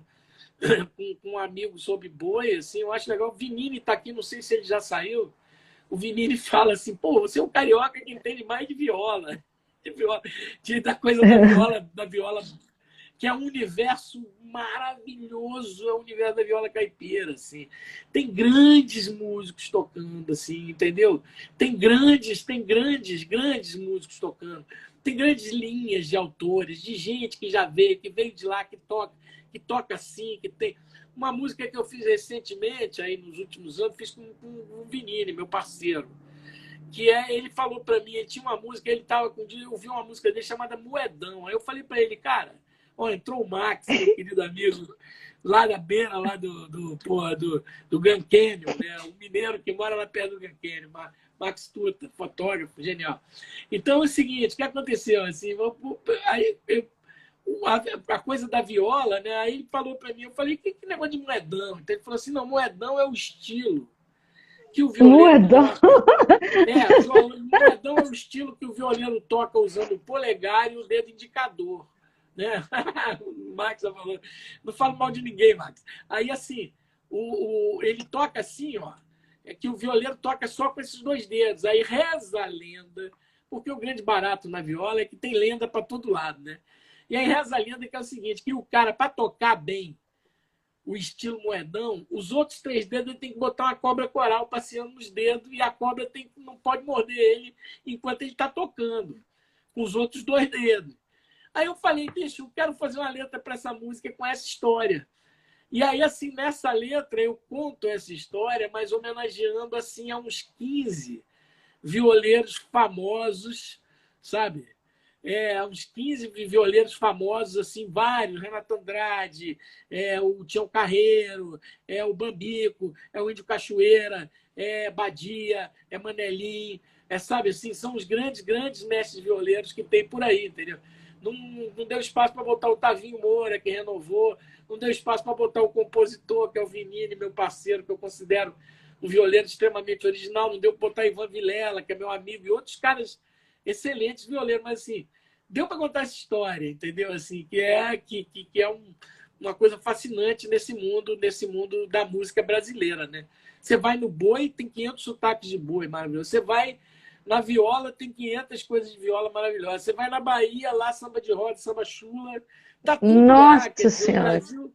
S2: um amigo sobre boi. Assim, eu acho legal. O Vinini está aqui, não sei se ele já saiu. O Vinini fala assim: pô, você é um carioca que entende mais de viola. De viola, da coisa da viola que é um universo maravilhoso, é o universo da viola caipira, assim. Tem grandes músicos tocando, assim, entendeu? Tem grandes músicos tocando. Tem grandes linhas de autores, de gente que veio de lá, que toca assim, que tem. Uma música que eu fiz recentemente, aí nos últimos anos, fiz com o Vinini, meu parceiro. Ele falou para mim, ele tinha uma música, ele tava com eu ouvi uma música dele chamada Moedão. Aí eu falei para ele, cara, ó, entrou o Max, meu querido amigo, lá da beira, lá do Grand Canyon, né? Um mineiro que mora lá perto do Grand Canyon, Max Tuta, fotógrafo, genial. Então é o seguinte, o que aconteceu? Assim, aí, a coisa da viola, né? Aí ele falou para mim, eu falei, que negócio de moedão? Então ele falou assim, não, moedão é o estilo que o violeiro
S1: Moedão.
S2: toca. Moedão é o estilo que o violeiro toca usando o polegar e o dedo indicador. Né? O Max já falou. Não falo mal de ninguém, Max. Aí, assim, ele toca assim, ó. É que o violeiro toca só com esses dois dedos. Aí reza a lenda, porque o grande barato na viola é que tem lenda para todo lado, né? E aí reza a lenda que é o seguinte, que o cara, para tocar bem o estilo moedão, os outros três dedos ele tem que botar uma cobra coral passeando nos dedos e a cobra não pode morder ele enquanto ele está tocando, com os outros dois dedos. Aí eu falei, bicho, eu quero fazer uma letra para essa música com essa história. E aí, assim, nessa letra eu conto essa história, mas homenageando, assim, a uns 15 violeiros famosos, sabe? Uns 15 violeiros famosos, assim, vários, Renato Andrade, o Tião Carreiro, o Bambico, o Índio Cachoeira, Badia, Manelim, sabe assim, são os grandes, grandes mestres violeiros que tem por aí, entendeu? Não deu espaço para botar o Tavinho Moura, que renovou, não deu espaço para botar o compositor, que é o Vinini, meu parceiro, que eu considero um violeiro extremamente original, não deu para botar Ivan Vilela, que é meu amigo, e outros caras excelentes violeiros, mas assim, deu para contar essa história, entendeu? Assim, que é uma coisa fascinante nesse mundo da música brasileira, né? Você vai no boi, tem 500 sotaques de boi maravilhoso. Você vai na viola, tem 500 coisas de viola maravilhosas. Você vai na Bahia, lá samba de roda, samba chula, tá tudo lá. Quer
S1: Nossa
S2: dizer, o
S1: Senhora.
S2: Brasil,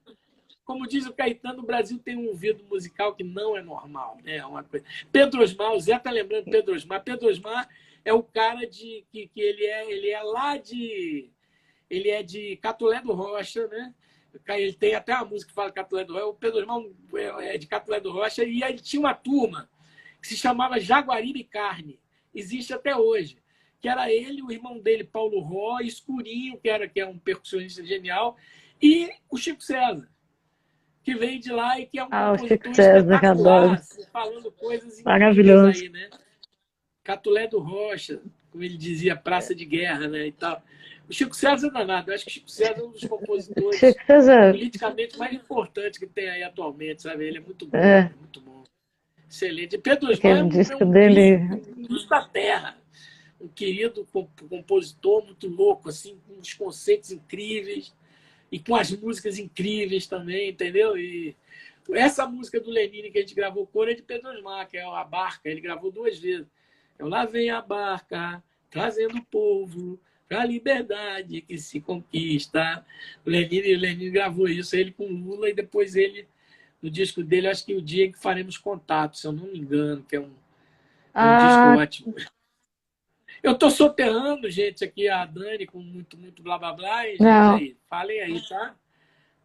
S2: como diz o Caetano, o Brasil tem um ouvido musical que não é normal, né? É uma coisa. Pedro Osmar, o Zé tá lembrando Pedro Osmar. Pedro Osmar é o cara que ele é lá de... Ele é de Catolé do Rocha, né? Ele tem até uma música que fala Catolé do Rocha. O Pedro Osmar é de Catolé do Rocha. E ele tinha uma turma que se chamava Jaguaribe Carne. Existe até hoje. Que era ele, o irmão dele, Paulo Ró, Escurinho, que é um percussionista genial, e o Chico César, que veio de lá e que é um
S1: Ah, o Chico
S2: compositor
S1: César, adoro.
S2: espetacular, assim, falando coisas incríveis
S1: Maravilhoso.
S2: aí, né? Catolé do Rocha, como ele dizia, praça de guerra, né, e tal. O Chico César é danado. Eu acho que o Chico César é um dos compositores
S1: Chico César,
S2: politicamente mais importantes que tem aí atualmente, sabe? Ele é muito bom,
S1: é,
S2: muito bom. Excelente. Pedro Osmar
S1: aquele
S2: é
S1: disco
S2: um
S1: dele.
S2: bicho da terra. Um querido compositor muito louco, assim, com uns conceitos incríveis e com as músicas incríveis também, entendeu? E essa música do Lenine que a gente gravou cor é de Pedro Osmar, que é A Barca. Ele gravou 2 vezes. Lá vem a barca, trazendo o povo para a liberdade que se conquista. O Lenine gravou isso, ele com Lula, e depois ele, no disco dele, acho que O Dia em que Faremos Contato, se eu não me engano, que é um disco
S1: Ah,
S2: ótimo. Eu estou soterrando, gente, aqui a Dani com muito, muito blá blá blá, e, gente,
S1: não.
S2: aí, falem aí, tá?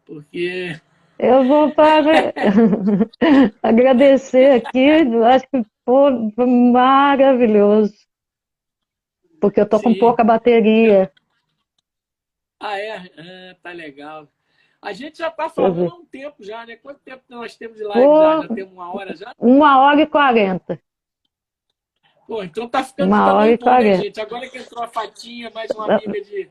S2: Porque,
S1: Eu vou para agradecer aqui. Eu acho que foi maravilhoso, porque eu tô com
S2: sim.
S1: pouca bateria.
S2: Tá legal. A gente já está
S1: Deixa eu
S2: falando
S1: ver.
S2: há um tempo já, né? Quanto tempo nós temos de live já?
S1: Pô,
S2: Já temos 1 hora já?
S1: 1h40.
S2: Pô, então tá ficando
S1: Uma hora
S2: também
S1: e
S2: bom, né,
S1: quarenta.
S2: gente? Agora que entrou a Fatinha, mais uma amiga de.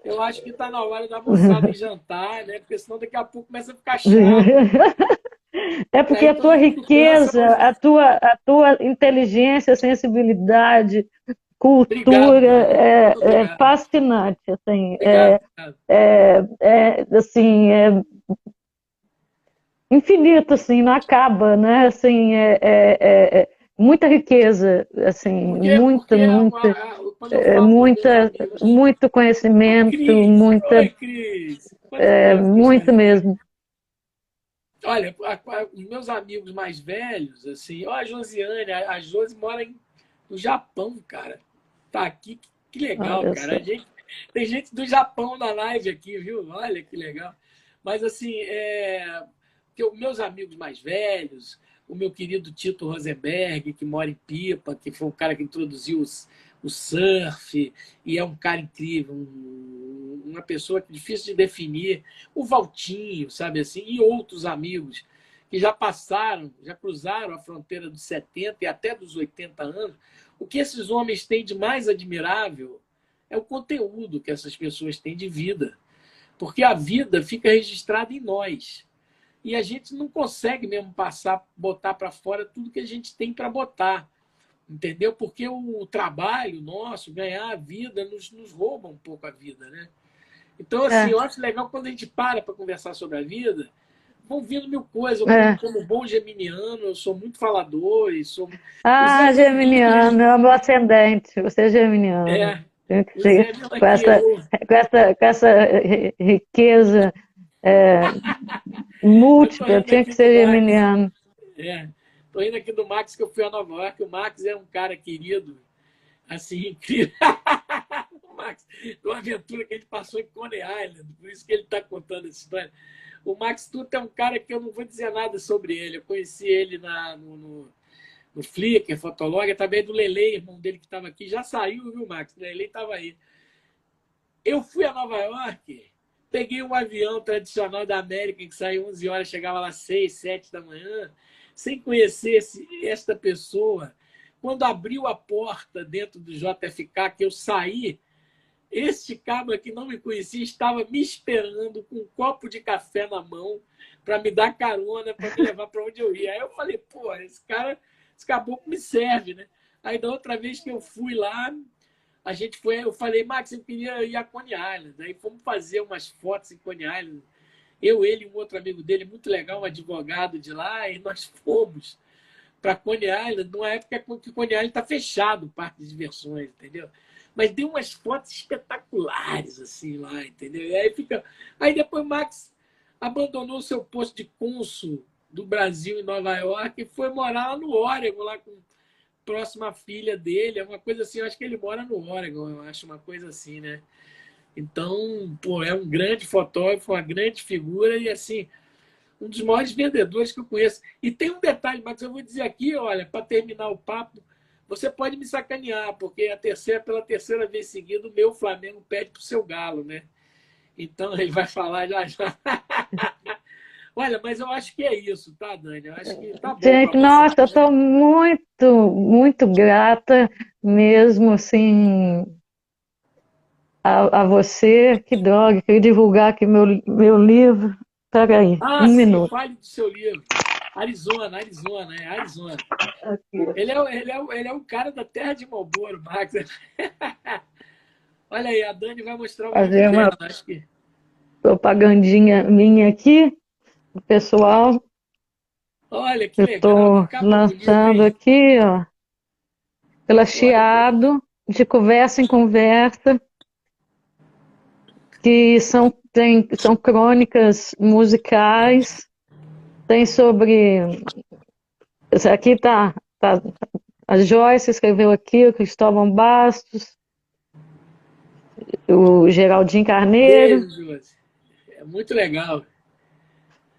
S2: Eu acho que tá na hora da moçada ir jantar, né? Porque senão daqui a pouco começa a ficar chato.
S1: É
S2: E
S1: porque
S2: aí
S1: a tua
S2: todo mundo cansa,
S1: riqueza,
S2: mas.
S1: a tua inteligência, sensibilidade,
S2: Obrigado,
S1: cultura
S2: Dani. Muito
S1: é
S2: obrigado.
S1: fascinante, assim,
S2: Obrigado. Obrigado.
S1: assim, é infinito, assim, não acaba, né? Assim, muita riqueza, assim,
S2: Porque quando eu falo dos meus
S1: muita,
S2: amigos.
S1: muito
S2: Ô,
S1: conhecimento,
S2: Cris! Oi, Cris! Quanto tempo,
S1: muito
S2: Cristina?
S1: mesmo.
S2: Olha, os meus amigos mais velhos, assim, ó, a Josiane, a Josi mora no Japão, cara. Tá aqui, que legal,
S1: Olha
S2: cara.
S1: só.
S2: Tem gente do Japão na live aqui, viu? Olha que legal. Mas, assim, que os meus amigos mais velhos, o meu querido Tito Rosenberg, que mora em Pipa, que foi o cara que introduziu o surf, e é um cara incrível, uma pessoa que é difícil de definir, o Valtinho, sabe assim, e outros amigos que já passaram, já cruzaram a fronteira dos 70 e até dos 80 anos, o que esses homens têm de mais admirável é o conteúdo que essas pessoas têm de vida. Porque a vida fica registrada em nós. E a gente não consegue mesmo botar para fora tudo que a gente tem para botar. Entendeu? Porque o trabalho nosso, ganhar a vida, nos rouba um pouco a vida, né? Então, assim,
S1: É,
S2: eu acho legal quando a gente para conversar sobre a vida, vão vindo mil coisas. Eu,
S1: é.
S2: como bom geminiano, eu sou muito falador e sou. O
S1: Ah,
S2: Zé vem aqui,
S1: geminiano, é o meu ascendente. Você é geminiano.
S2: é,
S1: Tem que
S2: o
S1: ser
S2: Zé vem
S1: com
S2: aqui,
S1: essa, riqueza é,
S2: eu tô
S1: múltipla,
S2: rindo
S1: tinha que
S2: aqui do
S1: ser
S2: Max.
S1: geminiano.
S2: É, tô rindo aqui do Max que eu fui a Nova York. O Max é um cara querido, assim, incrível. O Max, de uma aventura que a gente passou em Coney Island, por isso que ele está contando essa história. O Max Tuta é um cara que eu não vou dizer nada sobre ele. Eu conheci ele no Flickr, Fotolog, através do Lele, irmão dele que estava aqui. Já saiu, viu, Max? O Lele estava aí. Eu fui a Nova York, peguei um avião tradicional da América que saiu 11 horas, chegava lá 6, 7 da manhã, sem conhecer esta pessoa. Quando abriu a porta dentro do JFK, que eu saí, este cabo que não me conhecia estava me esperando com um copo de café na mão para me dar carona, para me levar para onde eu ia. Aí eu falei, pô, esse caboclo me serve, né? Aí da outra vez que eu fui lá, eu falei, Max, eu queria ir a Coney Island. Aí fomos fazer umas fotos em Coney Island. Eu, ele e um outro amigo dele, muito legal, um advogado de lá, e nós fomos para Coney Island, numa época que Coney Island está fechado, o parque de diversões, entendeu? Mas deu umas fotos espetaculares, assim, lá, entendeu? E aí depois o Max abandonou o seu posto de cônsul do Brasil em Nova York e foi morar lá no Oregon, lá com próxima filha dele, é uma coisa assim, eu acho que ele mora no Oregon, eu acho uma coisa assim, né? Então, pô, é um grande fotógrafo, uma grande figura e, assim, um dos maiores vendedores que eu conheço. E tem um detalhe, Max, eu vou dizer aqui, olha, para terminar o papo, você pode me sacanear, porque pela terceira vez seguida, o meu Flamengo pede pro seu Galo, né? Então ele vai falar já já. Olha, mas eu acho que é isso, tá, Dani? Eu acho que tá bom para
S1: Gente,
S2: você,
S1: nossa, eu
S2: né?
S1: estou muito, muito grata mesmo, assim, a você. Que droga, queria divulgar aqui meu livro. Espera aí,
S2: Ah,
S1: um
S2: sim,
S1: minuto.
S2: fale do seu livro. Arizona, é Arizona.
S1: Aqui.
S2: Ele é um cara da terra de Marlboro, Max. Olha aí, a Dani vai mostrar o livro
S1: Fazer
S2: dela,
S1: uma
S2: acho que.
S1: propagandinha minha aqui, pessoal.
S2: Olha que
S1: Eu
S2: legal, que
S1: estou
S2: capa bonita,
S1: lançando
S2: hein?
S1: aqui, ó, pela
S2: Olha,
S1: Chiado, de conversa em conversa, que são crônicas musicais, tem sobre. Aqui tá, a Joyce escreveu aqui, o Cristóvão Bastos, o Geraldinho Carneiro,
S2: beijo, Josi. É muito legal.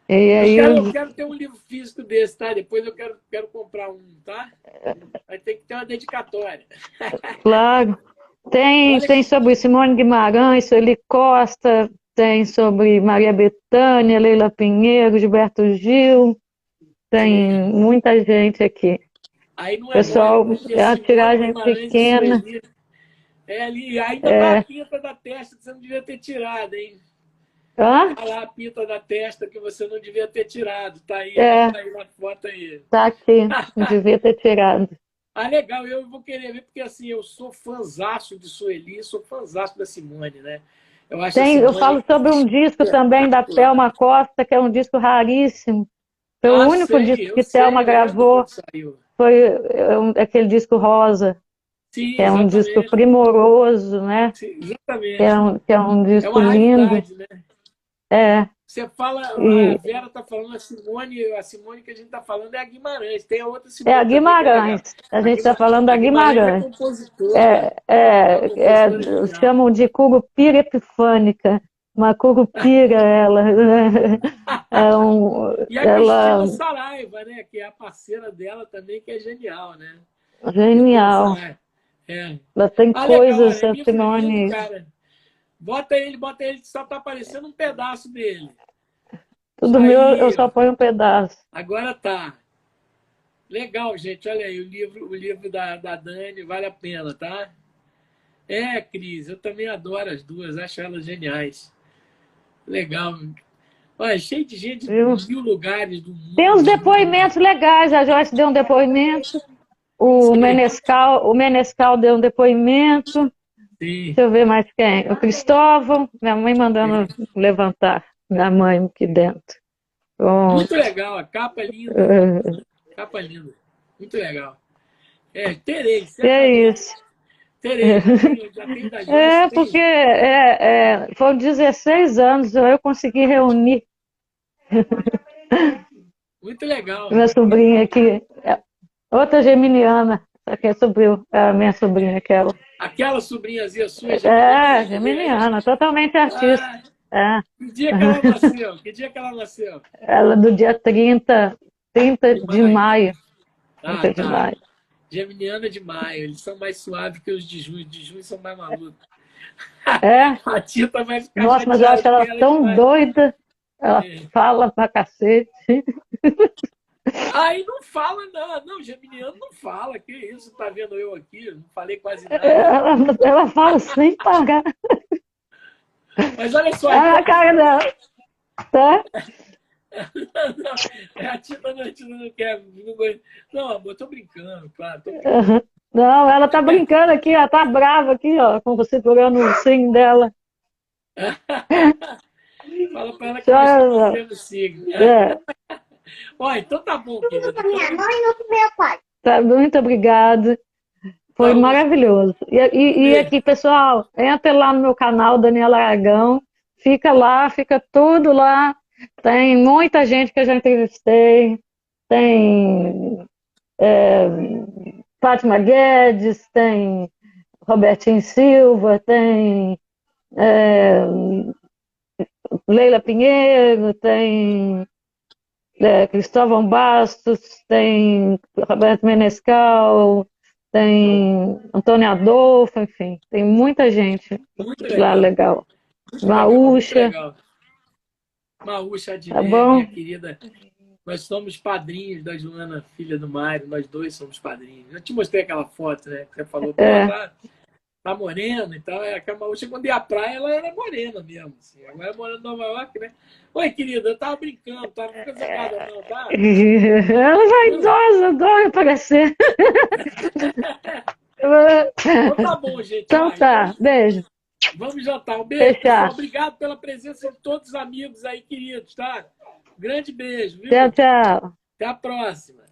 S1: e
S2: Eu
S1: aí,
S2: quero, eu quero ter um livro físico desse, tá? Depois eu quero comprar um, tá? Vai ter que ter uma dedicatória.
S1: claro,
S2: Olha
S1: tem
S2: que.
S1: sobre Simone Guimarães, Sueli Costa, tem sobre Maria Bethânia, Leila Pinheiro, Gilberto Gil, tem muita gente aqui.
S2: Aí não é mole,
S1: Pessoal,
S2: porque
S1: é uma
S2: Simone
S1: tiragem
S2: Guimarães e
S1: pequena,
S2: Sueli. É ali, ainda tá a
S1: é,
S2: pinta da testa que você não devia ter tirado, hein?
S1: hã?
S2: Tá lá a pinta da testa que você não devia ter tirado. Tá aí, ela
S1: É,
S2: tá aí na foto aí.
S1: tá aqui, não devia ter tirado.
S2: Ah, legal, eu vou querer ver, porque assim, eu sou fãzaço de Sueli, sou fãzaço da Simone, né? Eu acho a
S1: Eu
S2: Simone
S1: falo sobre um disco também da
S2: espetacular.
S1: Thelma Costa, que é um disco raríssimo. Foi o
S2: Ah,
S1: único disco
S2: sei, eu
S1: que
S2: sei,
S1: Thelma
S2: eu lembro
S1: gravou,
S2: quando saiu.
S1: foi aquele disco Rosa,
S2: Sim,
S1: que é um disco
S2: exatamente.
S1: primoroso, né?
S2: Sim, exatamente.
S1: Que é um
S2: É uma
S1: disco lindo.
S2: raridade, né?
S1: É,
S2: Você fala, a
S1: e
S2: Vera está falando, a Simone que a gente está falando é a Guimarães. Tem a outra
S1: é a
S2: Simone também que é legal.
S1: Guimarães. A gente está falando da
S2: A Guimarães é
S1: Guimarães.
S2: compositora, é uma compositora genial.
S1: Chamam de curupira epifânica, uma curupira ela. É
S2: E a Cristina
S1: ela
S2: Saraiva, né? Que é a parceira dela também, que é genial, né? Cristina
S1: genial.
S2: Saraiva. É.
S1: Ela tem
S2: Ah, legal,
S1: coisas,
S2: olha,
S1: a
S2: livro lindo,
S1: Simone.
S2: cara. Bota ele, que só tá aparecendo um pedaço dele. Isso
S1: Tudo meu eu
S2: aí,
S1: só
S2: ó.
S1: ponho um pedaço.
S2: Agora tá. Legal, gente. Olha aí, o livro da Dani vale a pena, tá? É, Cris, eu também adoro as duas, acho elas geniais. Legal. Olha, cheio de gente
S1: Viu?
S2: de mil lugares do
S1: Tem uns
S2: mundo.
S1: depoimentos legais, a Joyce deu um depoimento,
S2: Sim,
S1: O Menescal deu um depoimento.
S2: sim,
S1: Deixa eu ver mais quem. O Cristóvão, minha mãe mandando
S2: sim.
S1: levantar. Minha mãe aqui dentro. Pronto.
S2: Muito legal, a capa é linda.
S1: É,
S2: Capa linda. Muito legal. É, terei,
S1: é
S2: certamente.
S1: isso.
S2: Terei, já tenho da Joyce,
S1: Porque
S2: tem.
S1: foram 16 anos, eu consegui reunir
S2: Muito legal.
S1: minha sobrinha aqui, outra geminiana, essa aqui é a minha sobrinha, aquela.
S2: Aquela sobrinhazinha sua, geminiana, quer dizer, é isso?
S1: Geminiana, totalmente artista.
S2: Ah,
S1: É.
S2: que dia que ela nasceu? Que dia que ela nasceu?
S1: Ela do dia 30
S2: De
S1: de
S2: maio.
S1: maio.
S2: Ah,
S1: 30 de
S2: tá.
S1: maio.
S2: Geminiana de maio. Eles são mais suaves que os de junho. De junho são mais malucos.
S1: É,
S2: A Tita vai ficar
S1: nossa, mas eu
S2: chateada
S1: acho
S2: porque
S1: ela
S2: ela é de
S1: tão
S2: maio.
S1: doida. Ela
S2: É.
S1: fala pra cacete.
S2: Aí não fala, não. Não, geminiano não fala. Que isso? Tá vendo eu aqui? Não falei quase nada.
S1: Ela fala sem parar.
S2: Mas olha só,
S1: Olha
S2: então.
S1: a cara dela, tá?
S2: Não, a Tita não quer. Não, amor, tô brincando, claro, tô brincando.
S1: Não, ela tá brincando aqui, ela tá brava aqui, ó, com você segurando o sim dela.
S2: Fala pra ela que nós estamos no
S1: Só,
S2: mesmo signo.
S1: é,
S2: Ó, então tá bom, querida. Então,
S3: Minha mãe ou com meu pai?
S1: tá, muito obrigada. Foi
S2: falou.
S1: maravilhoso. E
S2: Beijo.
S1: aqui, pessoal, entra lá no meu canal, Daniela Aragão. Fica lá, fica tudo lá. Tem muita gente que eu já entrevistei. Tem Fátima Guedes, tem Robertinho Silva, tem é, Leila Pinheiro, tem Cristóvão Bastos, tem Roberto Menescal, tem Antônio Adolfo, enfim, tem muita gente
S2: Muito
S1: lá
S2: legal.
S1: legal.
S2: Muito legal, muito
S1: Maúcha,
S2: legal. Maúcha
S1: tá
S2: Adnet, minha
S1: bom?
S2: querida. Nós somos padrinhos da Joana, filha do Mário. Nós dois somos padrinhos. Eu te mostrei aquela foto, né? Que você falou, pô,
S1: É.
S2: tá morena e tal. É que a Maúcha, quando ia à praia, ela era morena mesmo. Assim. Agora morando em Nova York, né? Oi, querida, eu tava brincando, tava ficando zangada, não, tá?
S1: Ela vai idosa, adora aparecer.
S2: Então tá bom, gente. Ó,
S1: Então tá,
S2: então,
S1: beijo.
S2: vamos jantar. Um beijo, pessoal.
S1: Fechar.
S2: Obrigado pela presença de todos os amigos aí, queridos, tá? Grande beijo,
S1: Tchau,
S2: viu?
S1: tchau.
S2: Até a próxima.